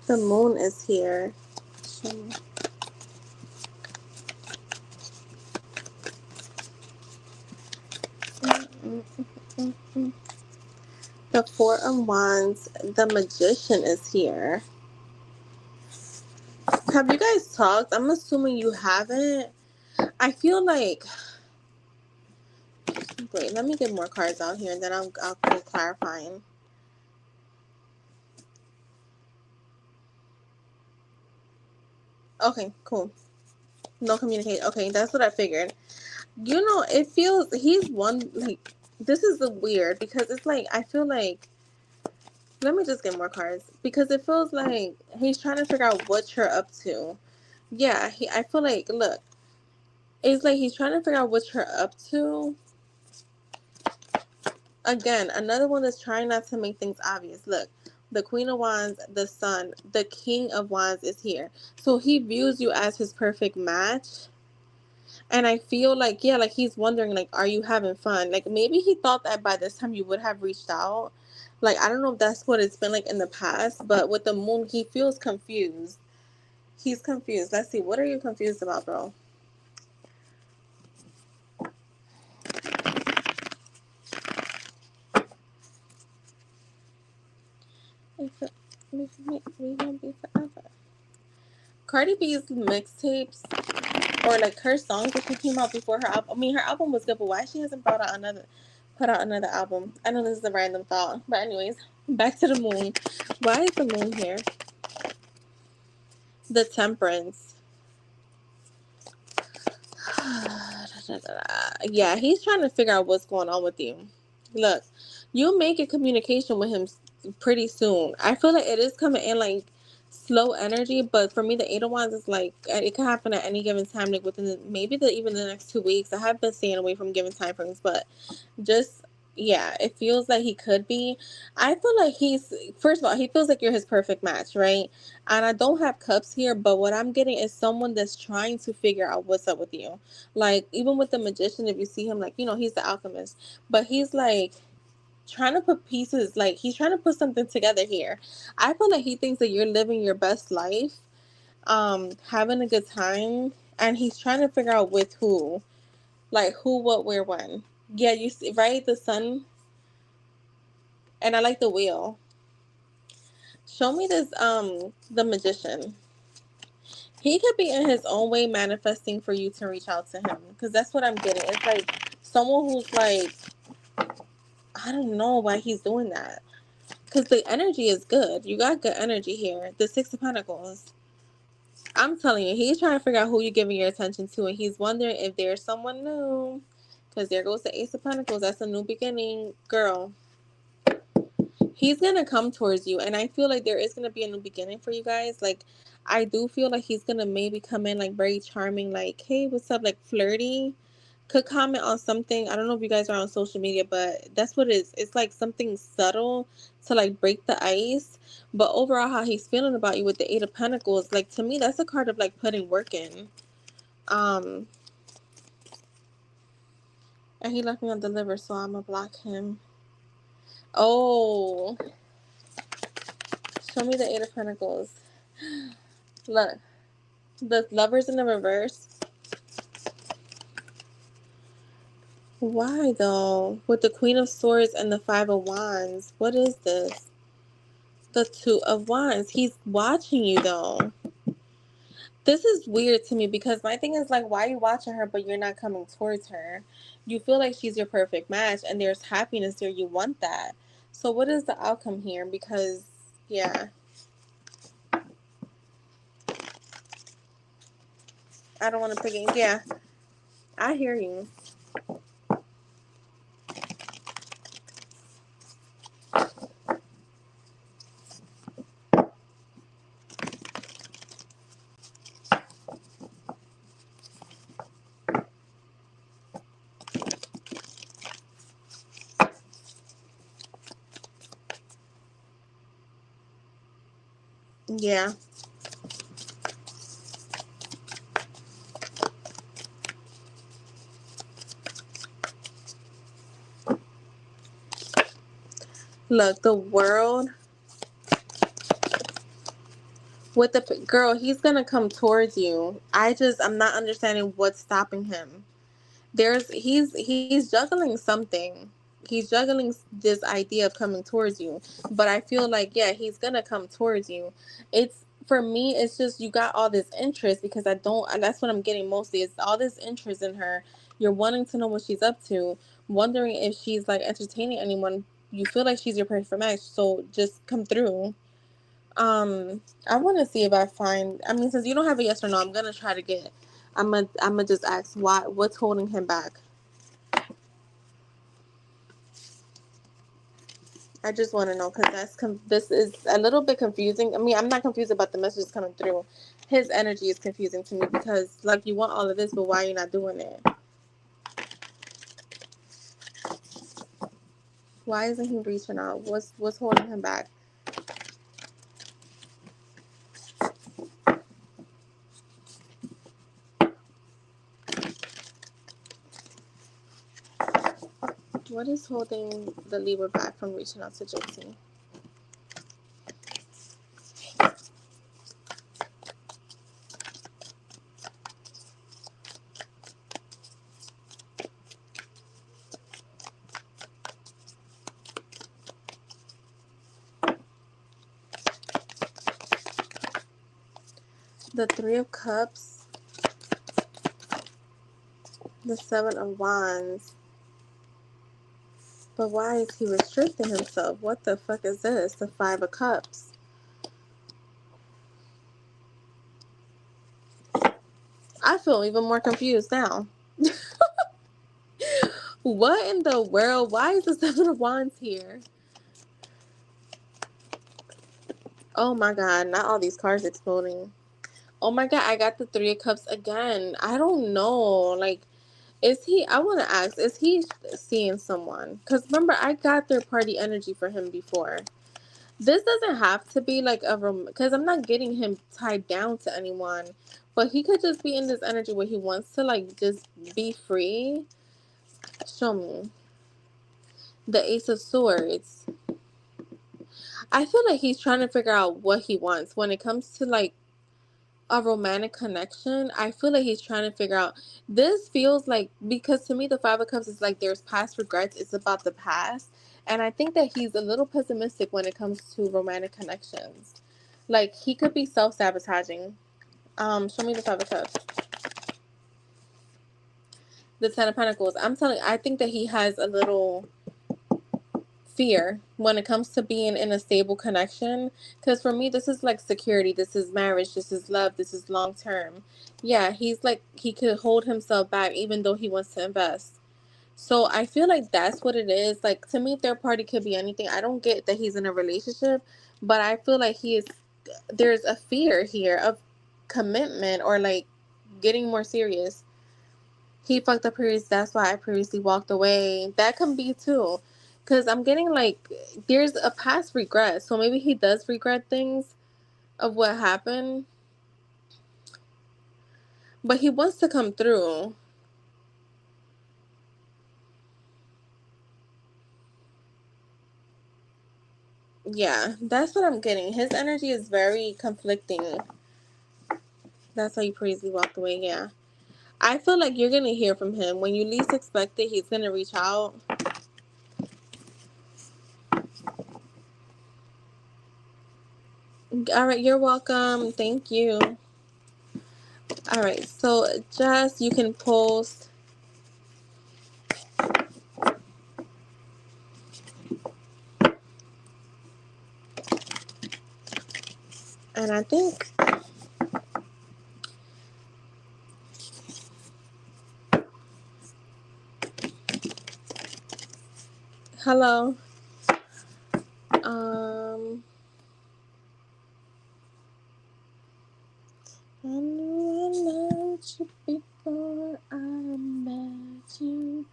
The moon is here. The Four of Wands, the Magician is here. Have you guys talked? I'm assuming you haven't. I feel like, wait, let me get more cards out here and then I'll be clarifying. Okay, cool. No communication. Okay, that's what I figured. You know, it feels he's one like this is the weird because it's like I feel like let me just get more cards because it feels like he's trying to figure out what you're up to. Yeah, I feel like look, it's like he's trying to figure out what you're up to. Again, another one that's trying not to make things obvious. Look, the Queen of Wands, the Sun, the King of Wands is here. So he views you as his perfect match. And I feel like, yeah, like he's wondering, like, are you having fun? Like maybe he thought that by this time you would have reached out. Like, I don't know if that's what it's been like in the past, but with the moon, he feels confused. He's confused. Let's see. What are you confused about, bro? We gonna be forever. Cardi B's mixtapes or like her songs that she came out before her album. I mean, her album was good, but why she hasn't put out another album? I know this is a random thought, but anyways, back to the moon. Why is the moon here? The Temperance. Yeah, he's trying to figure out what's going on with you. Look, you'll make a communication with him pretty soon. I feel like it is coming in like slow energy, but for me, the Eight of Wands is like it can happen at any given time, like within even the next 2 weeks. I have been staying away from giving time frames, but just yeah, it feels like he could be. I feel like he's first of all, he feels like you're his perfect match, right? And I don't have cups here, but what I'm getting is someone that's trying to figure out what's up with you. Like even with the Magician, if you see him, like he's the alchemist, but he's like trying to put pieces, like he's trying to put something together here. I feel like he thinks that you're living your best life, having a good time, and he's trying to figure out with who, like who, what, where, when. Yeah, you see, right? The sun, and I like the wheel. Show me this, the Magician. He could be in his own way manifesting for you to reach out to him, because that's what I'm getting. It's like someone who's like, I don't know why he's doing that. Because the energy is good. You got good energy here. The Six of Pentacles. I'm telling you, he's trying to figure out who you're giving your attention to, and he's wondering if there's someone new. Because there goes the Ace of Pentacles. That's a new beginning. Girl, he's going to come towards you, and I feel like there is going to be a new beginning for you guys. Like, I do feel like he's going to maybe come in, like, very charming, like, hey, what's up, like, flirty. Could comment on something. I don't know if you guys are on social media, but that's what it is. It's like something subtle to like break the ice. But overall, how he's feeling about you with the Eight of Pentacles, like to me, that's a card of like putting work in. And he left me on deliver, so I'm gonna block him. Oh, show me the Eight of Pentacles. Look, the Lovers in the reverse. Why though? With the Queen of Swords and the Five of Wands, what is this? The Two of Wands. He's watching you though. This is weird to me because my thing is like, why are you watching her but you're not coming towards her? You feel like she's your perfect match and there's happiness there. You want that. So what is the outcome here? Because, yeah, I don't want to pick it. Yeah, I hear you. Yeah. Look, the world with the girl, he's gonna come towards you. I'm not understanding what's stopping him. He's juggling something. He's juggling this idea of coming towards you. But I feel like, yeah, he's gonna come towards you. It's for me, it's just you got all this interest because I don't and that's what I'm getting mostly. It's all this interest in her. You're wanting to know what she's up to, wondering if she's like entertaining anyone. You feel like she's your perfect match, so just come through. I want to see if I find. I mean, since you don't have a yes or no, I'm gonna try to get. I'm gonna just ask what's holding him back. I just want to know because this is a little bit confusing. I mean, I'm not confused about the messages coming through. His energy is confusing to me because like you want all of this, but why are you not doing it? Why isn't he reaching out? What's holding him back? What is holding the Libra back from reaching out to JT? The Three of Cups, the Seven of Wands. But why is he restricting himself? What the fuck is this? The Five of Cups. I feel even more confused now. What in the world? Why is the Seven of Wands here? Oh my god, not all these cards exploding. Oh my god, I got the Three of Cups again. I don't know. Like, I want to ask, is he seeing someone? Because remember, I got third party energy for him before. This doesn't have to be like because I'm not getting him tied down to anyone. But he could just be in this energy where he wants to like just be free. Show me. The Ace of Swords. I feel like he's trying to figure out what he wants when it comes to like a romantic connection. I feel like he's trying to figure out. This feels like, because to me the Five of Cups is like there's past regrets. It's about the past, and I think that he's a little pessimistic when it comes to romantic connections. Like he could be self-sabotaging. Show me the Five of Cups. The Ten of Pentacles. I think that he has a little fear when it comes to being in a stable connection, because for me this is like security, this is marriage, this is love, this is long term. Yeah, he's like he could hold himself back even though he wants to invest. So I feel like that's what it is. Like to me third party could be anything. I don't get that he's in a relationship, but I feel like there's a fear here of commitment or like getting more serious. He fucked up previously. That's why I previously walked away. That can be too. Because I'm getting like, there's a past regret. So maybe he does regret things of what happened. But he wants to come through. Yeah, that's what I'm getting. His energy is very conflicting. That's why he previously walked away. Yeah. I feel like you're going to hear from him. When you least expect it, he's going to reach out. All right, you're welcome. Thank you. All right, so just you can post. And I think hello. I knew I loved you before I met you.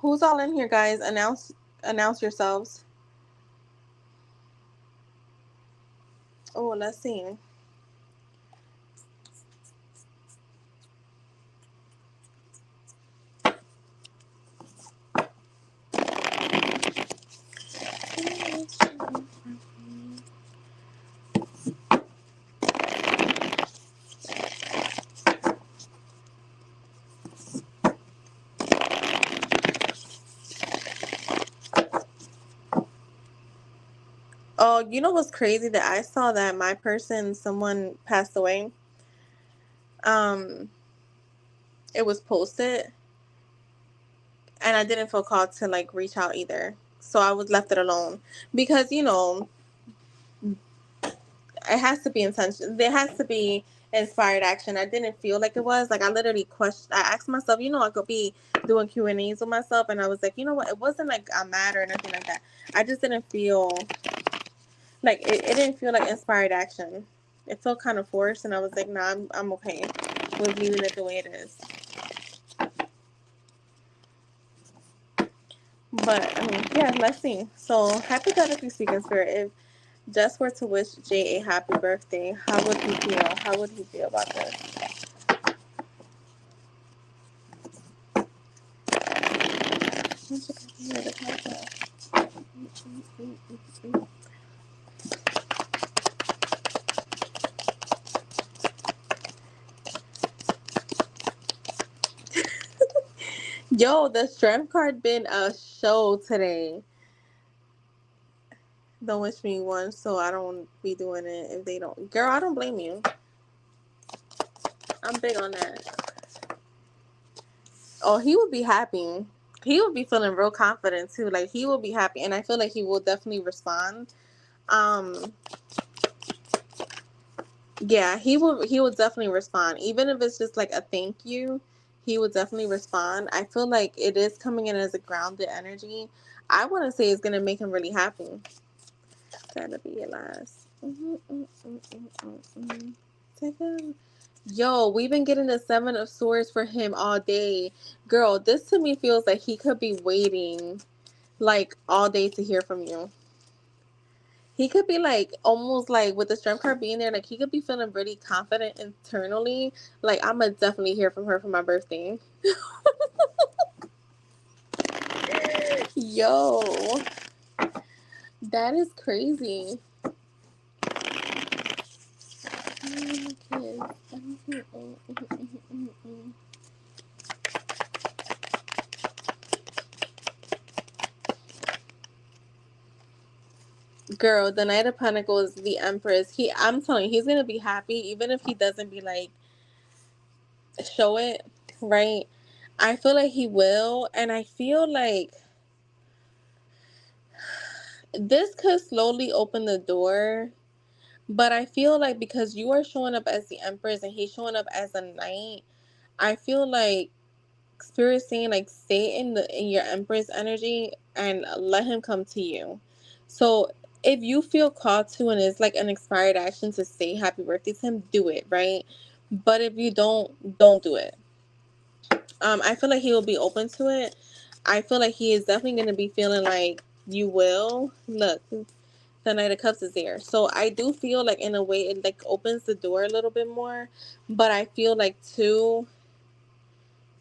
Who's all in here, guys? Announce yourselves. Oh, let's see. Oh, you know what's crazy? That I saw that my person, someone passed away. Um, it was posted, and I didn't feel called to like reach out either. So I was left it alone because it has to be intention. There has to be inspired action. I didn't feel like it was. Like I literally questioned. I asked myself, I could be doing Q&As with myself, and I was like, you know what? It wasn't like I'm mad or nothing like that. I just didn't feel like it didn't feel like inspired action. It felt kind of forced, and I was like, nah, I'm okay with leaving it the way it is. But I mean, yeah, let's see. So hypothetically speaking, Spirit, if Jess were to wish Jay a happy birthday, how would he feel? How would he feel about this? Yo, the strength card been a show today. Don't wish me one, so I don't be doing it if they don't. Girl, I don't blame you. I'm big on that. Oh, he would be happy. He would be feeling real confident too. Like he will be happy, and I feel like he will definitely respond. Um, yeah, he will. He will definitely respond, even if it's just like a thank you. He will definitely respond. I feel like it is coming in as a grounded energy. I want to say it's gonna make him really happy. Gotta be your last. Second. Yo, we've been getting the Seven of Swords for him all day. Girl, this to me feels like he could be waiting like all day to hear from you. He could be like almost like with the strength card being there, like he could be feeling really confident internally. Like I'm gonna definitely hear from her for my birthday. Yo, that is crazy. Girl, the Knight of Pentacles, the Empress. I'm telling you, he's gonna be happy, even if he doesn't be like show it, right? I feel like he will, and I feel like this could slowly open the door. But I feel like because you are showing up as the Empress and he's showing up as a Knight, I feel like Spirit saying like stay in your Empress energy and let him come to you. So if you feel called to and it's like an inspired action to say happy birthday to him, do it, right? But if you don't do it. I feel like he will be open to it. I feel like he is definitely going to be feeling like you will. Look, the Knight of Cups is there. So I do feel like in a way it like opens the door a little bit more. But I feel like too,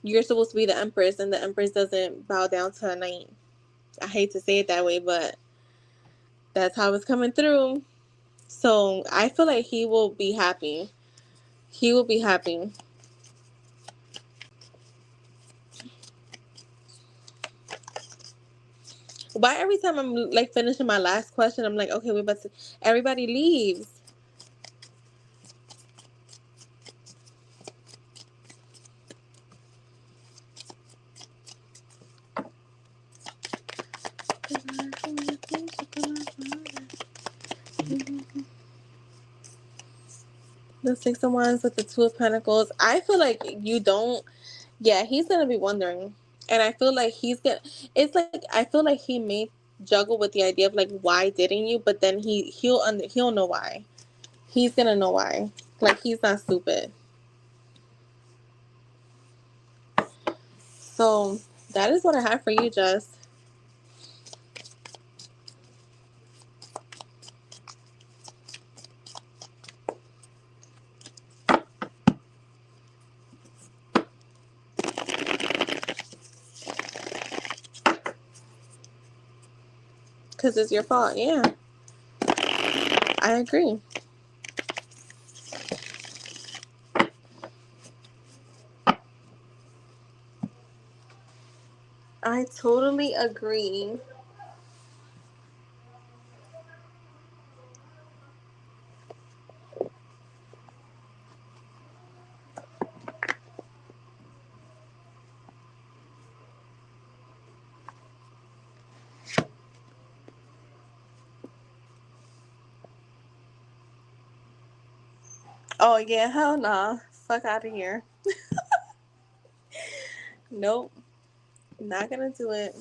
you're supposed to be the Empress and the Empress doesn't bow down to a Knight. I hate to say it that way, but that's how it's coming through. So I feel like he will be happy. He will be happy. Why every time I'm like finishing my last question, I'm like, okay, we're about to. Everybody leaves. The Six of Wands with the Two of Pentacles. I feel like you don't. Yeah, he's gonna be wondering, and I feel like he's gonna. It's like I feel like he may juggle with the idea of like, why didn't you? But then he'll know why. He's gonna know why. Like he's not stupid. So That is what I have for you, Jess. Because it's your fault. Yeah, I agree. I totally agree. Oh, yeah, hell nah. Fuck out of here. Nope. Not gonna do it.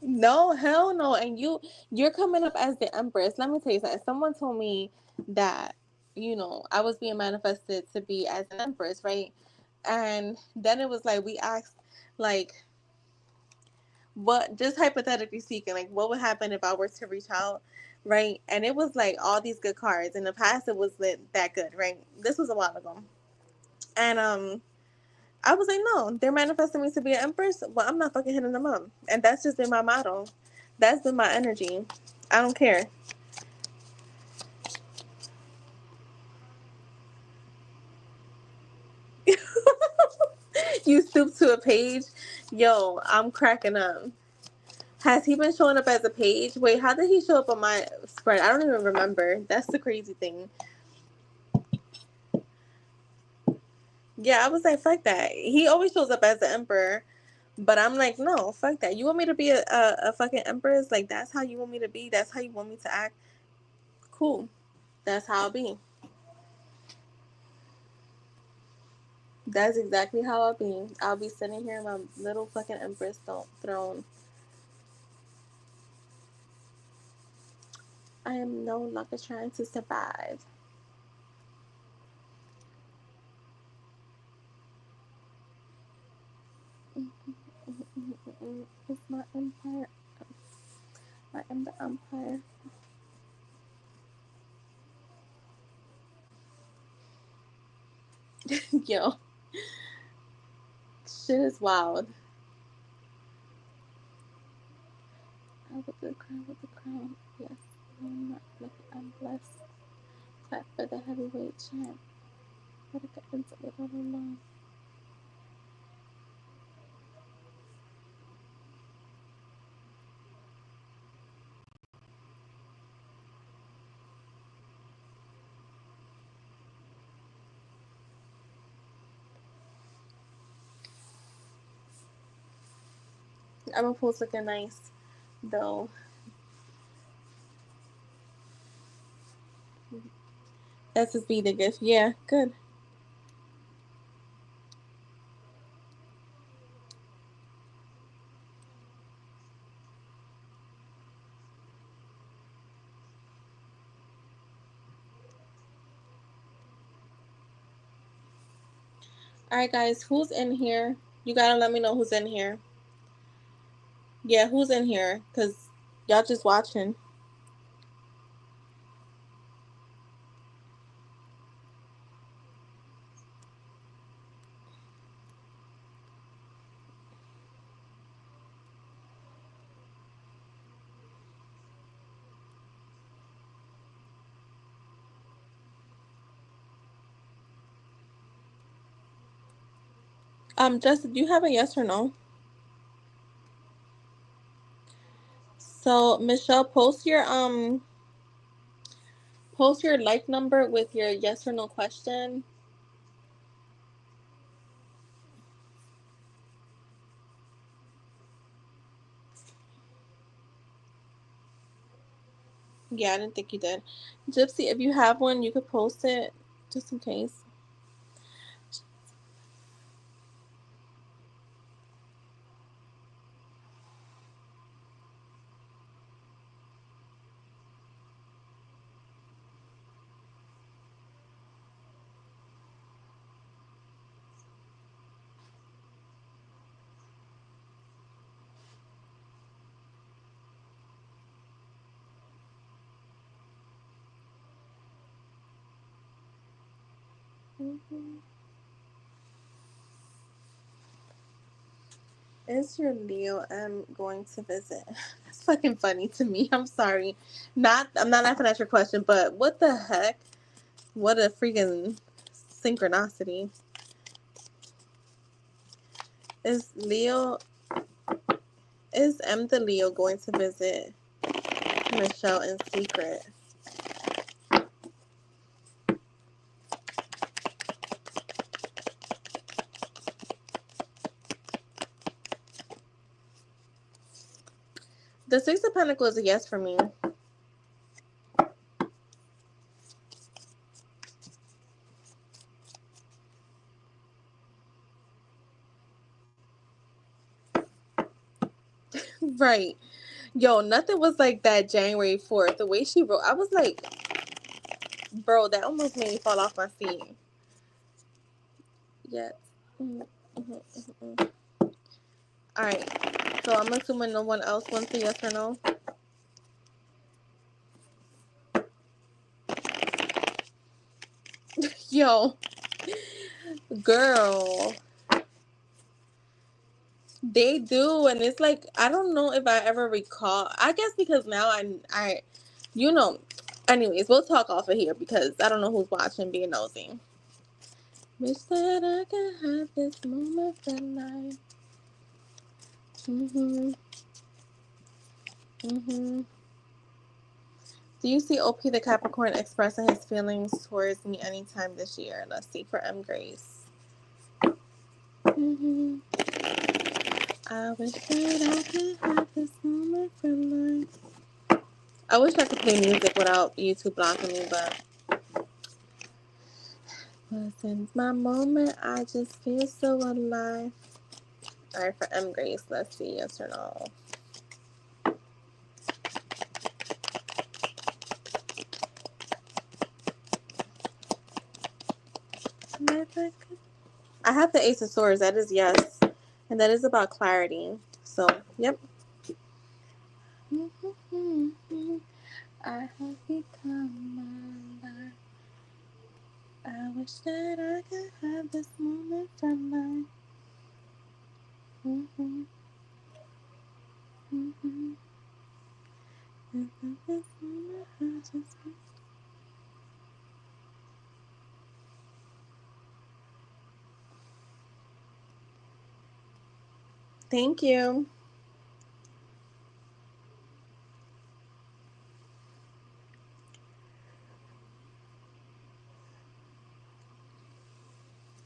No, hell no. And you're coming up as the Empress. Let me tell you something. Someone told me that, I was being manifested to be as an Empress, right? And then it was like we asked, like, what, just hypothetically speaking, like what would happen if I were to reach out, right? And it was like all these good cards. In the past it was that good, right? This was a while ago. And I was like, no, they're manifesting me to be an Empress. Well, I'm not fucking hitting them up. And that's just been my motto. That's been my energy. I don't care. You stoop to a page. Yo, I'm cracking up. Has he been showing up as a page? Wait, how did he show up on my spread? I don't even remember. That's the crazy thing. Yeah, I was like, fuck that. He always shows up as the emperor. But I'm like, no, fuck that. You want me to be a fucking empress? Like, that's how you want me to be? That's how you want me to act? Cool. That's how I'll be. That's exactly how I'll be. I'll be sitting here in my little fucking empress throne. I am no longer trying to survive. It's my empire. I am the empire. Yo, shit is wild. I with the crown, with the crown. Yes, I'm not lucky. I'm blessed. Clap for the heavyweight champ. Gotta get into it all alone. I'm supposed to looking nice, though. That's just be the gift. Yeah, good. All right, guys, who's in here? You gotta let me know who's in here. Yeah, who's in here? Cause y'all just watching. Justin, do you have a yes or no? So Michelle, post your like number with your yes or no question. Yeah, I didn't think you did. Gypsy, if you have one, you could post it just in case. Mm-hmm. Is your Leo going to visit? That's fucking funny to me. I'm sorry. I'm not laughing at your question, but what the heck? What a freaking synchronicity. Is Leo is M the Leo going to visit Michelle in secret? The Six of Pentacles is a yes for me. Right. Yo, nothing was like that January 4th. The way she wrote, I was like, bro, that almost made me fall off my seat. Yes. Mm-hmm, mm-hmm, mm-hmm. All right. So I'm assuming no one else wants a yes or no. Yo, girl, they do, and it's like I don't know if I ever recall. I guess because now I, you know. Anyways, we'll talk off of here because I don't know who's watching, being nosy. Wish that I could have this moment for life. Mhm. Mhm. Do you see OP the Capricorn expressing his feelings towards me anytime this year? Let's see for M Grace. Mhm. I wish that I could have this moment for life. I wish I could play music without YouTube blocking me, but since my moment, I just feel so alive. Alright, for M Grace, let's see, yes or no. I have the Ace of Swords, that is yes. And that is about clarity. So, yep. I have become my life. I wish that I could have this moment from life. Mm-hmm. Mm-hmm. Thank you.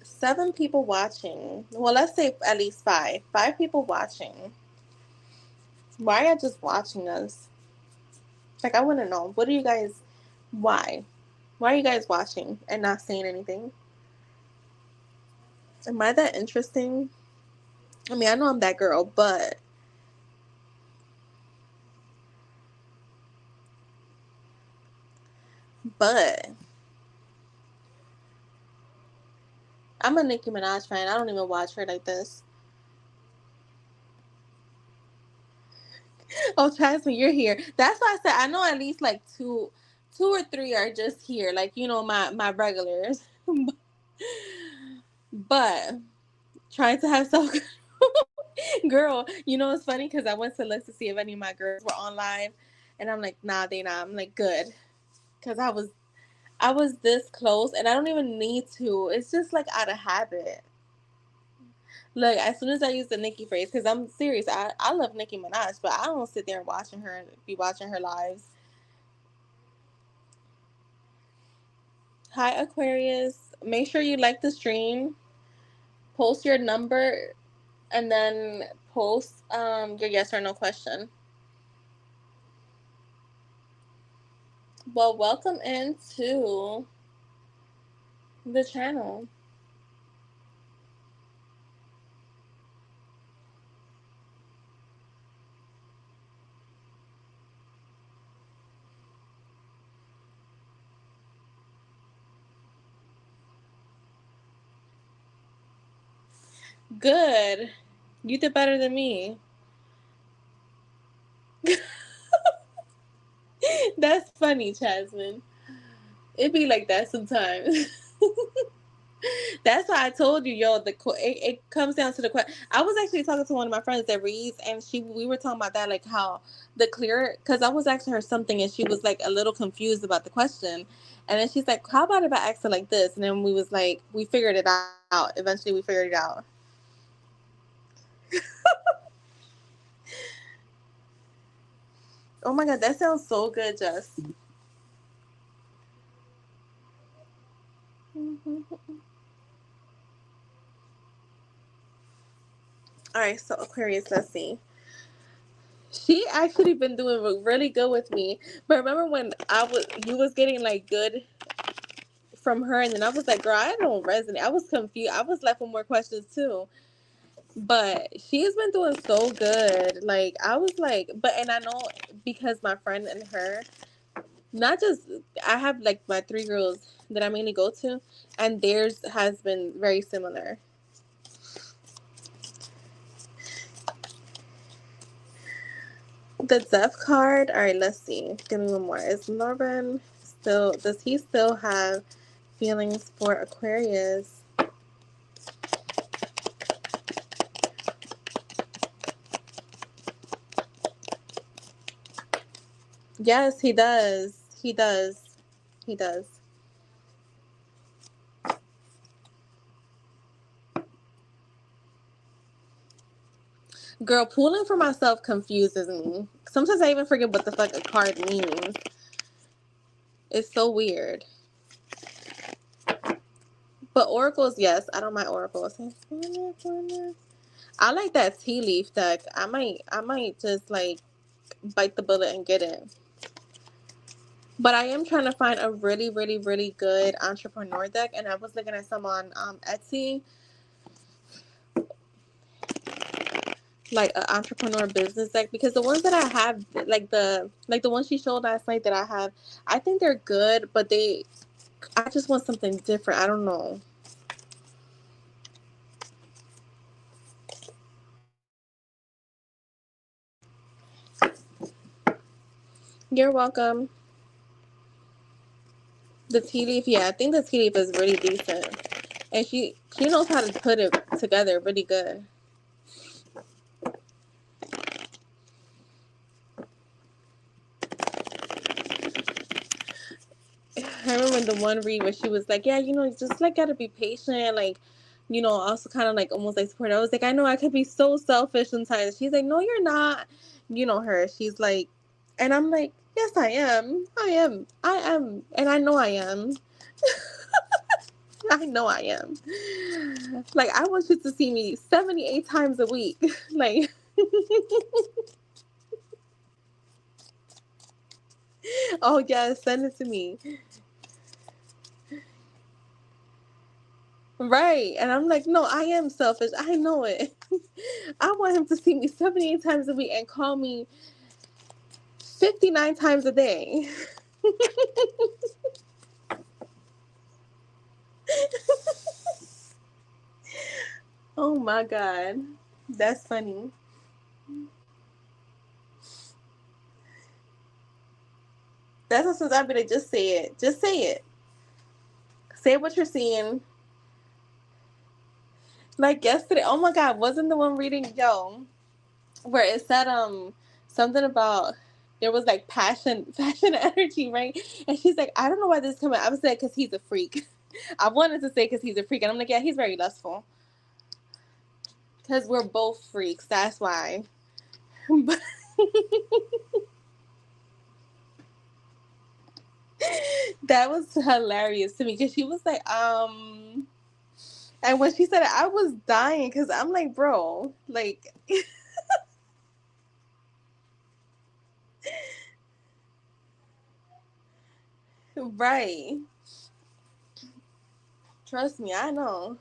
7 people watching. Well, let's say at least 5. 5 people watching. Why are you just watching us? Like, I want to know. What are you guys... Why? Why are you guys watching and not saying anything? Am I that interesting? I mean, I know I'm that girl, but... But... I'm a Nicki Minaj fan. I don't even watch her like this. Oh, trust me, you're here. That's why I said I know at least like two or three are just here. Like, you know, my regulars. But trying to have self girl, you know it's funny because I went to look to see if any of my girls were on live, and I'm like, nah, they not. I'm like, good, because I was this close, and I don't even need to. It's just like out of habit. Look, as soon as I use the Nicki phrase, because I'm serious, I love Nicki Minaj, but I don't sit there and be watching her lives. Hi, Aquarius. Make sure you like the stream, post your number, and then post your yes or no question. Well, welcome into the channel. Good. You did better than me. That's funny, Jasmine. It be like that sometimes. That's why I told you, yo. It comes down to the question. I was actually talking to one of my friends that reads, and we were talking about that, like how the clear. Because I was asking her something, and she was like a little confused about the question, and then she's like, "How about if I ask it like this?" And then we was like, we figured it out. Eventually, we figured it out. Oh my god, that sounds so good, Jess. All right, so Aquarius, let's see. She actually been doing really good with me. But remember when you was getting like good from her, and then I was like, girl, I don't resonate. I was confused. I was left with more questions too. But she has been doing so good. Like I was like, and I know because my friend and her, not just I have like my three girls that I mainly go to, and theirs has been very similar. The death card. All right, let's see. Give me one more. Is Norman still? Does he still have feelings for Aquarius? Yes, he does. He does. He does. Girl, pulling for myself confuses me. Sometimes I even forget what the fuck a card means. It's so weird. But oracles, yes, I don't mind oracles. I like that tea leaf deck. I might just like bite the bullet and get it. But I am trying to find a really, really, really good entrepreneur deck, and I was looking at some on Etsy, like an entrepreneur business deck, because the ones that I have, like the one she showed last night that I have, I think they're good, but I just want something different. I don't know. You're welcome. The tea leaf, yeah, I think the tea leaf is really decent, and she knows how to put it together really good. I remember the one read where she was like, "Yeah, you just like gotta be patient, like, also kind of like almost like support." I was like, "I know I could be so selfish sometimes." She's like, "No, you're not." You know her. She's like, and I'm like, "Yes, I am. I am, and I know I am. I know I am. Like, I want you to see me 78 times a week, like." Oh yes, send it to me. Right. And I'm like, no, I am selfish. I know it. I want him to see me 78 times a week and call me 59 times a day. Oh my God. That's funny. That's what says I'd be like, just say it. Just say it. Say what you're seeing. Like yesterday, oh my God, wasn't the one reading, where it said something about there was like passion energy, right? And she's like, I don't know why this is coming. I was like, because he's a freak. I wanted to say because he's a freak, and I'm like, yeah, he's very lustful. Because we're both freaks. That's why. But that was hilarious to me because she was like, and when she said it, I was dying because I'm like, bro, like, right. Trust me, I know.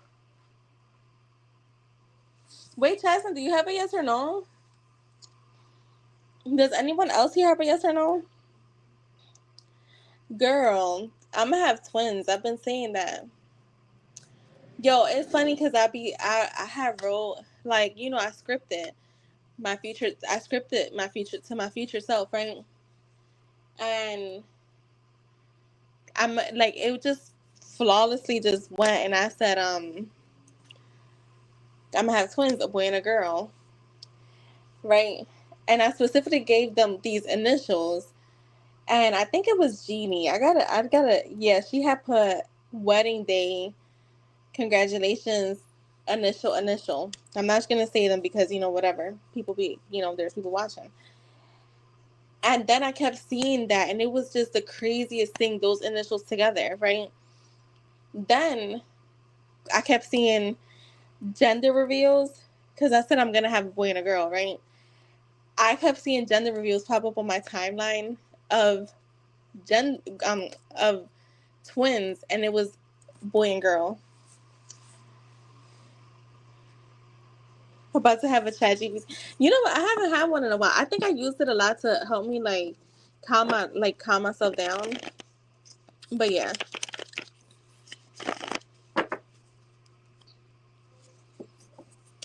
Wait, Chaston, do you have a yes or no? Does anyone else here have a yes or no? Girl, I'm gonna have twins. I've been saying that. Yo, it's funny because I have wrote like I scripted my future. I scripted my future to my future self, right? And I'm like it just flawlessly just went and I said, I'm gonna have twins, a boy and a girl, right? And I specifically gave them these initials, and I think it was Jeannie. Yeah, she had put wedding day, congratulations, initial. I'm not gonna say them because, whatever. People there's people watching. And then I kept seeing that, and it was just the craziest thing, those initials together, right? Then I kept seeing gender reveals because I said I'm gonna have a boy and a girl, right? I kept seeing gender reveals pop up on my timeline of gen of twins, and it was boy and girl. About to have a chat GPT. You know what? I haven't had one in a while. I think I used it a lot to help me calm myself down. But yeah.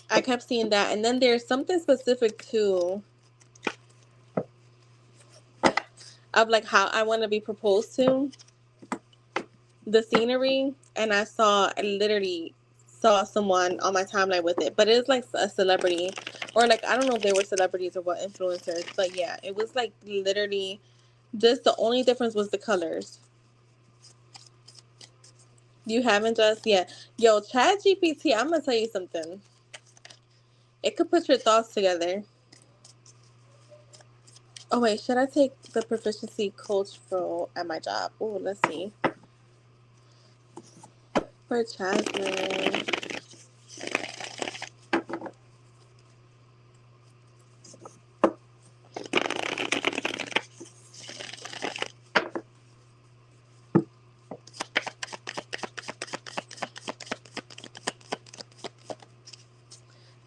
I kept seeing that, and then there's something specific too of like how I want to be proposed to, the scenery, and I literally saw someone on my timeline with it, but it's like a celebrity, or like I don't know if they were celebrities or what influencers, but yeah, it was like literally just the only difference was the colors. You haven't just yet, yo, Chat GPT. I'm gonna tell you something. It could put your thoughts together. Oh wait, should I take the proficiency coach role at my job? Oh, let's see. For Jasmine.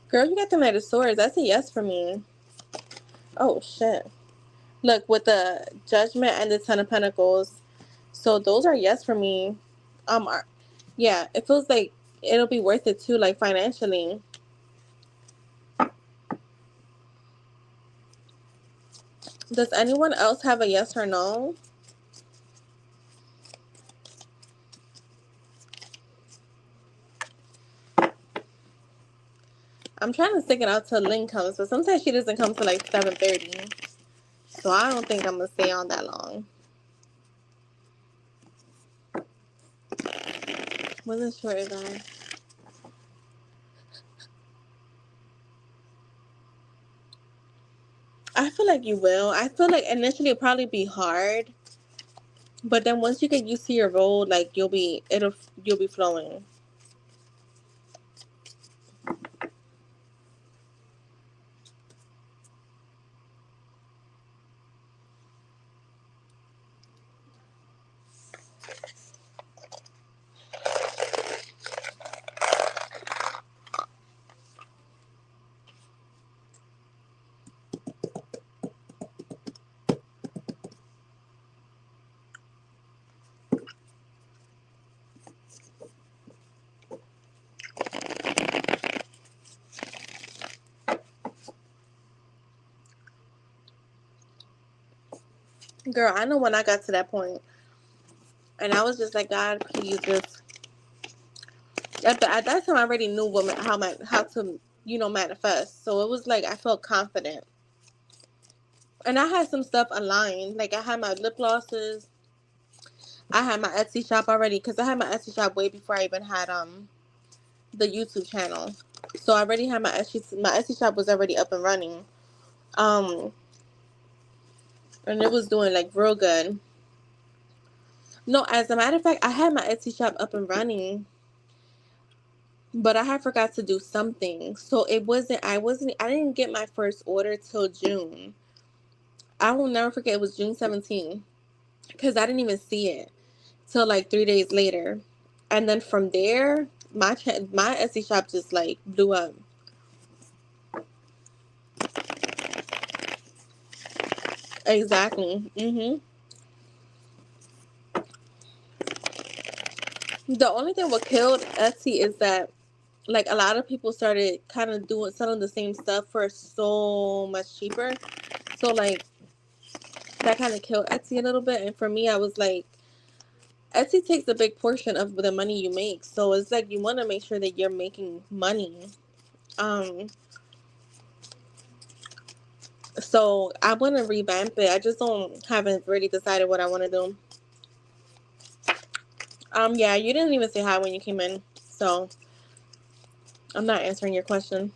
Girl, you got the Knight of Swords. That's a yes for me. Oh, shit. Look, with the Judgment and the Ten of Pentacles. So those are yes for me. Yeah, it feels like it'll be worth it too, like financially. Does anyone else have a yes or no? I'm trying to stick it out till Lynn comes, but sometimes she doesn't come till like 7:30. So I don't think I'm gonna stay on that long. Wasn't sure if I feel like you will. I feel like initially it'll probably be hard, but then once you get used to your role, like you'll be flowing. Girl, I know when I got to that point, and I was just like, God, please just. At that time, I already knew how to manifest. So it was like I felt confident, and I had some stuff aligned. Like I had my lip glosses, I had my Etsy shop already because I had my Etsy shop way before I even had the YouTube channel. So I already had my Etsy shop was already up and running, um, and it was doing like real good. No, as a matter of fact, I had my Etsy shop up and running, but I had forgot to do something. So I didn't get my first order till June. I will never forget, it was June 17th because I didn't even see it till like 3 days later. And then from there, my Etsy shop just like blew up. Exactly. The only thing what killed Etsy is that like a lot of people started kind of selling the same stuff for so much cheaper. So like that kind of killed Etsy a little bit. And for me, I was like, Etsy takes a big portion of the money you make. So it's like you want to make sure that you're making money. Um, so I want to revamp it. I just haven't really decided what I want to do. Yeah, you didn't even say hi when you came in, so I'm not answering your question.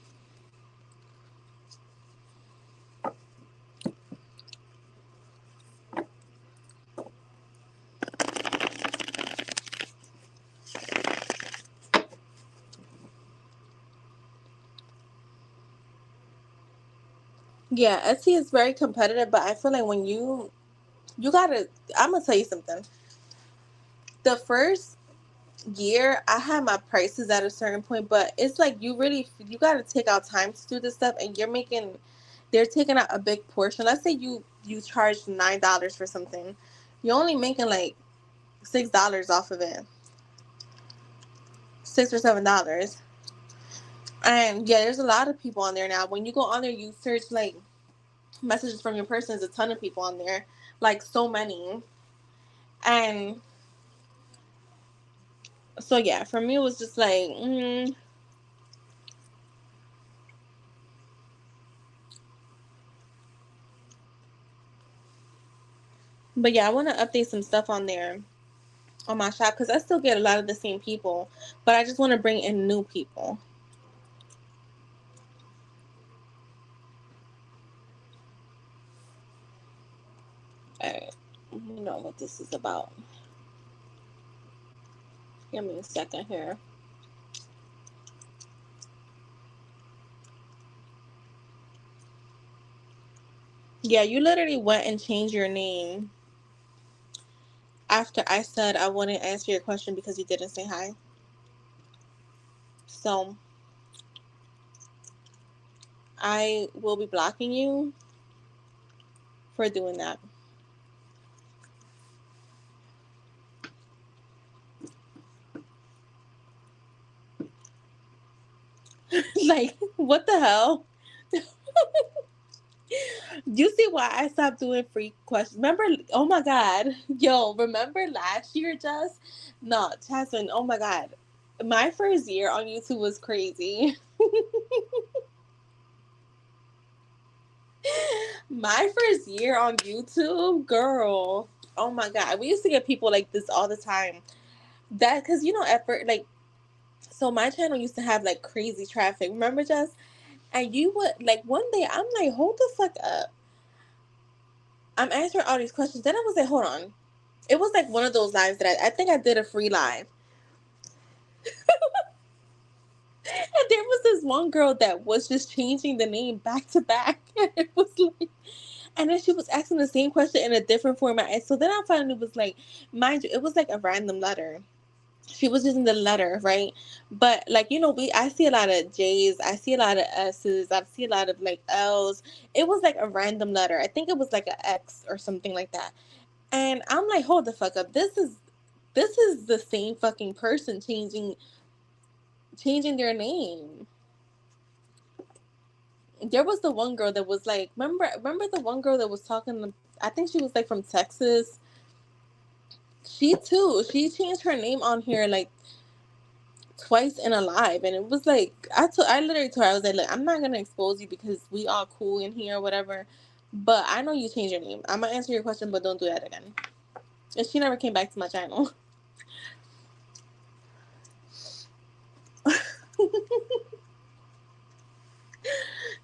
Yeah, Etsy is very competitive, but I feel like when you gotta, I'm gonna tell you something. The first year I had my prices at a certain point, but it's like you gotta take out time to do this stuff, and they're taking out a big portion. Let's say you charge $9 for something, you're only making like $6 off of it, $6 or $7. And yeah, there's a lot of people on there now. When you go on there, you search like messages from your person. There's a ton of people on there, like so many. And so yeah, for me it was just like, but yeah, I want to update some stuff on there on my shop because I still get a lot of the same people, but I just want to bring in new people. All right, you know what this is about. Give me a second here. Yeah, you literally went and changed your name after I said I wouldn't answer your question because you didn't say hi. So I will be blocking you for doing that. Like, what the hell? You see why I stopped doing free questions? Remember? Oh my god, yo! Remember last year, just no, Jasmine. Oh my god, my first year on YouTube was crazy. My first year on YouTube, girl. Oh my god, we used to get people like this all the time. That because at first, like, so my channel used to have like crazy traffic. Remember, Jess? And you would like one day I'm like, hold the fuck up. I'm answering all these questions. Then I was like, hold on. It was like one of those lives that I think I did a free live. And there was this one girl that was just changing the name back to back. And it was like, and then she was asking the same question in a different format. And so then I finally was like, mind you, it was like a random letter. She was using the letter, right? But like, I see a lot of J's, I see a lot of S's, I see a lot of like L's. It was like a random letter. I think it was like an X or something like that. And I'm like, hold the fuck up. This is the same fucking person changing their name. There was the one girl that was like, remember the one girl that was talking. I think she was like from Texas. She changed her name on here like twice in a live, and it was like I literally told her, I was like, look, I'm not gonna expose you because we all cool in here or whatever. But I know you changed your name. I'm gonna answer your question, but don't do that again. And she never came back to my channel.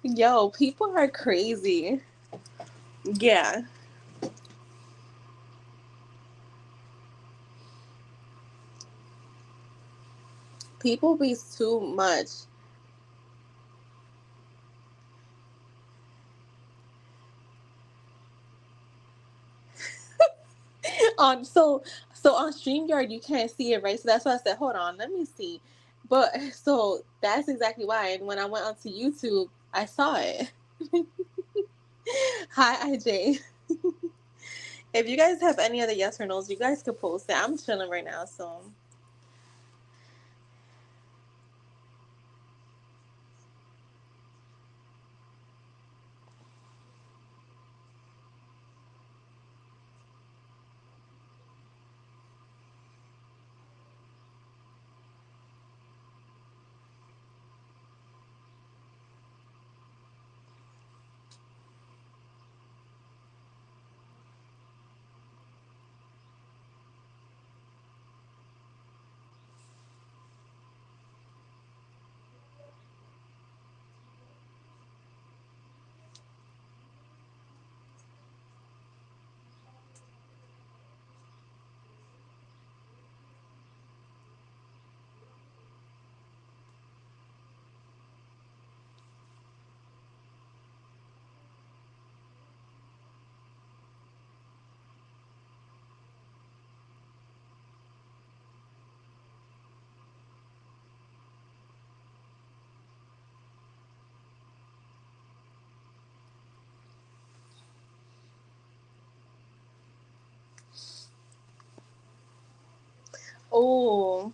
Yo, people are crazy. Yeah. People be too much. On StreamYard you can't see it, right? So that's why I said, hold on, let me see. But so that's exactly why. And when I went onto YouTube, I saw it. Hi, IJ. If you guys have any other yes or no's, you guys could post it. I'm chilling right now, so Oh,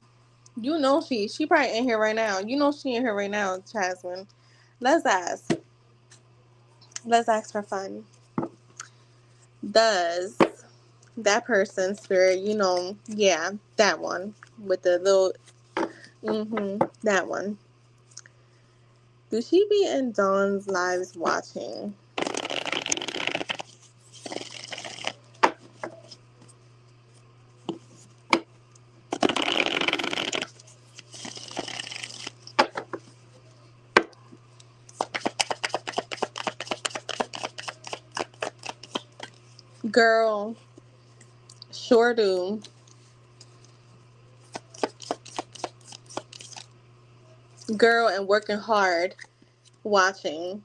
you know she probably in here right now. You know she in here right now, Jasmine. Let's ask. Let's ask for fun. Does that person, spirit, you know, yeah, that one with the little, that one. Do she be in Dawn's lives watching? Girl, sure do. Girl, and working hard watching.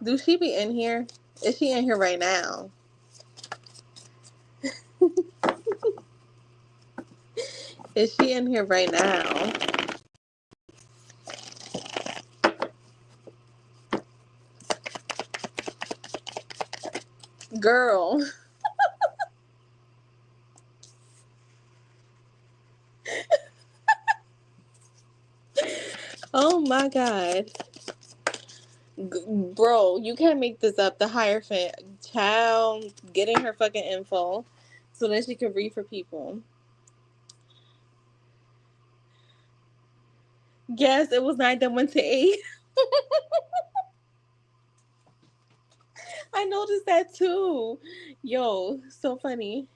Do she be in here? Is she in here right now? Is she in here right now? Girl. Oh my god. Bro, you can't make this up. The Hierophant child getting her fucking info so that she can read for people. Yes, it was 9 that went to 8. I noticed that too. Yo, so funny.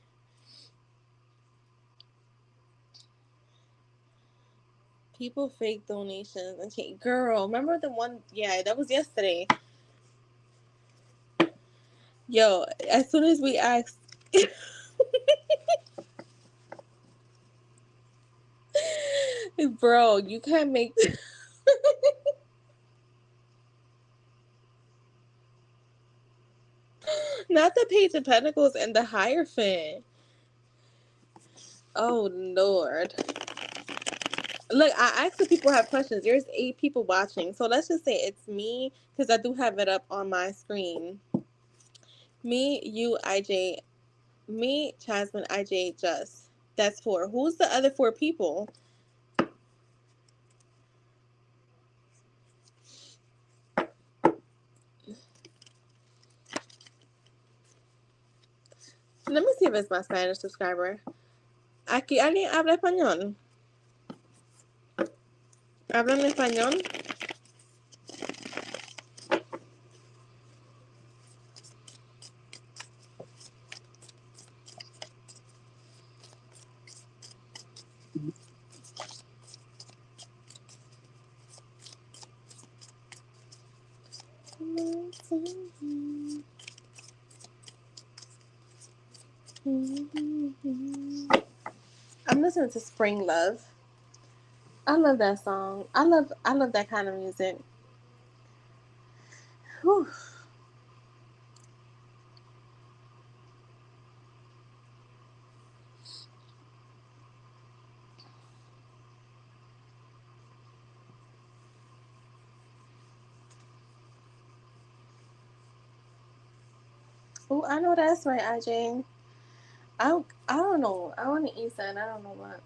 People fake donations and change. Girl, remember the one? Yeah, that was yesterday. Yo, as soon as we asked, bro, you can't make. Not the Page of Pentacles and the Hierophant. Oh, Lord. Look, I asked if people have questions. There's 8 people watching. So let's just say it's me, because I do have it up on my screen. Me, you, IJ. Me, Jasmine, IJ, Just. That's 4. Who's the other 4 people? Let me see if it's my Spanish subscriber. Aquí alguien habla español. ¿Hablan español? I'm listening to Spring Love. I love that song. I love that kind of music. Whew. Oh, I know that's right, IJ. I don't know. I want to eat something. I don't know what.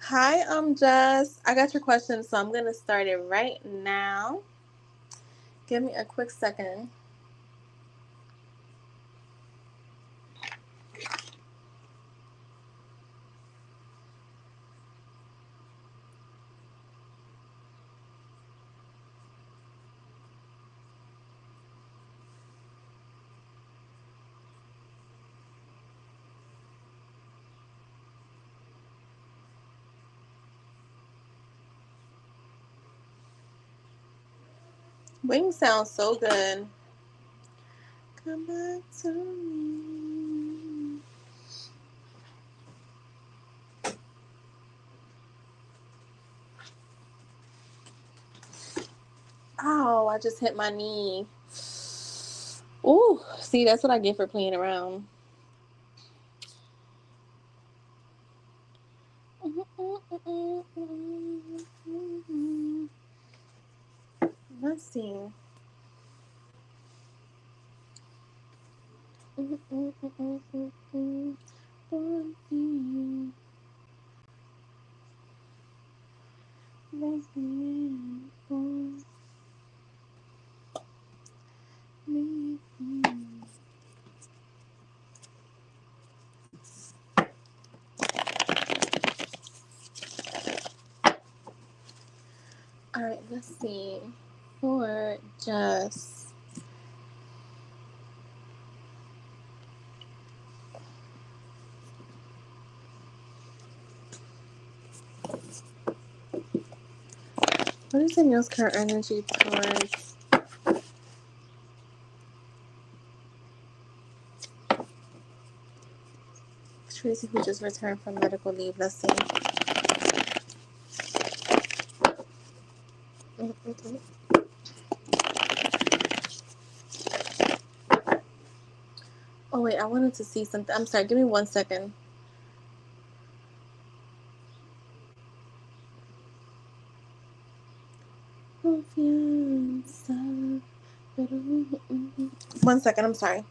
Hi, Jess. I got your question, so I'm gonna start it right now. Give me a quick second. Wings sound so good. Come back to me. Oh, I just hit my knee. Ooh, see, that's what I get for playing around. Let's see. All right, let's see. For just what is Danielle's current energy towards Tracy, who just returned from medical leave? Let's see. Oh wait, I wanted to see something. I'm sorry. Give me 1 second. Confianza. 1 second. I'm sorry.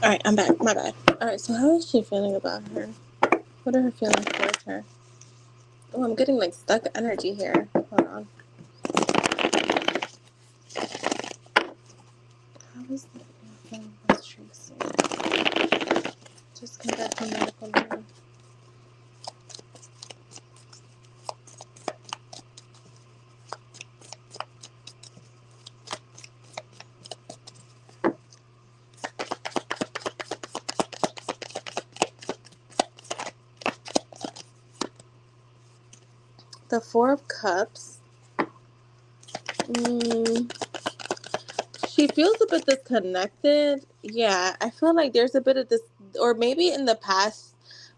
All right, I'm back. My bad. All right, so how is she feeling about her? What are her feelings towards her? Oh, I'm getting like stuck energy here. Hold on. How is that feeling about Tracy? Just come back from medical leave. The Four of Cups. She feels a bit disconnected. Yeah, I feel like there's a bit of this, or maybe in the past,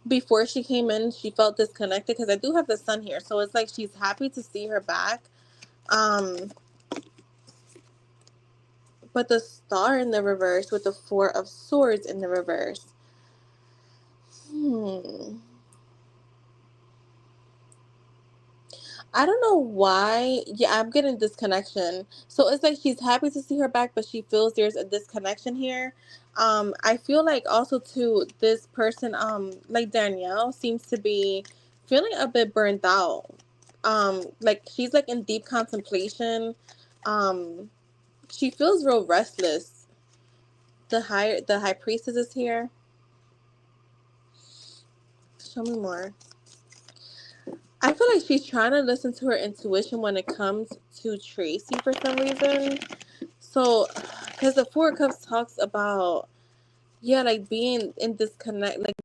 before she came in, she felt disconnected because I do have the sun here, so it's like she's happy to see her back. Um, but the Star in the reverse with the Four of Swords in the reverse. I don't know why. Yeah, I'm getting disconnection. So it's like she's happy to see her back, but she feels there's a disconnection here. I feel like also too this person, like Danielle, seems to be feeling a bit burnt out. Like she's like in deep contemplation. Um, she feels real restless. The high priestess is here. Show me more. I feel like she's trying to listen to her intuition when it comes to Tracy for some reason. So, because the Four of Cups talks about, yeah, like being in like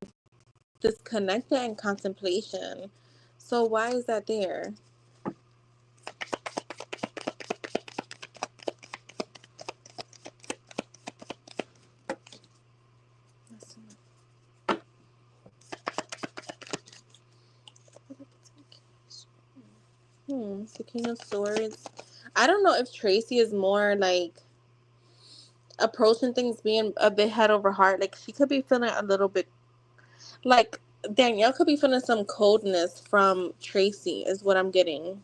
disconnected and contemplation. So why is that there? The King of Swords. I don't know if Tracy is more like approaching things being a bit head over heart. Like she could be feeling a little bit like Danielle could be feeling some coldness from Tracy, is what I'm getting.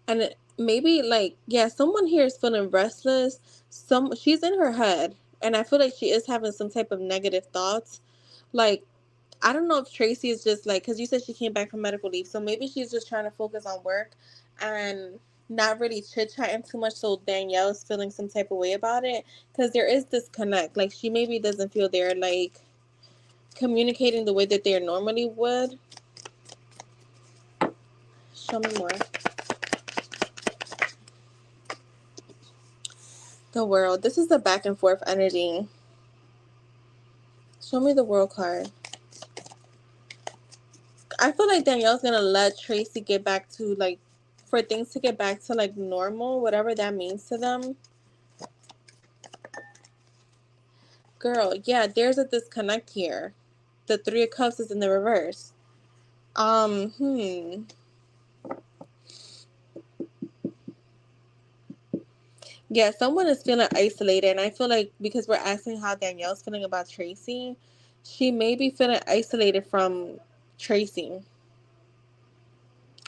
And maybe like, yeah, someone here is feeling restless. She's in her head, and I feel like she is having some type of negative thoughts. Like, I don't know if Tracy is just like, because you said she came back from medical leave, so maybe she's just trying to focus on work, and not really chit-chatting too much, so Danielle is feeling some type of way about it, because there is disconnect. Like, she maybe doesn't feel they're, like, communicating the way that they normally would. Show me more. The world. This is the back and forth energy. Show me the world card. I feel like Danielle's gonna let Tracy get back to, like, for things to get back to, like, normal, whatever that means to them. Girl, yeah, there's a disconnect here. The Three of Cups is in the reverse. Yeah, someone is feeling isolated, and I feel like because we're asking how Danielle's feeling about Tracy, she may be feeling isolated from Tracy.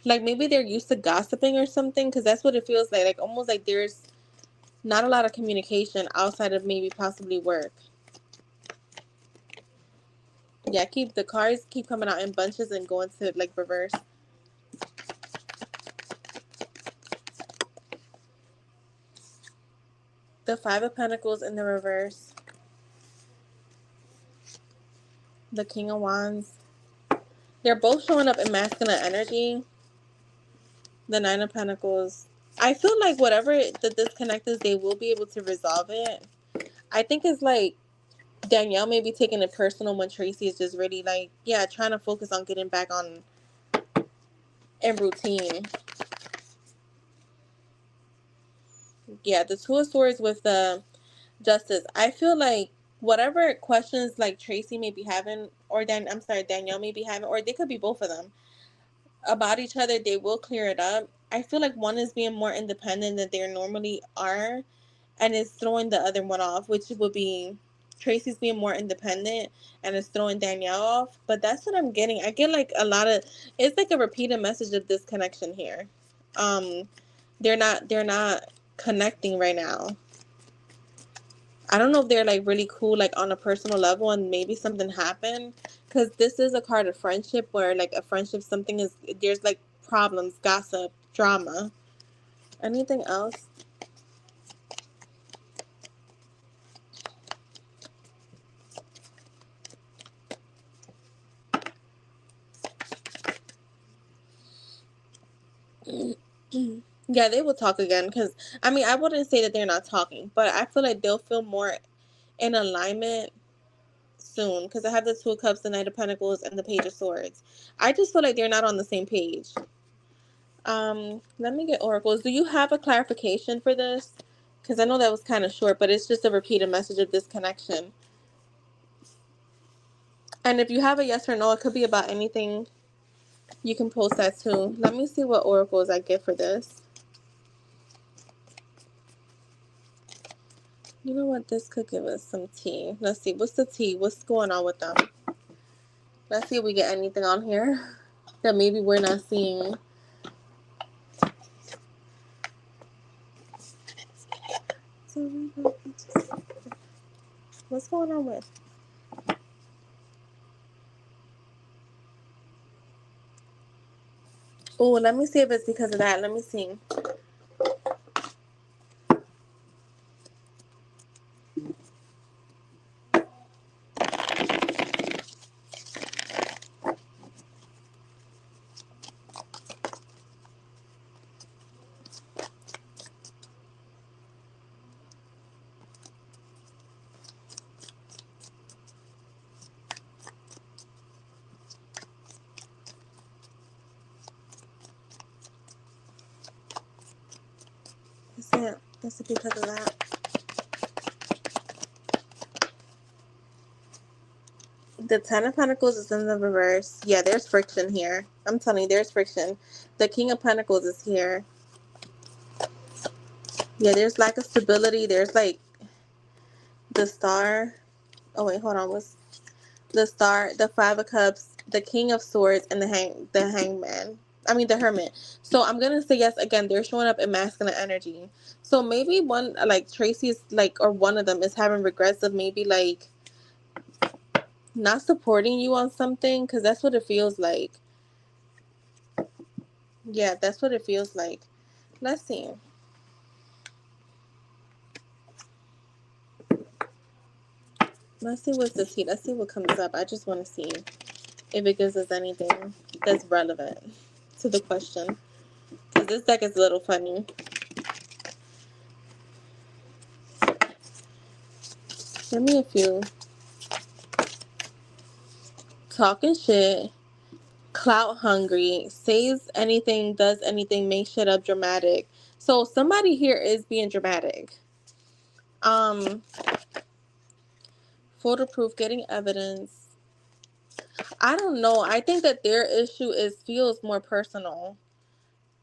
Like, maybe they're used to gossiping or something, because that's what it feels like almost like there's not a lot of communication outside of maybe possibly work. Yeah, the cards keep coming out in bunches and going to, like, reverse. The Five of Pentacles in the reverse. The King of Wands. They're both showing up in masculine energy. The Nine of Pentacles. I feel like whatever the disconnect is, they will be able to resolve it. I think it's like Danielle may be taking it personal when Tracy is just really, like, yeah, trying to focus on getting back on in routine. Yeah, the Two of Swords with the Justice. I feel like whatever questions, like, Tracy may be having, or Danielle may be having, or they could be both of them, about each other, they will clear it up. I feel like one is being more independent than they normally are, and is throwing the other one off, which would be Tracy's being more independent and is throwing Danielle off. But that's what I'm getting. I get like a lot of, it's like a repeated message of disconnection here. They're not connecting right now. I don't know if they're like really cool, like on a personal level, and maybe something happened, because this is a card of friendship, where like a friendship, something is, there's like problems, gossip, drama. Anything else? Yeah, they will talk again, because I mean, I wouldn't say that they're not talking, but I feel like they'll feel more in alignment soon, because I have the Two of Cups, the Knight of Pentacles, and the Page of Swords. I just feel like they're not on the same page. Let me get oracles. Do you have a clarification for this? Because I know that was kind of short, but it's just a repeated message of disconnection. And if you have a yes or no, it could be about anything. You can post that too. Let me see what oracles I get for this. You know what? This could give us some tea. Let's see. What's the tea? What's going on with them? Let's see if we get anything on here that maybe we're not seeing. What's going on with? Oh, let me see if it's because of that. Let me see. Is it because of that? The Ten of Pentacles is in the reverse. Yeah, there's friction here. I'm telling you, there's friction. The King of Pentacles is here. Yeah, there's lack of stability. There's like the Star. Oh wait, hold on. What's the Star? The Five of Cups, the King of Swords, and the Hangman. I mean the Hermit. So I'm gonna say yes again. They're showing up in masculine energy. So maybe one, like Tracy's, like, or one of them is having regrets of maybe like not supporting you on something, because that's what it feels like. Yeah, that's what it feels like. Let's see. Let's see what's this heat. Let's see what comes up. I just want to see if it gives us anything that's relevant to the question. Because this deck is a little funny. Give me a few. Talking shit. Clout hungry. Says anything, does anything, makes shit up, dramatic. So somebody here is being dramatic. Photo proof, getting evidence. I don't know. I think that their issue feels more personal.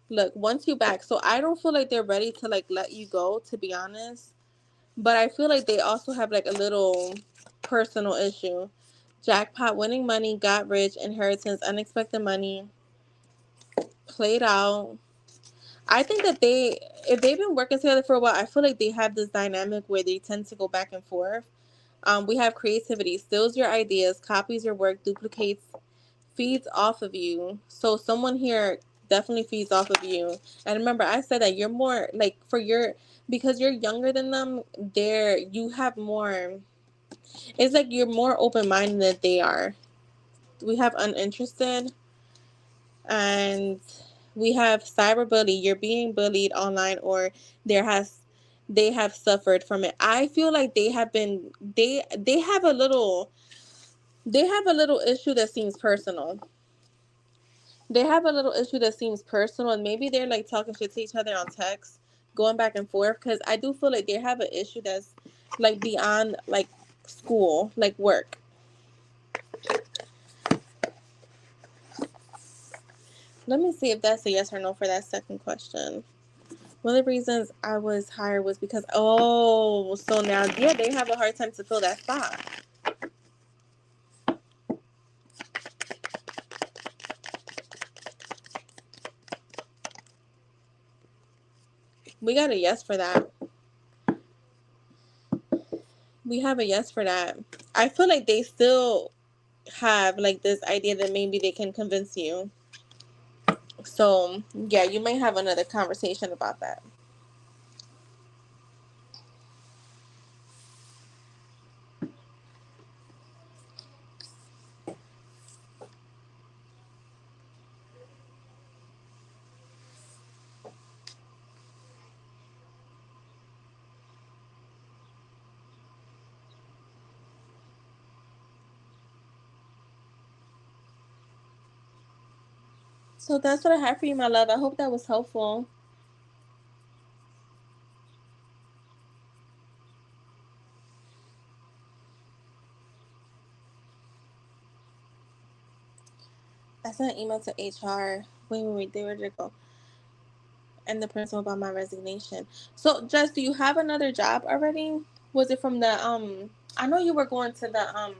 Look, once you back, so I don't feel like they're ready to like let you go, to be honest. But I feel like they also have like a little personal issue. Jackpot, winning money, got rich, inheritance, unexpected money, played out. I think that if they've been working together for a while, I feel like they have this dynamic where they tend to go back and forth. We have creativity, steals your ideas, copies your work, duplicates, feeds off of you. So someone here definitely feeds off of you. And remember, I said that you're more like because you're younger than them, you have more. It's like you're more open minded than they are. We have uninterested, and we have cyberbully. You're being bullied online, or there has they have suffered from it. I feel like they have a little issue that seems personal. They have a little issue that seems personal, and maybe they're like talking shit to each other on text, going back and forth. Because I do feel like they have an issue that's like beyond like school, like work. Let me see if that's a yes or no for that second question. One of the reasons I was hired was because, so now, yeah, they have a hard time to fill that spot. We got a yes for that. We have a yes for that. I feel like they still have like this idea that maybe they can convince you. So, yeah, you may have another conversation about that. So that's what I have for you, my love. I hope that was helpful. I sent an email to HR. Wait, they were to go. And the principal about my resignation. So, Jess, do you have another job already? Was it from the I know you were going to the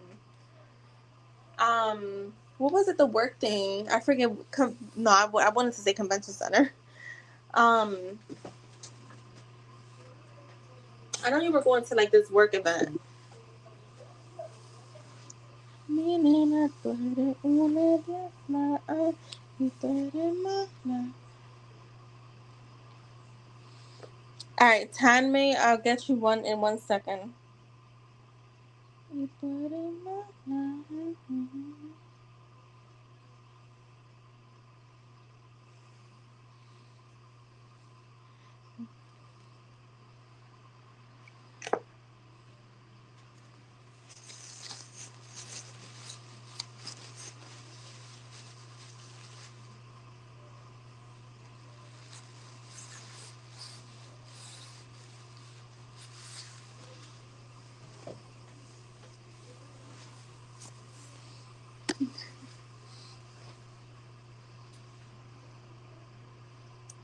what was it, the work thing? I forget. No, I wanted to say convention center. Um, I know you were going to like this work event. All right, Tanmay, I'll get you one in 1 second.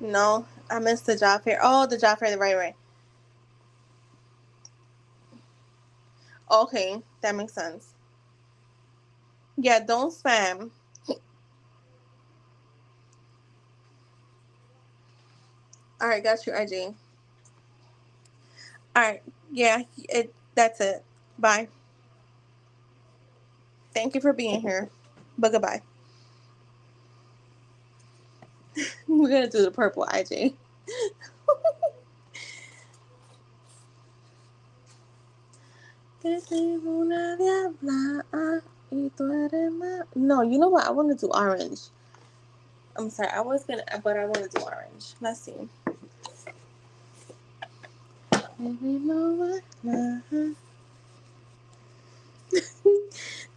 No, I missed the job fair. Oh, the job fair, right. Okay, that makes sense. Yeah, don't spam. All right, got you, IG. All right, yeah, that's it. Bye. Thank you for being here. But goodbye. We're gonna do the purple, IG. Que tengo una diabla y tú eres más. No, you know what? I want to do orange. I'm sorry. I was gonna, but I want to do orange. Let's see.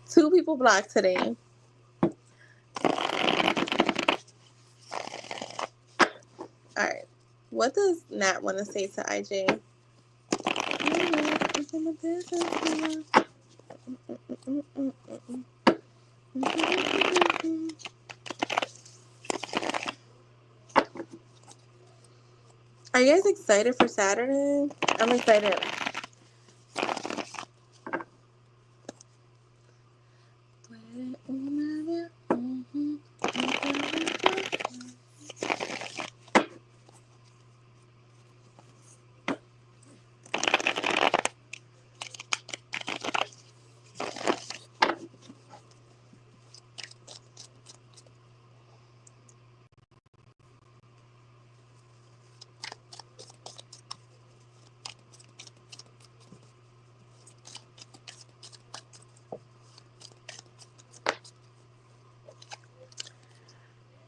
Two people blocked today. All right. What does Nat want to say to IJ? Are you guys excited for Saturday? I'm excited.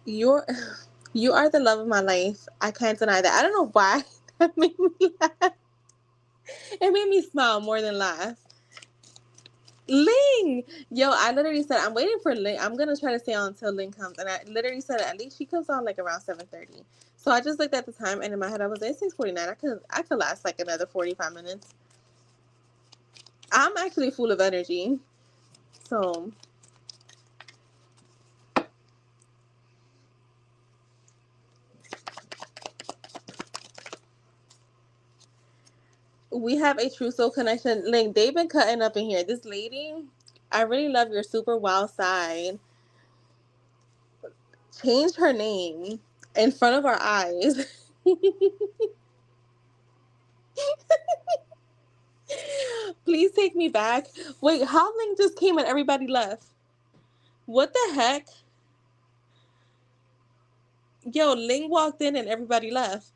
You are the love of my life. I can't deny that. I don't know why that made me laugh. It made me smile more than laugh. Ling! Yo, I literally said I'm waiting for Ling. I'm gonna try to stay on until Ling comes. And I literally said at least she comes on like around 7:30. So I just looked at the time and in my head I was like 6:49. I could last like another 45 minutes. I'm actually full of energy. So we have a true soul connection. Ling, they've been cutting up in here. This lady, I really love your super wild side. Changed her name in front of our eyes. Please take me back. Wait, how Ling just came and everybody left? What the heck? Yo, Ling walked in and everybody left.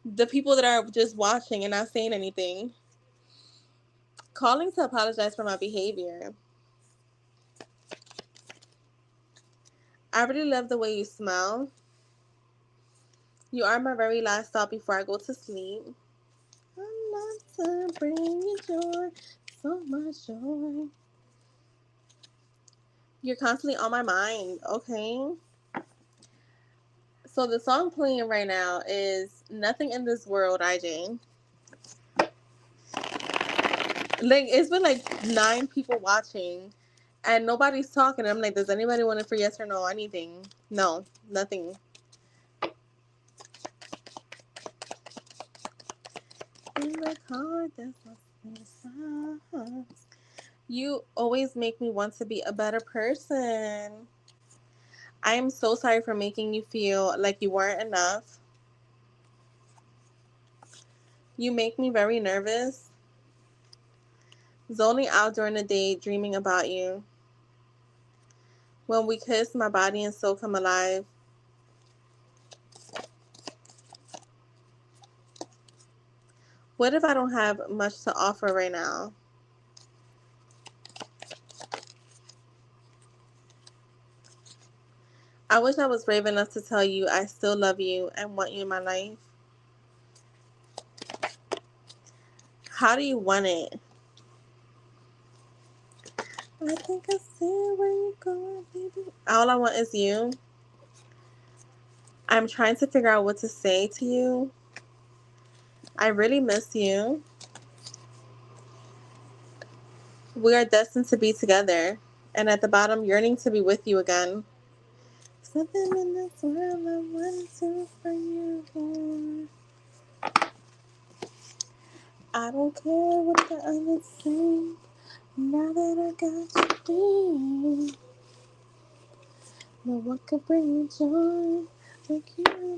The people that are just watching and not saying anything. Calling to apologize for my behavior. I really love the way you smell. You are my very last thought before I go to sleep. I love to bring you joy, so much joy. You're constantly on my mind, okay? So the song playing right now is Nothing in This World, IJ. Like, it's been like 9 people watching and nobody's talking. I'm like, does anybody want it for yes or no? Anything? No, nothing. In the car, you always make me want to be a better person. I am so sorry for making you feel like you weren't enough. You make me very nervous. Zoning out during the day, dreaming about you. When we kiss, my body and soul come alive. What if I don't have much to offer right now? I wish I was brave enough to tell you I still love you and want you in my life. How do you want it? I think I see where you're going, baby. All I want is you. I'm trying to figure out what to say to you. I really miss you. We are destined to be together. And at the bottom, yearning to be with you again. Something in this world I want to for you. I don't care what the others say. Now that I got you, babe. No one could bring me joy like you.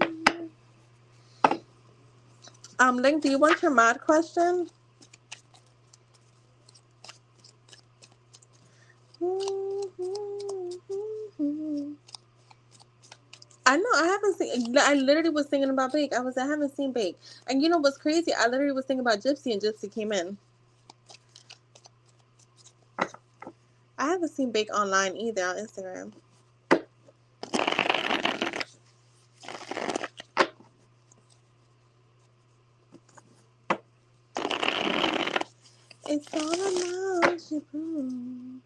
Link, do you want your mod question? I know I haven't seen. I literally was thinking about Bake. I haven't seen Bake, and you know what's crazy? I literally was thinking about Gypsy, and Gypsy came in. I haven't seen bake online either on Instagram. It's all about you, boo.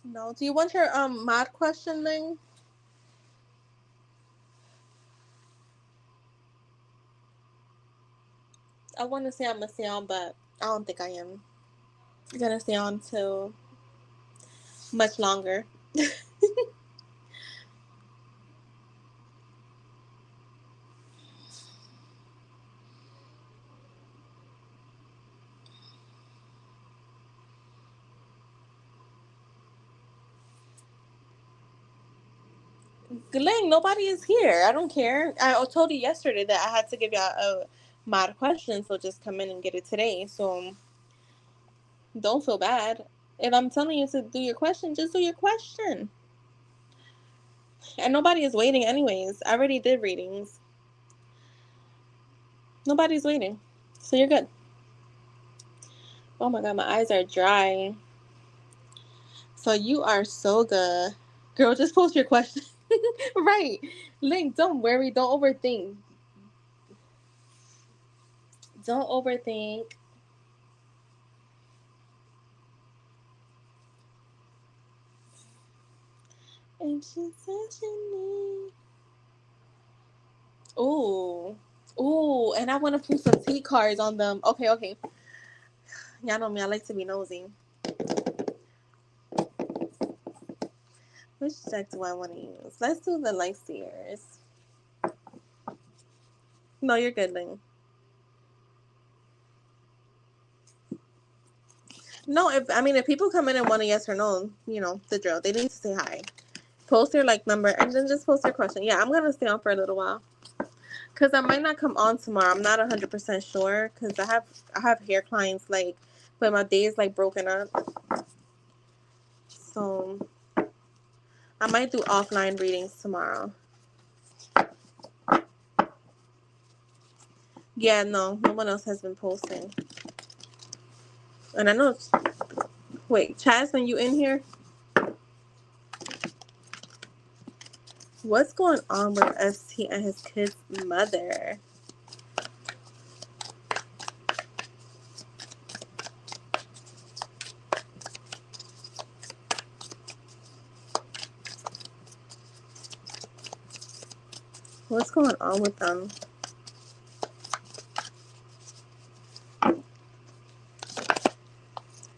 No. Do you want your mod question thing? I want to say I'm gonna stay on, but I don't think I am gonna stay on till much longer. Glenn, nobody is here. I don't care. I told you yesterday that I had to give y'all a mod question, so just come in and get it today. So don't feel bad. If I'm telling you to do your question, just do your question. And nobody is waiting anyways. I already did readings. Nobody's waiting. So you're good. Oh my god, my eyes are dry. So you are so good. Girl, just post your question. Right. Link, don't worry. Don't overthink. Don't overthink. And she said she need. Ooh. Ooh. And I want to put some T cards on them. Okay, okay. Y'all know me. I like to be nosy. Which deck do I want to use? Let's do the Lightseers. No, you're good, Link. No, if people come in and want a yes or no, you know, the drill. They need to say hi. Post their number and then just post their question. Yeah, I'm gonna stay on for a little while. Cause I might not come on tomorrow. I'm not 100% sure. Cause I have hair clients but my day is broken up. So I might do offline readings tomorrow. Yeah, no one else has been posting. And I know. Wait, Chasman, you in here? What's going on with ST and his kid's mother? What's going on with them?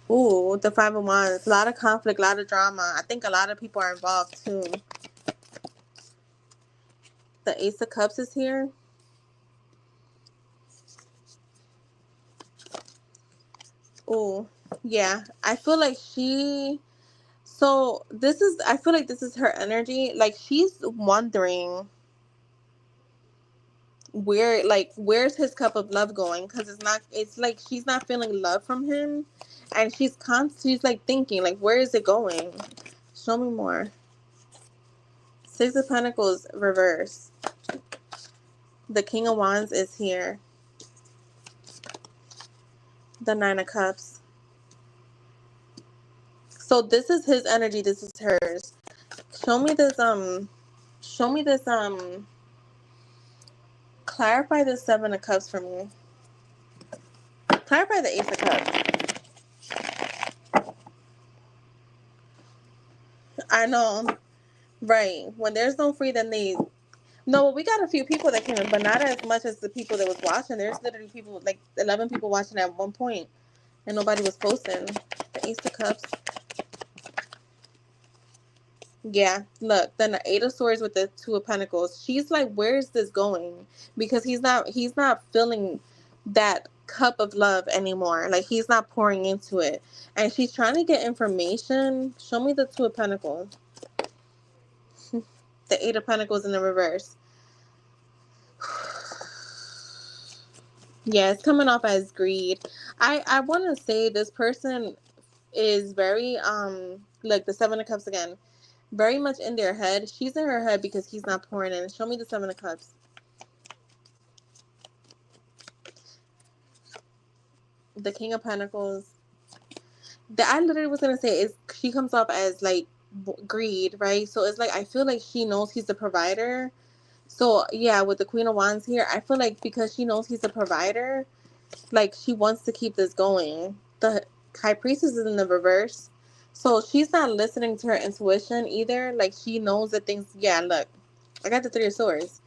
Ooh, the 5 of Wands. A lot of conflict, a lot of drama. I think a lot of people are involved too. The Ace of Cups is here. Ooh, yeah. I feel like I feel like this is her energy. Like she's wondering where's his cup of love going? Because it's like she's not feeling love from him. And she's thinking, where is it going? Show me more. 6 of Pentacles reverse. The King of Wands is here. The 9 of Cups. So this is his energy. This is hers. Show me this. Clarify the 7 of Cups for me. Clarify the Ace of Cups. I know. Right. When there's no free, then they. No, we got a few people that came in, but not as much as the people that was watching. There's literally 11 people watching at one point, and nobody was posting. The Ace of Cups. Yeah, look, then the 8 of Swords with the 2 of Pentacles. She's like, where is this going? Because he's not feeling that cup of love anymore. Like he's not pouring into it. And she's trying to get information. Show me the 2 of Pentacles. The 8 of Pentacles in the reverse. Yeah, it's coming off as greed. I want to say this person is very like the Seven of Cups again, very much in their head. She's in her head because he's not pouring in. Show me the Seven of Cups. The King of Pentacles. I literally was gonna say is she comes off as like greed, right? So it's like I feel like she knows he's the provider. So yeah, with the Queen of Wands here, I feel like because she knows he's the provider, like she wants to keep this going. The High Priestess is in the reverse, so she's not listening to her intuition either. Like she knows that things. Yeah, look, I got the Three of Swords.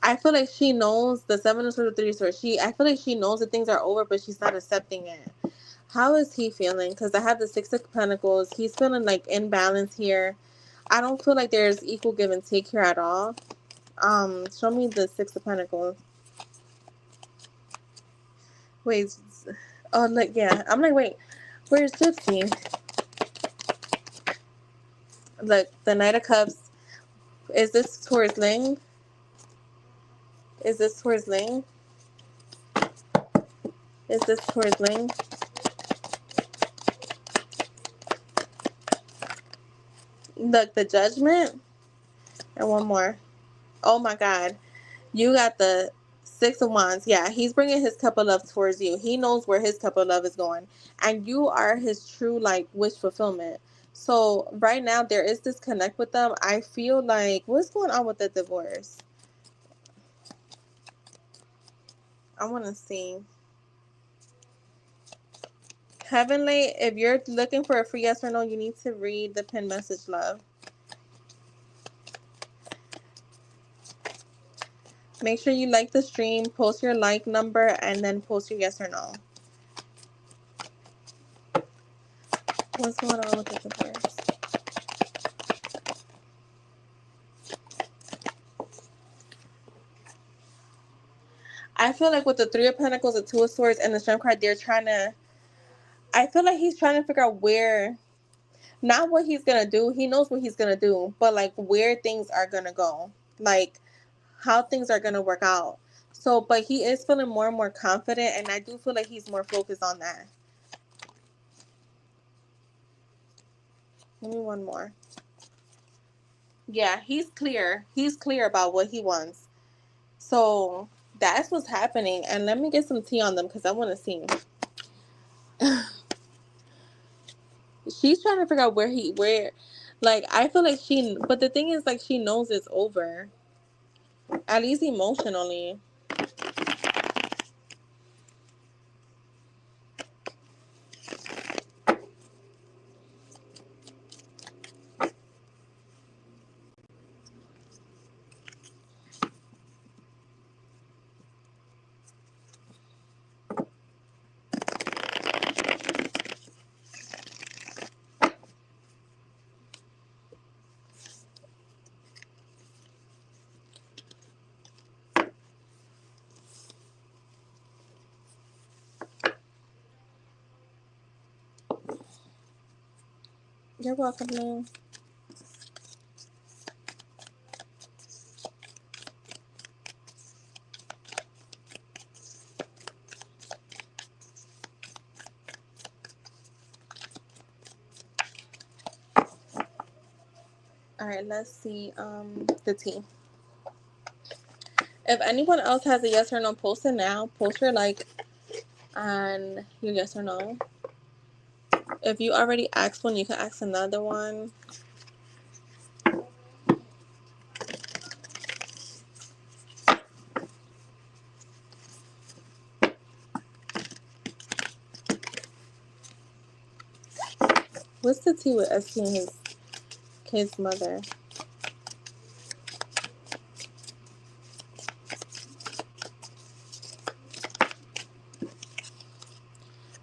I feel like she knows the Seven of Swords, the Three of Swords. I feel like she knows that things are over, but she's not accepting it. How is he feeling? Because I have the Six of Pentacles. He's feeling like imbalance here. I don't feel like there's equal give and take here at all. Show me the Six of Pentacles. Wait. Oh, look, yeah. I'm like, wait, where's Gypsy? Look, the Knight of Cups. Is this towards Ling? Is this towards Ling? Is this towards Ling? Look, the Judgment. And one more. Oh my God. You got the Six of Wands. Yeah, he's bringing his cup of love towards you. He knows where his cup of love is going. And you are his true, like, wish fulfillment. So, right now, there is this connect with them. I feel like, what's going on with the divorce? I want to see. Heavenly, if you're looking for a free yes or no, you need to read the pin message, love. Make sure you like the stream, post your like number, and then post your yes or no. What's going on with the divorce? I feel like with the Three of Pentacles, the Two of Swords, and the Strength card, they're trying to... I feel like he's trying to figure out where... Not what he's going to do. He knows what he's going to do. But, like, where things are going to go. Like, how things are going to work out. So, but he is feeling more and more confident. And I do feel like he's more focused on that. Give me one more. Yeah, he's clear. He's clear about what he wants. So that's what's happening. And let me get some tea on them because I want to see. She's trying to figure out where, like, I feel like but the thing is, like, she knows it's over. At least emotionally. You're welcome, man. All right, let's see the tea. If anyone else has a yes or no, post it now. Post your like and your yes or no. If you already asked one, you can ask another one. What's the tea with ST and his kid's mother?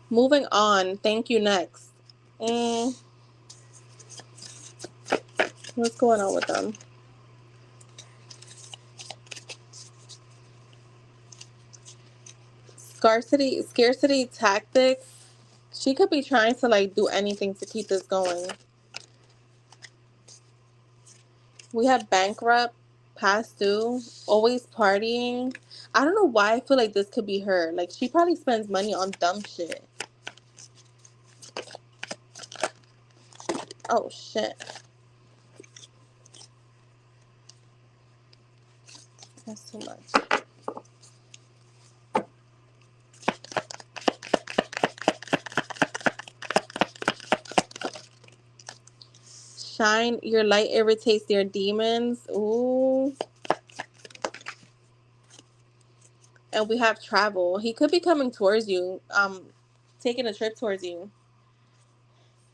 Moving on. Thank you. Next. What's going on with them? Scarcity tactics. She could be trying to like do anything to keep this going. We have bankrupt. past due, always partying. I don't know why I feel like this could be her. Like, she probably spends money on dumb shit. Oh, shit. That's too much. Shine your light irritates their demons. Ooh. And we have travel. He could be coming towards you, taking a trip towards you.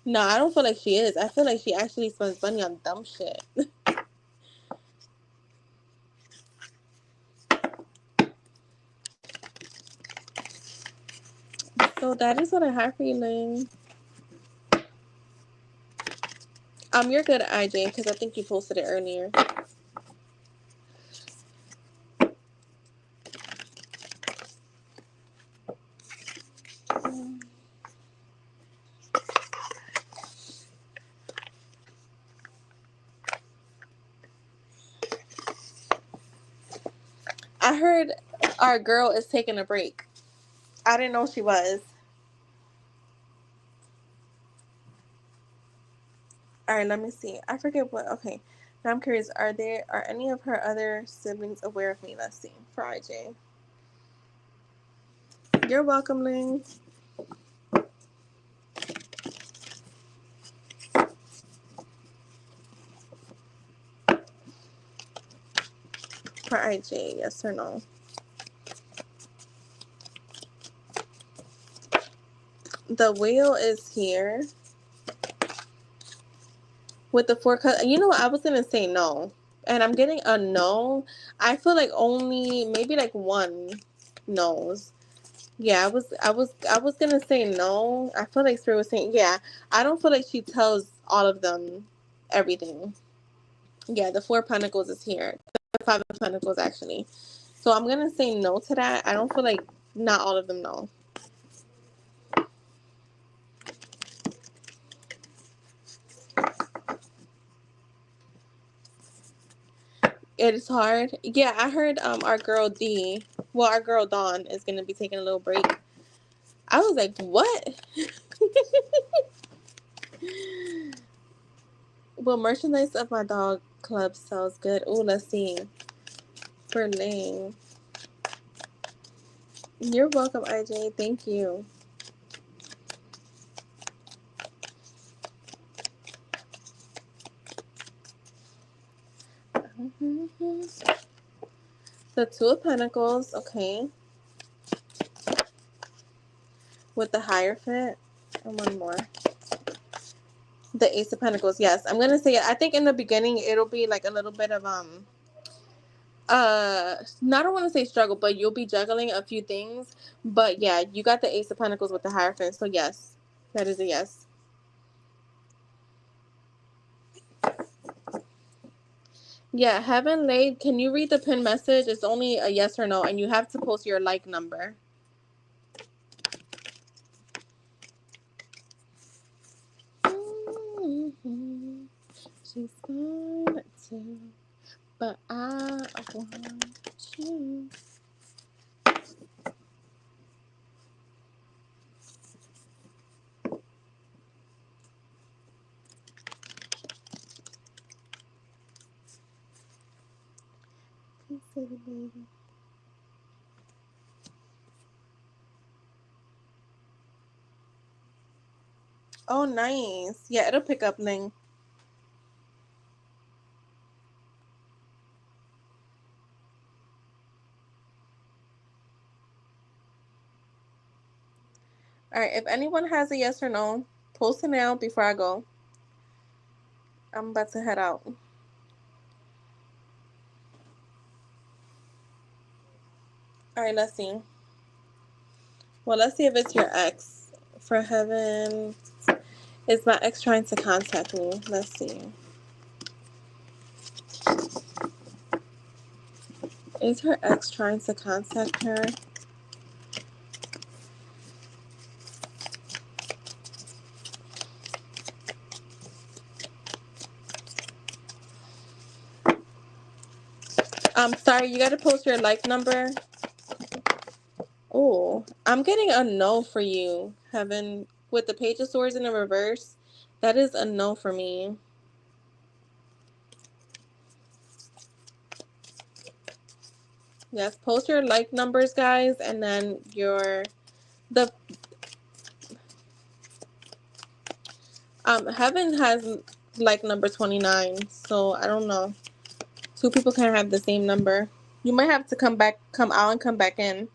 No, I don't feel like she is. I feel like she actually spends money on dumb shit. So that is what I have for you, Lynn. You're good, IJ, because I think you posted it earlier. I heard our girl is taking a break. I didn't know she was. All right, let me see. I forget what. Okay, now I'm curious. Are any of her other siblings aware of me? Let's see. For IJ, you're welcome, Ling. For IJ, yes or no? The wheel is here with the four cut. You know what? I was gonna say no, and I'm getting a no. I feel like only maybe like one knows. Yeah, I was gonna say no. I feel like Spirit was saying yeah. I don't feel like she tells all of them everything. Yeah, the Four of Pentacles is here. The Five of Pentacles actually. So I'm gonna say no to that. I don't feel like not all of them know. It is hard. Yeah, I heard our girl D, well our girl Dawn is gonna be taking a little break. I was like, what? Well, merchandise of my dog club sells good. Oh, let's see. Berlin. You're welcome, IJ. Thank you. The Two of Pentacles, okay. With the Hierophant. And one more. The Ace of Pentacles, yes. I'm gonna say I think in the beginning it'll be like a little bit of I don't want to say struggle, but you'll be juggling a few things. But yeah, you got the Ace of Pentacles with the Hierophant, so yes. That is a yes. Yeah, Heaven Laid, can you read the pin message? It's only a yes or no, and you have to post your like number. She's fine too, but I want you. Baby. Oh, nice. Yeah, it'll pick up Ling. All right, if anyone has a yes or no, post it now before I go. I'm about to head out. All right, let's see. Well, let's see if it's your ex. For Heaven, is my ex trying to contact me? Let's see. Is her ex trying to contact her? Sorry, you gotta post your like number. Oh, I'm getting a no for you, Heaven. With the Page of Swords in the reverse, that is a no for me. Yes, post your like numbers, guys, and then the Heaven has like number 29, so I don't know. Two people can't have the same number. You might have to come out and come back in.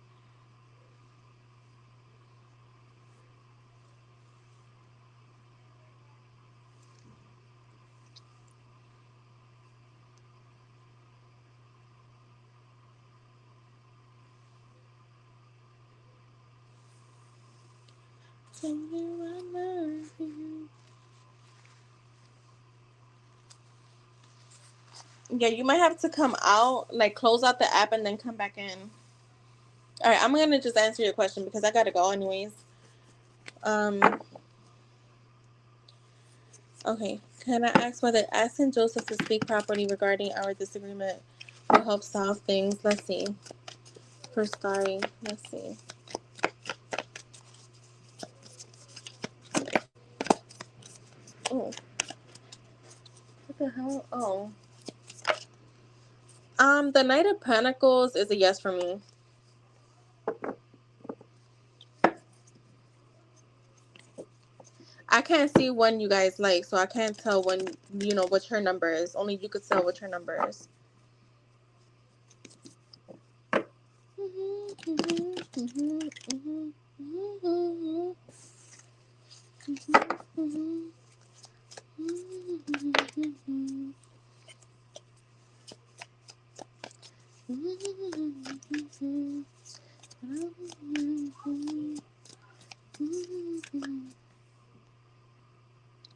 Yeah, you might have to come out, like close out the app and then come back in. All right, I'm gonna just answer your question because I gotta go anyways. Okay. Can I ask whether asking Joseph to speak properly regarding our disagreement will help solve things? Let's see. For Starry, let's see. Oh, what the hell? Oh. The Knight of Pentacles is a yes for me. I can't see when you guys like, so I can't tell when, what her number is. Only you could tell what her number is.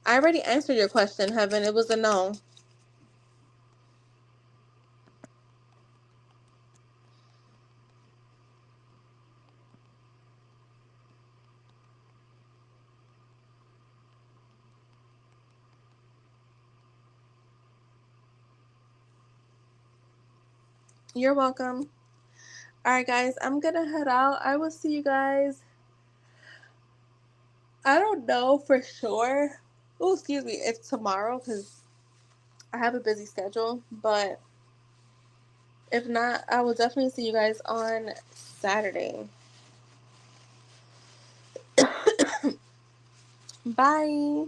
I already answered your question, Heaven. It was a no. You're welcome. Alright, guys, I'm gonna head out. I will see you guys. I don't know for sure. Oh, excuse me. It's tomorrow because I have a busy schedule. But if not, I will definitely see you guys on Saturday. Bye.